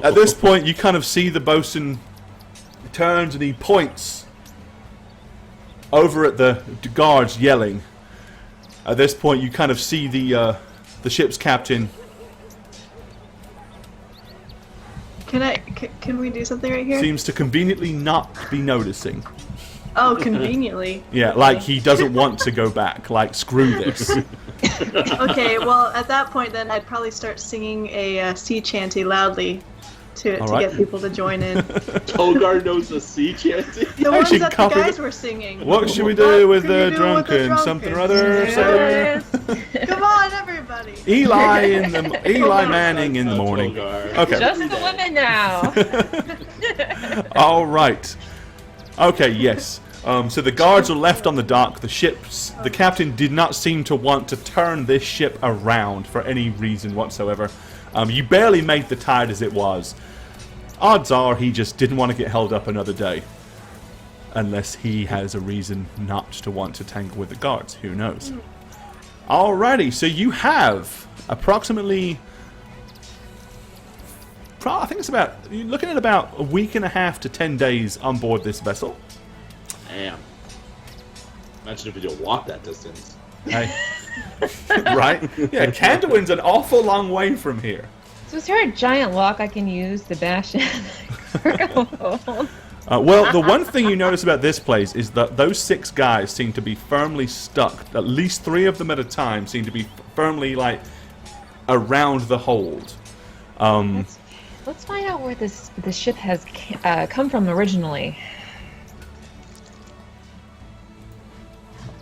At this point, you kind of see the bosun turns and he points over at the guards yelling. At this point, you kind of see the ship's captain. Can we do something right here? Seems to conveniently not be noticing. Oh, conveniently. Yeah, like he doesn't want to go back. Like, screw this. Okay, well, at that point, then I'd probably start singing a sea chanty loudly to right. get people to join in. Tolgar knows the sea chanty. The ones should that the cover guys the- were singing. What should we do with can you the do drunken? Something or other? Yes. Come on, everybody. Eli Manning in the morning. Tolgar. Okay. Just the women now! All right. Okay. Yes. So the guards are left on the dock. The captain did not seem to want to turn this ship around for any reason whatsoever. You barely made the tide as it was. Odds are he just didn't want to get held up another day. Unless he has a reason not to want to tangle with the guards. Who knows? Alrighty, so you have approximately... I think it's about... You're looking at about a week and a half to 10 days on board this vessel. Damn. Imagine if we just walk that distance. Hey. Right? Yeah, Candlewin's an awful long way from here. So is there a giant lock I can use to bash in? Well, the one thing you notice about this place is that those 6 guys seem to be firmly stuck. At least 3 of them at a time seem to be firmly, like, around the hold. Let's find out where this ship has come from originally.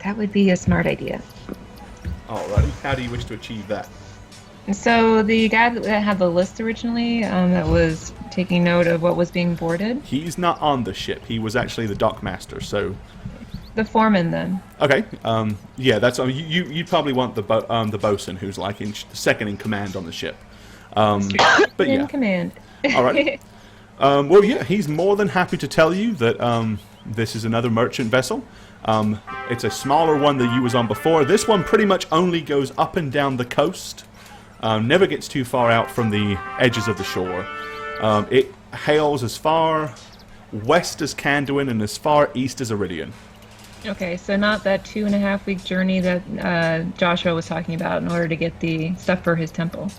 That would be a smart idea. Alrighty, how do you wish to achieve that? So the guy that had the list originally, that was taking note of what was being boarded. He's not on the ship. He was actually the dock master. So, the foreman then. okay, yeah, that's you'd probably want the bosun, who's like second in command on the ship. But in yeah, command. all right. Well, yeah, he's more than happy to tell you that this is another merchant vessel. It's a smaller one that you was on before. This one pretty much only goes up and down the coast. Never gets too far out from the edges of the shore. It hails as far west as Kanduin and as far east as Iridian. Okay, so not that 2.5-week journey that Joshua was talking about in order to get the stuff for his temple.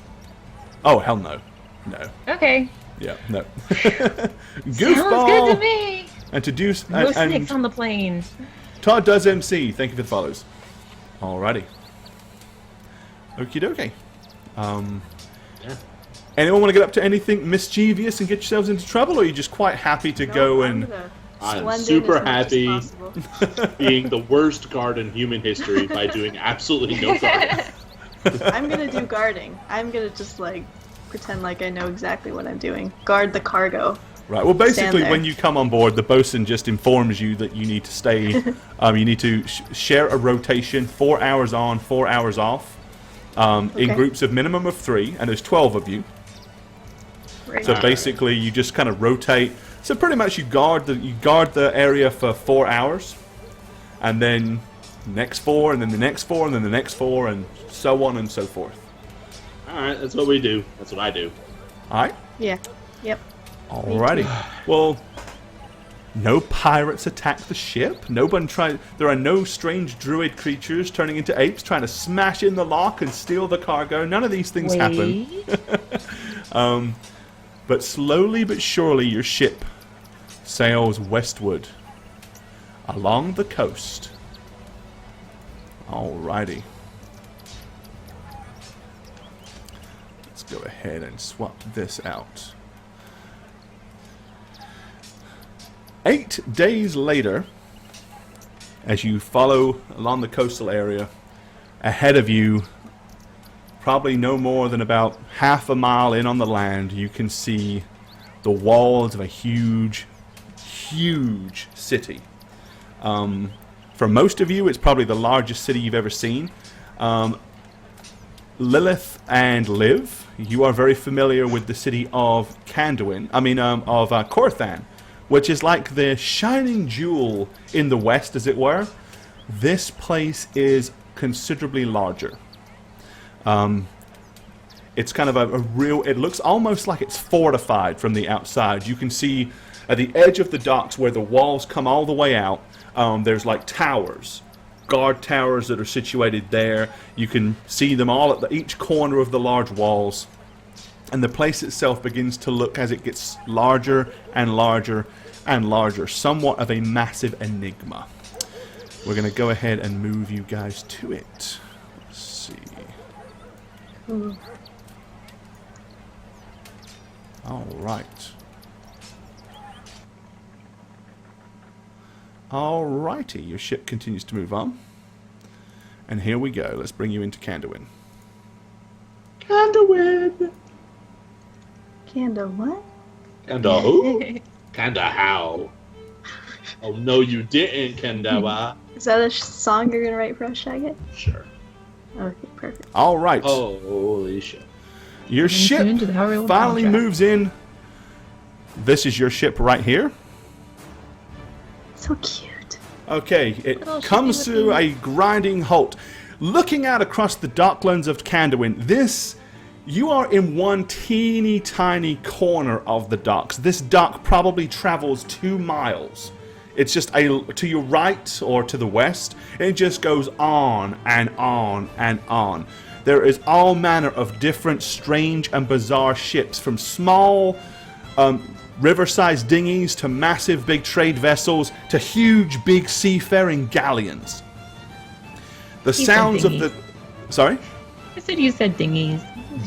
Oh, hell no. No. Okay. Yeah, no. Sounds Goofball! good to me. And to do... No snakes and on the plains. Todd does MC. Thank you for the follows. Alrighty. Okie dokie. Yeah. Anyone want to get up to anything mischievous and get yourselves into trouble, or are you just quite happy to go and... I'm super happy being the worst guard in human history by doing absolutely no guarding. I'm gonna do guarding. I'm gonna just like pretend like I know exactly what I'm doing. Guard the cargo. Right, well basically there. when you come on board, the bosun just informs you that you need to stay, you need to share a rotation, 4 hours on, 4 hours off, in groups of minimum of 3, and there's 12 of you. Right. So basically you just kind of rotate. So pretty much you guard the area for 4 hours, and then next 4, and then the next 4, and then the next 4, and so on and so forth. Alright, that's what we do. That's what I do. Alright? Yeah. Yep. Alrighty. Well, no pirates attack the ship. There are no strange druid creatures turning into apes trying to smash in the lock and steal the cargo. None of these things happen. But slowly but surely your ship sails westward along the coast. Alrighty. Let's go ahead and swap this out. 8 days later, as you follow along the coastal area, ahead of you, probably no more than about half a mile in on the land, you can see the walls of a huge, huge city. For most of you, it's probably the largest city you've ever seen. Lilith and Liv, you are very familiar with the city of Korthan, which is like the shining jewel in the west, as it were. This place is considerably larger. It's kind of a real... It looks almost like it's fortified from the outside. You can see at the edge of the docks where the walls come all the way out, there's like towers, guard towers that are situated there. You can see them all at each corner of the large walls. And the place itself begins to look, as it gets larger and larger and larger, somewhat of a massive enigma. We're going to go ahead and move you guys to it. Let's see. All right. Alrighty, your ship continues to move on. And here we go. Let's bring you into Kanduin. Kanduin! Kanda what? Kanda who? Kanda how? Oh no, you didn't, Kandawa. Is that a song you're gonna write for us, Shaggy? Sure. Okay, perfect. All right. Oh, holy shit. Your ship into the Howreroll finally contract. moves in. This is your ship right here. So cute. Okay, it Little comes shippy to looking. a grinding halt. Looking out across the docklands of Kanduin, you are in one teeny tiny corner of the docks. This dock probably travels 2 miles. It's just to your right or to the west. It just goes on and on and on. There is all manner of different strange and bizarre ships, from small river-sized dinghies to massive big trade vessels to huge big seafaring galleons. The said sounds of dinghies. the... Sorry? I said you said dinghies.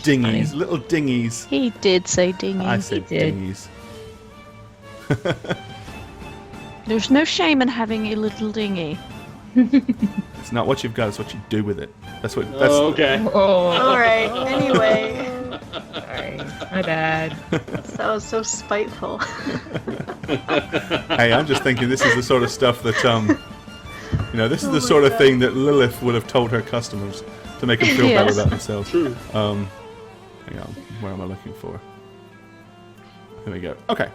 Dinghies, Funny. little dinghies. He did say dinghy. I said did. dinghies. There's no shame in having a little dinghy. It's not what you've got, it's what you do with it. That's what... That's, Oh, okay. Oh, All right. Anyway, sorry. My bad. that was so spiteful. Hey, I'm just thinking this is the sort of stuff that, this is Oh the my sort of God. thing that Lilith would have told her customers to make them feel better Yes. about themselves. True. Hang on, where am I looking for? There we go. Okay.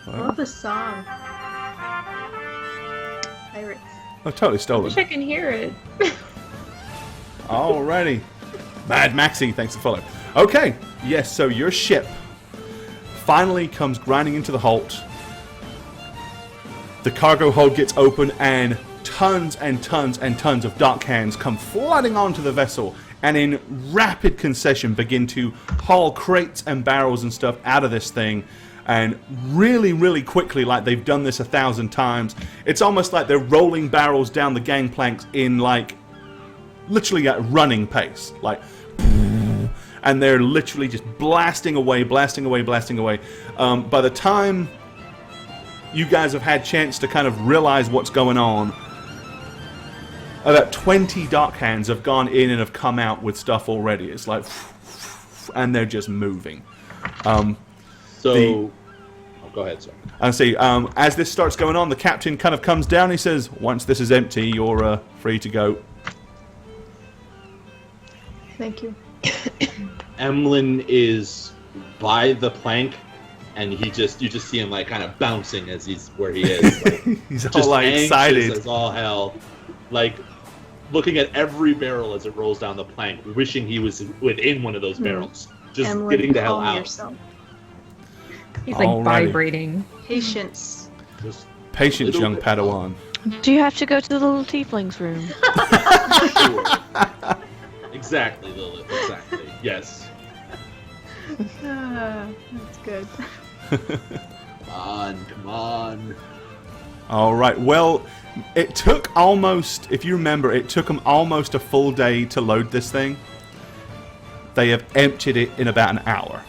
I love this song. Pirates. Oh, totally I stolen. wish I can hear it. Alrighty. Mad Maxi, thanks for follow. Okay, yes, so your ship finally comes grinding into the halt. The cargo hold gets open and tons and tons and tons of dock hands come flooding onto the vessel and in rapid concession begin to haul crates and barrels and stuff out of this thing. And really, really quickly, like they've done this 1,000 times, it's almost like they're rolling barrels down the gangplanks in like literally at running pace, like, and they're literally just blasting away, blasting away, blasting away. By the time you guys have had chance to kind of realize what's going on, about 20 dock hands have gone in and have come out with stuff already. It's like, and they're just moving. So, go ahead, sir. And see, as this starts going on, the captain kind of comes down. He says, "Once this is empty, you're free to go." Thank you. Emlyn is by the plank, and you just see him like kind of bouncing as he's where he is. Like, He's all just like anxious excited. as all hell, like looking at every barrel as it rolls down the plank, wishing he was within one of those barrels, just Emily, getting the hell calm out. Yourself. He's like Alrighty. vibrating. Patience. Just Patience, little young bit. Padawan. Do you have to go to the little tiefling's room? sure. Exactly, Lilith. Exactly. Yes. That's good. Come on. All right. Well, it took almost, if you remember, it took them almost a full day to load this thing. They have emptied it in about an hour.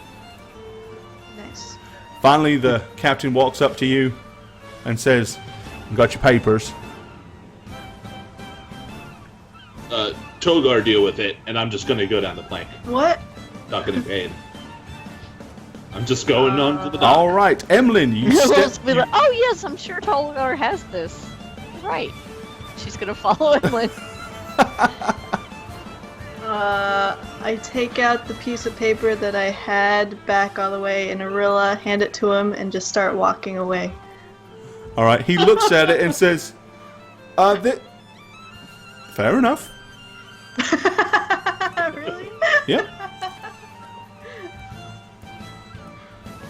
Nice. Finally, the captain walks up to you and says, "Got your papers?" Togar deal with it, and I'm just gonna go down the plank. What? Not getting paid. I'm just going on to the dock. All right, Emlyn, you We'll step. just be like, oh yes, I'm sure Tolgar has this. Right. She's gonna follow Emily. I take out the piece of paper that I had back all the way in Arilla, hand it to him, and just start walking away. All right, he looks at it and says, fair enough. Really? Yep.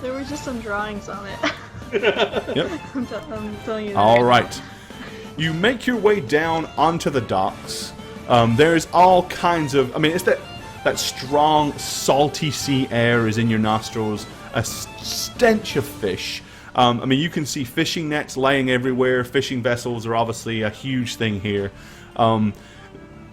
There were just some drawings on it. Yep. I'm telling you that. All right. You make your way down onto the docks. There's all kinds of... I mean, it's that strong, salty sea air is in your nostrils. A stench of fish. I mean, you can see fishing nets laying everywhere. Fishing vessels are obviously a huge thing here.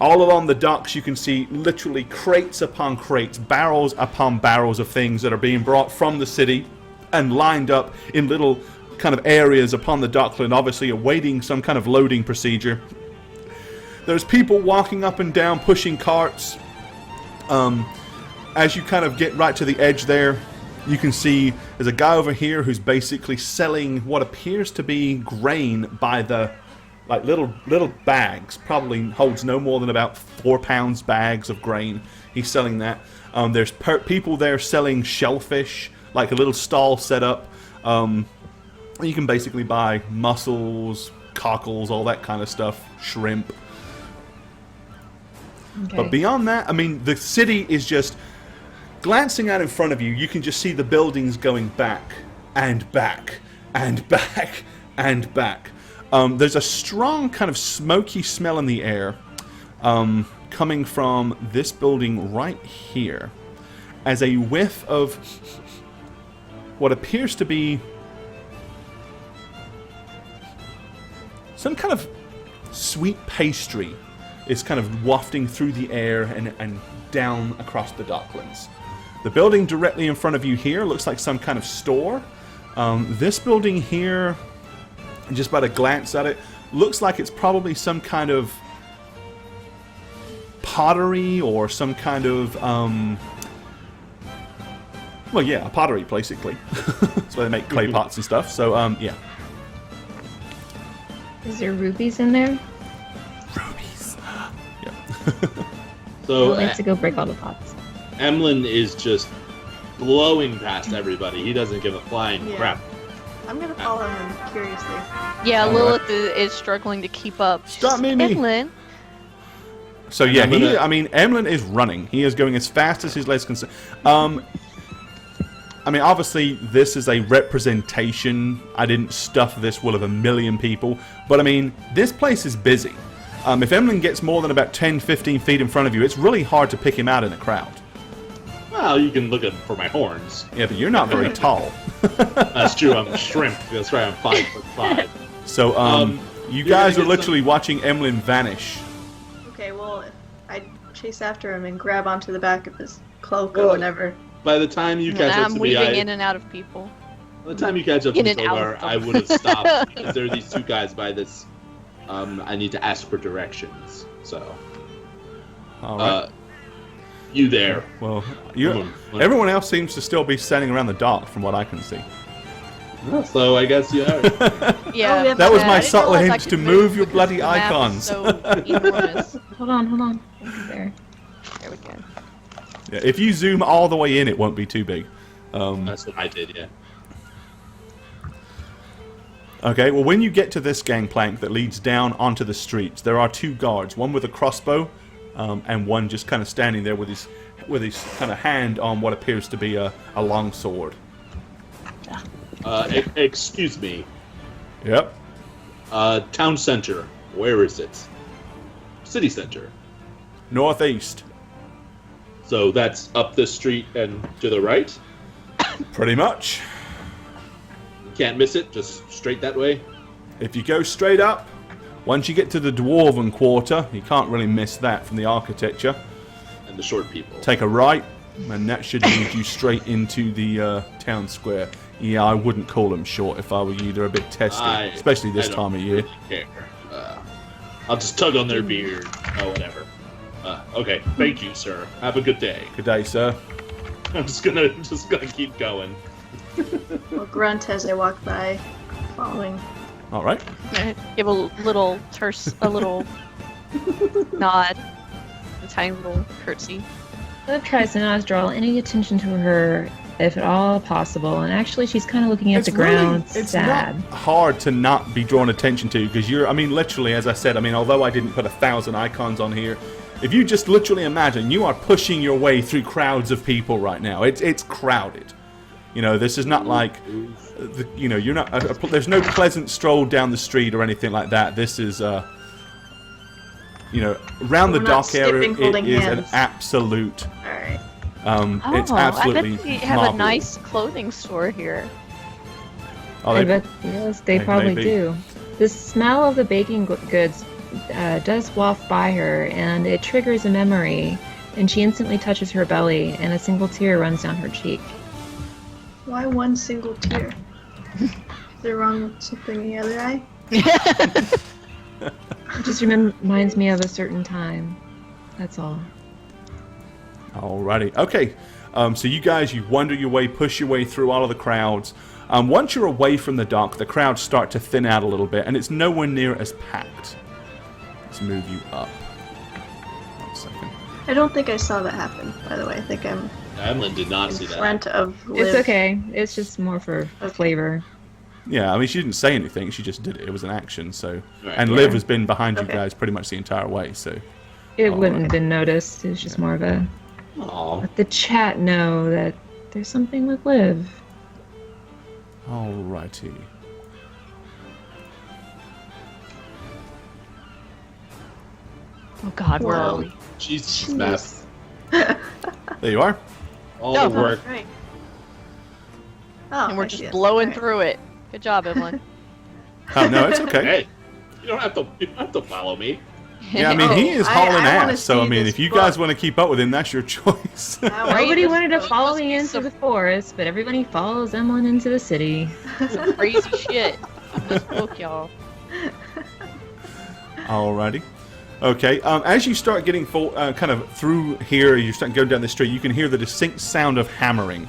All along the docks, you can see literally crates upon crates, barrels upon barrels of things that are being brought from the city and lined up in little kind of areas upon the dockland, obviously awaiting some kind of loading procedure. There's people walking up and down, pushing carts. As you kind of get right to the edge there, you can see there's a guy over here who's basically selling what appears to be grain by the... like little bags, probably holds no more than about 4 pounds bags of grain. He's selling that. There's people there selling shellfish, like a little stall set up. You can basically buy mussels, cockles, all that kind of stuff, shrimp. Okay. But beyond that, I mean, the city is just glancing out in front of you. You can just see the buildings going back and back and back and back. There's a strong kind of smoky smell in the air. coming from this building right here as a whiff of what appears to be some kind of sweet pastry is kind of wafting through the air and down across the docklands. The building directly in front of you here looks like some kind of store. This building here, just by a glance at it, looks like it's probably some kind of pottery or some kind of, well, yeah, a pottery, basically. That's where they make clay pots and stuff. So, yeah. Is there rubies in there? Rubies. Yeah. So I'd like to go break all the pots. Emlyn is just blowing past everybody. He doesn't give a flying Yeah. crap. I'm gonna follow him curiously. Yeah, All Lilith is struggling to keep up. Stop, Mimi! Emlyn. So yeah, I'm gonna- Emlyn is running. He is going as fast as his legs can. I mean, obviously, this is a representation. I didn't stuff this full of 1 million people, but I mean, this place is busy. If Emlyn gets more than about 10, 15 feet in front of you, it's really hard to pick him out in a crowd. Well, you can look at for my horns. Yeah, but you're not very tall. That's true. I'm a shrimp. That's right. I'm 5'5". So, you you're guys gonna are get literally watching Emlyn vanish. Okay, well, I chase after him and grab onto the back of his cloak Well, or whatever. By the time you catch up I'm to me, weaving in and out of people. by the time you catch up to In me, and out Togar, of I them. would have stopped because there are these two guys by this. I need to ask for directions. So, All right. you there? Well, Come on. everyone else seems to still be standing around the dock, from what I can see. So I guess you are. Yeah. yeah, That was I my didn't subtle realize I hint could to move move your because bloody the map is icons. So enormous. Hold on. There. There we go. Yeah, if you zoom all the way in, it won't be too big. That's what I did. Yeah. Okay, well, when you get to this gangplank that leads down onto the streets, there are 2 guards, one with a crossbow, and one just kind of standing there with his kind of hand on what appears to be a long sword. Excuse me. Yep. Town center. Where is it? City center. Northeast. So that's up this street and to the right. Pretty much. You can't miss it. Just straight that way. If you go straight up, once you get to the Dwarven Quarter, you can't really miss that from the architecture. And the short people. Take a right, and that should lead you straight into the town square. Yeah, I wouldn't call them short if I were you. They're a bit testy, especially this I time of don't year. really care. I'll just tug on their beard. Oh, whatever. Okay, thank you, sir. Have a good day. Good day, sir. I'm just gonna keep going. I'll grunt as I walk by, following. All right. Give a little a little nod, a tiny little curtsy. Liv tries to not draw any attention to her, if at all possible, and actually she's kind of looking at the ground, it's sad. not hard to not be drawn attention to because I mean, literally, as I said, I mean, although I didn't put 1,000 icons on here, if you just literally imagine, you are pushing your way through crowds of people right now. It's crowded. You know, this is not like, you're not. There's no pleasant stroll down the street or anything like that. This is, around the We're not dock area, skipping, holding it is an hands. absolute. All right. It's absolutely I bet they have marvelous. a nice clothing store here. Oh, I they- bet, yes, they They probably may be. do. The smell of the baking goods does waft by her, and it triggers a memory, and she instantly touches her belly, and a single tear runs down her cheek. Why one single tear? Is there wrong with something in the other eye? It just reminds me of a certain time. That's all. Alrighty. Okay. So you guys, you wander your way, push your way through all of the crowds. Once you're away from the dock, the crowds start to thin out a little bit, and it's nowhere near as packed. Let's move you up. 1 second. I don't think I saw that happen, by the way. I think I'm Emlyn did not in see that. front of Liv. It's okay. It's just more for flavor. Yeah, I mean, she didn't say anything. She just did it. It was an action. So, Right. and Liv has been behind you Okay. guys pretty much the entire way. So, It All wouldn't right. have been noticed. It was just more of a Aw. let the chat know that there's something with Liv. alrighty. Oh God, where are Wow. we? Jesus, map. There you are. All No. the work. Right. Oh, And we're I see just it. blowing Right. through it. Good job, Evelyn. Oh, no, it's okay. Hey, you don't have to follow me. Yeah, I mean, he is I hauling wanna ass, so I see mean, this if you guys book. want to keep up with him, that's your choice. I wanna Nobody see wanted to this book. follow Must me be into some- the forest, but everybody follows Emlyn into the city. Crazy shit. This book, y'all. Alrighty. Okay, as you start getting kind of through here, you start going down the street, you can hear the distinct sound of hammering.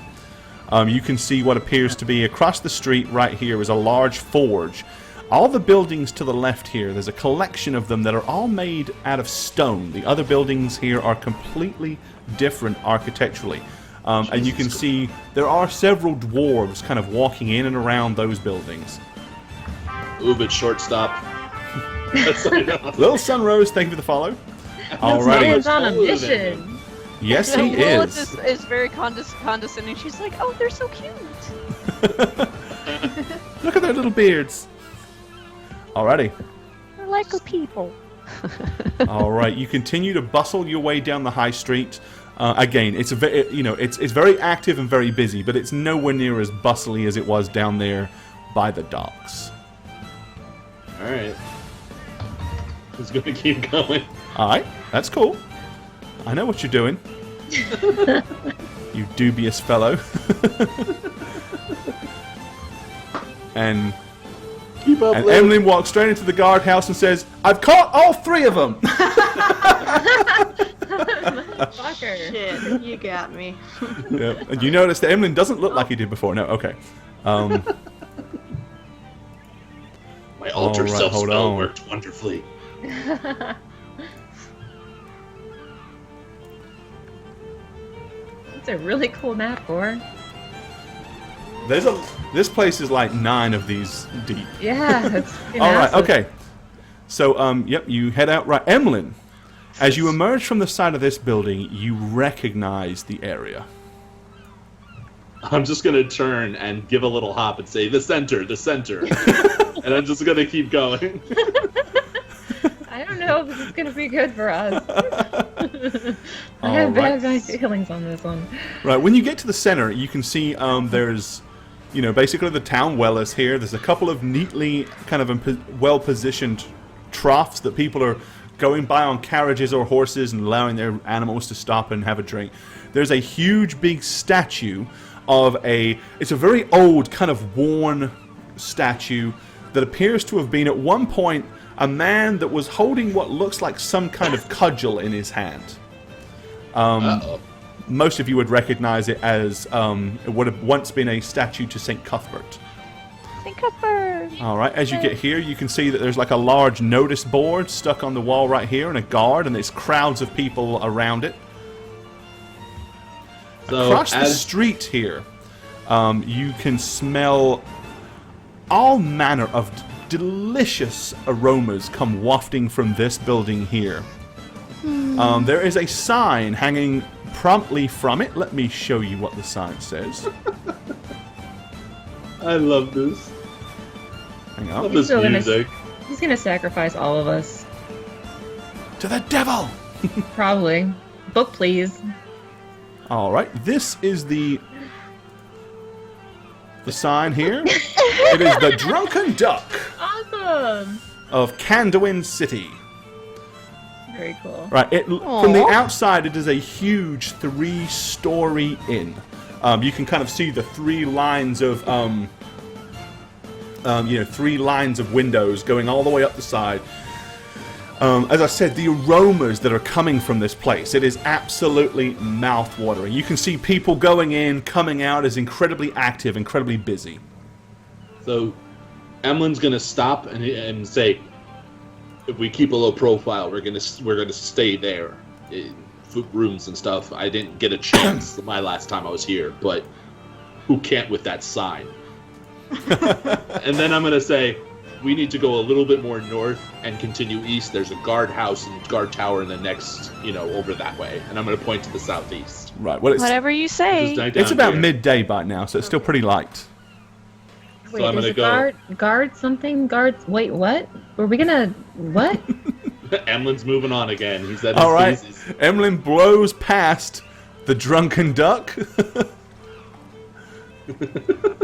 You can see what appears to be across the street right here is a large forge. All the buildings to the left here, there's a collection of them that are all made out of stone. The other buildings here are completely different architecturally. And you can see there are several dwarves kind of walking in and around those buildings. Ooh, but shortstop. That's what I know. Little Sunrose, thank you for the follow. This Alrighty. man's on a Taller than mission. Yes, he Lilith is. is very condescending. She's like, oh, they're so cute. Look at their little beards. Alrighty. They're like a people. Alright, you continue to bustle your way down the high street. Again, it's it's very active and very busy, but it's nowhere near as bustly as it was down there by the docks. Alright. Who's gonna keep going? Alright, that's cool. I know what you're doing. You dubious fellow. and Keep up, and Liv. Emily walks straight into the guardhouse and says, I've caught all three of them! Fucker. Shit, you got me. Yep. And you notice that Emlyn doesn't look like he did before. No, okay. My alter Alright, self hold spell on. worked wonderfully. It's a really cool map, Gore. This place is like 9 of these deep. Yeah, it's All right, okay. So, yep, you head out right. Emlyn, as you emerge from the side of this building, you recognize the area. I'm just gonna turn and give a little hop and say, the center, the center. And I'm just gonna keep going. I don't know if this is gonna be good for us. I All have right. bad feelings on this one. Right, when you get to the center, you can see there's, basically the town well is here. There's a couple of neatly kind of well-positioned troughs that people are going by on carriages or horses and allowing their animals to stop and have a drink. There's a huge, big statue of it's a very old, kind of worn statue that appears to have been at one point a man that was holding what looks like some kind of cudgel in his hand. Uh-oh. Most of you would recognize it as it would have once been a statue to St. Cuthbert. St. Cuthbert. All right, as you get here, you can see that there's like a large notice board stuck on the wall right here and a guard, and there's crowds of people around it. So Across the street here, you can smell all manner of delicious aromas come wafting from this building here. There is a sign hanging promptly from it. Let me show you what the sign says. I love this. Hang I love on. this still gonna- music. He's gonna sacrifice all of us. To the devil! Probably. Book, please. All right, this is the sign here. It is the Drunken Duck Awesome. of Kanduin City. Very cool. Right, from the Aw. outside, it is a huge 3-story inn. You can kind of see the 3 lines of, 3 lines of windows going all the way up the side. As I said, the aromas that are coming from this place, it is absolutely mouth-watering. You can see people going in, coming out, is incredibly active, incredibly busy. So, Emlyn's gonna stop and say, if we keep a low profile, we're gonna stay there, in rooms and stuff. I didn't get a chance my last time I was here, but who can't with that sign? And then I'm gonna say, we need to go a little bit more north and continue east. There's a guardhouse and guard tower in the next, over that way. And I'm gonna point to the southeast. Right, well, Whatever you say. it's about midday by now, so it's still pretty light. Wait, I'm is gonna it go- guard something? Wait, what? Were we gonna what? Emlin's moving on again. He's at his All right. pieces. Emlyn blows past the drunken duck.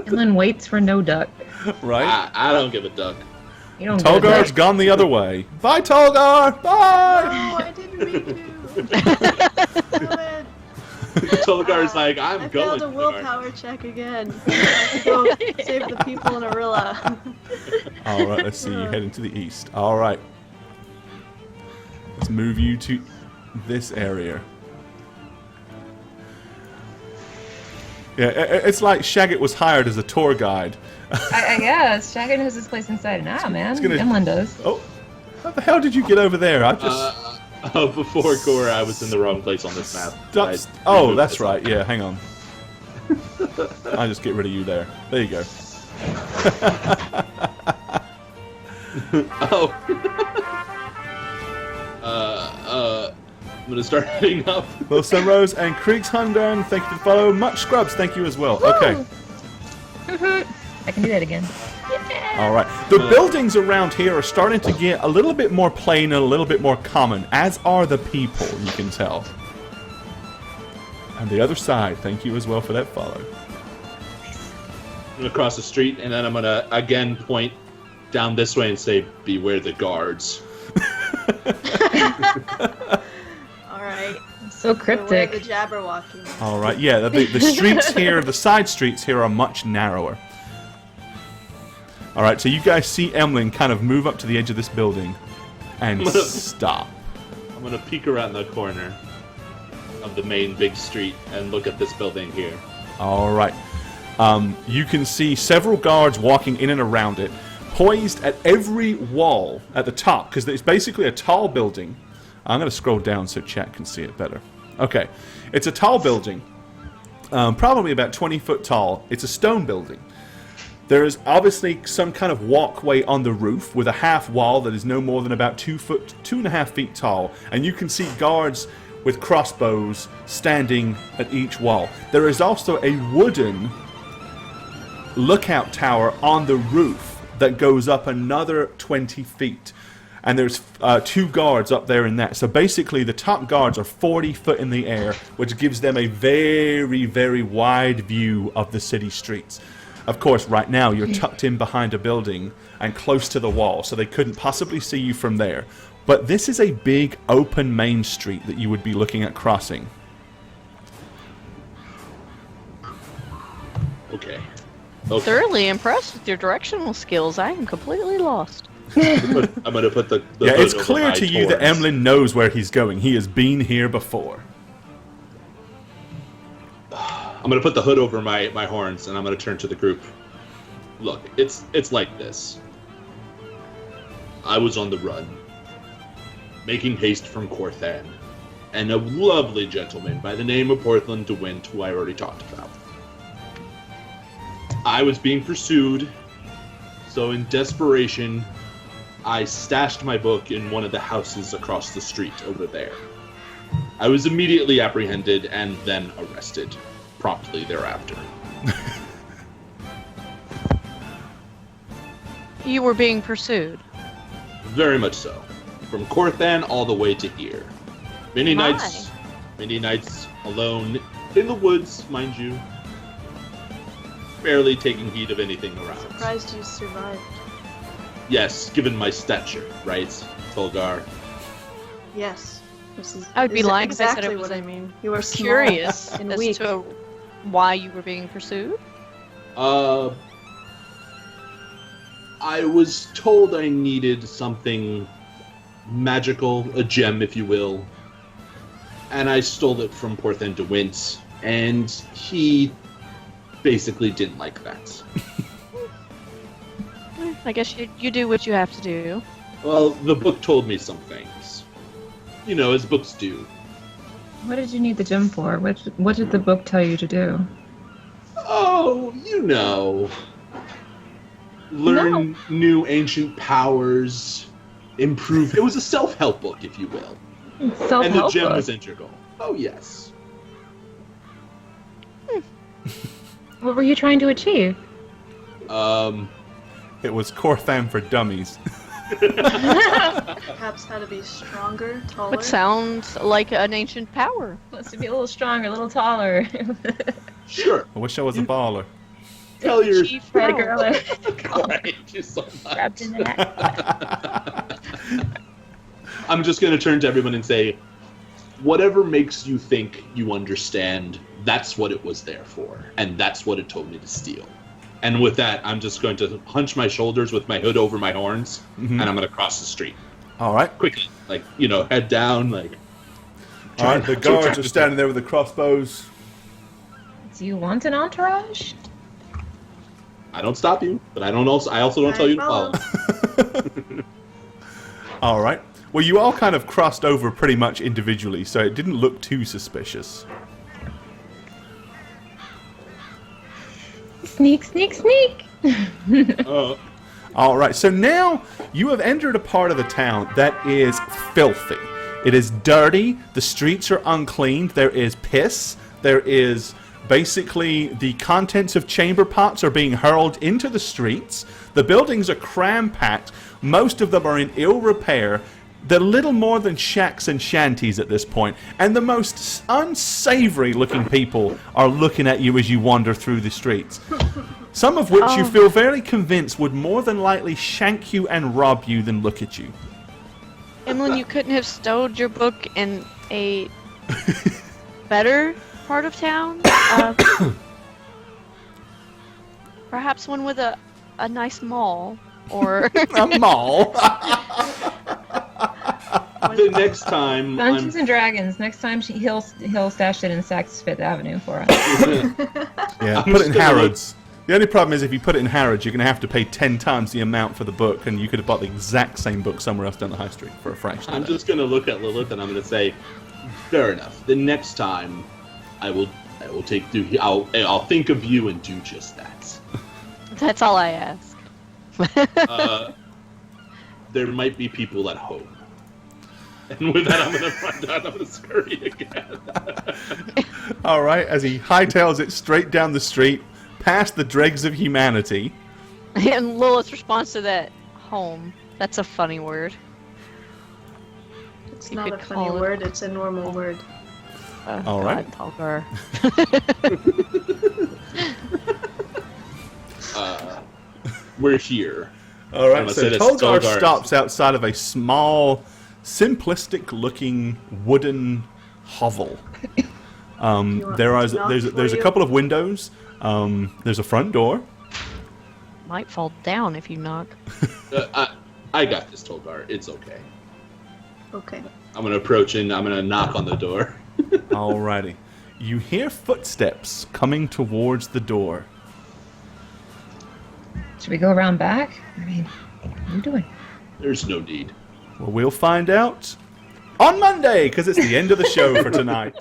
Emlyn waits for no duck. Right. I don't give a duck. You don't get a Tolgar's duck. gone the other way. Bye, Tolgar. Bye. No, I didn't mean to. Damn it. Tolgar's like, I'm I going. failed a willpower check again. I have to go save the people in Arilla. All right. Let's see. You head into the east. All right. Let's move you to this area. Yeah, it's like Shagget was hired as a tour guide. I guess. Shaggy knows this place inside and out, man. gonna- Emlyn does. Oh, how the hell did you get over there? I just... Before Cora, I was in the wrong place on this map. Oh, that's right. Yeah, hang on. I'll just get rid of you there. There you go. Oh. I'm gonna start heading up. Well, Sunrose and Kriegs Hundern, thank you for the follow. Much Scrubs, thank you as well. Okay. I can do that again. All right. The buildings around here are starting to get a little bit more plain and a little bit more common, as are the people, you can tell. And the other side, thank you as well for that follow. I'm gonna cross the street, and then I'm gonna again point down this way and say, "Beware the guards." Alright. So Beware the cryptic. Jabberwocky. All right. Yeah, the streets here, the side streets here are much narrower. All right, so you guys see Emlyn kind of move up to the edge of this building and stop. I'm gonna peek around the corner of the main big street and look at this building here. All right. You can see several guards walking in and around it, poised at every wall at the top, because it's basically a tall building. I'm going to scroll down so chat can see it better. Okay. It's a tall building, probably about 20 foot tall. It's a stone building. There is obviously some kind of walkway on the roof with a half wall that is no more than about 2.5 feet tall, and you can see guards with crossbows standing at each wall. There is also a wooden lookout tower on the roof that goes up another 20 feet. And there's 2 guards up there in that. So basically the top guards are 40 foot in the air, which gives them a very, very wide view of the city streets. Of course, right now you're tucked in behind a building and close to the wall, so they couldn't possibly see you from there. But this is a big open main street that you would be looking at crossing. Okay. Thoroughly impressed with your directional skills. I am completely lost. I'm gonna put the Yeah, hood it's over clear my to you that horns. Emlyn knows where he's going. He has been here before. I'm gonna put the hood over my horns, and I'm gonna turn to the group. Look, it's like this. I was on the run, making haste from Corthan, and a lovely gentleman by the name of Portland DeWint, who I already talked about. I was being pursued, so in desperation, I stashed my book in one of the houses across the street over there. I was immediately apprehended and then arrested, promptly thereafter. You were being pursued. Very much so. From Corthan all the way to here. Many My. nights alone in the woods, mind you. Barely taking heed of anything around. Surprised you survived. Yes, given my stature, right, Tolgar? Yes. This is I would be this is lying if I said exactly it was what I mean. You were small Curious and as weak. to why you were being pursued. I was told I needed something magical, a gem, if you will. And I stole it from Porthan DeWint, and he basically didn't like that. I guess you do what you have to do. Well, the book told me some things. You know, as books do. What did you need the gem for? What did the book tell you to do? Oh, you know. Learn new ancient powers, improve. It was a self-help book, if you will. Self-help And the gem book. was integral. Oh, yes. What were you trying to achieve? It was Corthan for dummies. How perhaps how to be stronger, taller. Which sounds like an ancient power. Wants to be a little stronger, a little taller. Sure. I wish I was a baller. Tell your Chief Try to Reroll. girl it. Thank you so much. Wrapped in that. I'm just going to turn to everyone and say, whatever makes you think you understand, that's what it was there for, and that's what it told me to steal. And with that, I'm just going to hunch my shoulders with my hood over my horns, and I'm going to cross the street. All right. Quickly. Like, head down, like... All right, the guards are standing there with the crossbows. Do you want an entourage? I don't stop you, but I also don't tell you to follow. All right. Well, you all kind of crossed over pretty much individually, so it didn't look too suspicious. Sneak, sneak, sneak! All right, so now you have entered a part of the town that is filthy. It is dirty. The streets are unclean. There is piss. There is basically the contents of chamber pots are being hurled into the streets. The buildings are cram-packed. Most of them are in ill repair. They're little more than shacks and shanties at this point, and the most unsavory looking people are looking at you as you wander through the streets. Some of which you feel very convinced would more than likely shank you and rob you than look at you. Emlyn, you couldn't have stowed your book in a better part of town? Perhaps one with a nice mall, or... A mall? The next time... Dungeons and Dragons. Next time he'll stash it in Saks Fifth Avenue for us. Yeah, put it in Harrods. The only problem is if you put it in Harrods, you're going to have to pay 10 times the amount for the book, and you could have bought the exact same book somewhere else down the high street for a fraction. I'm just going to look at Lilith and I'm going to say, fair enough. The next time, I will take through. I'll think of you and do just that. That's all I ask. There might be people at home. And with that, I'm going to run down. I'm going to scurry again. All right, as he hightails it straight down the street, past the dregs of humanity. And Lilith's response to that, home. That's a funny word. It's You not could a funny call it- word, it's a normal word. All right. Talgar. We're here. All right, I'm so gonna say Tolgar this, Tolgar- stops outside of a small, simplistic-looking wooden hovel. want me to There's knock a for you? couple of windows. There's a front door. Might fall down if you knock. I got this, Tolgar. It's okay. Okay. I'm going to approach and I'm going to knock on the door. Alrighty. You hear footsteps coming towards the door. Should we go around back? I mean, what are you doing? There's no need. Well, we'll find out on Monday, because it's the end of the show for tonight.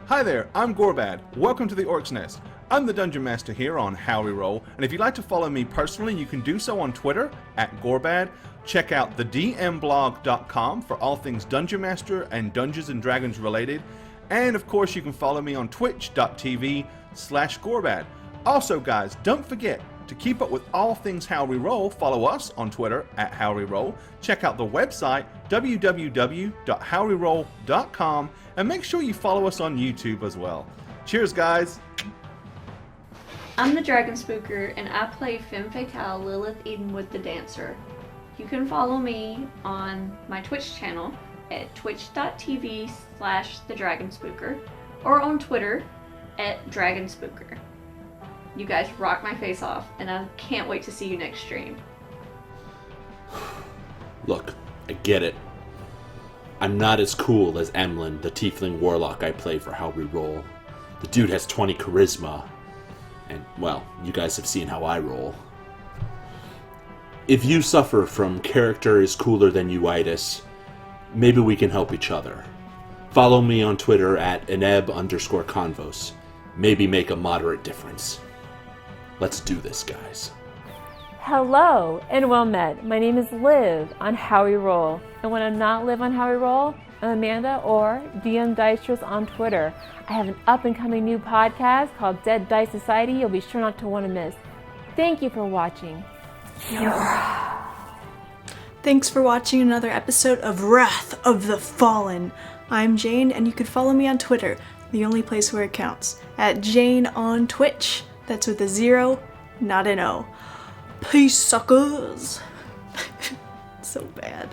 Hi there, I'm Gorbad. Welcome to the Orc's Nest. I'm the Dungeon Master here on Howreroll, and if you'd like to follow me personally, you can do so on Twitter @Gorbad. Check out thedmblog.com for all things Dungeon Master and Dungeons and Dragons related. And of course, you can follow me on twitch.tv/Gorbad. Also, guys, don't forget to keep up with all things Howreroll. Follow us on Twitter @Howreroll. Check out the website www.howreroll.com, and make sure you follow us on YouTube as well. Cheers, guys. I'm the Dragon Spooker, and I play Femme Fatale Lilith Edenwood the Dancer. You can follow me on my Twitch channel at twitch.tv/thedragonspooker or on Twitter @dragonspooker. You guys rock my face off, and I can't wait to see you next stream. Look, I get it. I'm not as cool as Emlyn, the tiefling warlock I play for Howreroll. The dude has 20 charisma. And, well, you guys have seen how I roll. If you suffer from character is cooler than you-itis, maybe we can help each other. Follow me on Twitter @eneb_convos. Maybe make a moderate difference. Let's do this, guys. Hello and well met. My name is Liv on Howreroll. And when I'm not Liv on Howreroll, I'm Amanda or DM Dicestress on Twitter. I have an up-and-coming new podcast called Dead Dice Society you'll be sure not to want to miss. Thank you for watching. Thanks for watching another episode of Wrath of the Fallen. I'm Jane, and you can follow me on Twitter, the only place where it counts, at Jane on Twitch. That's with a 0, not an O. Peace, suckers. So bad.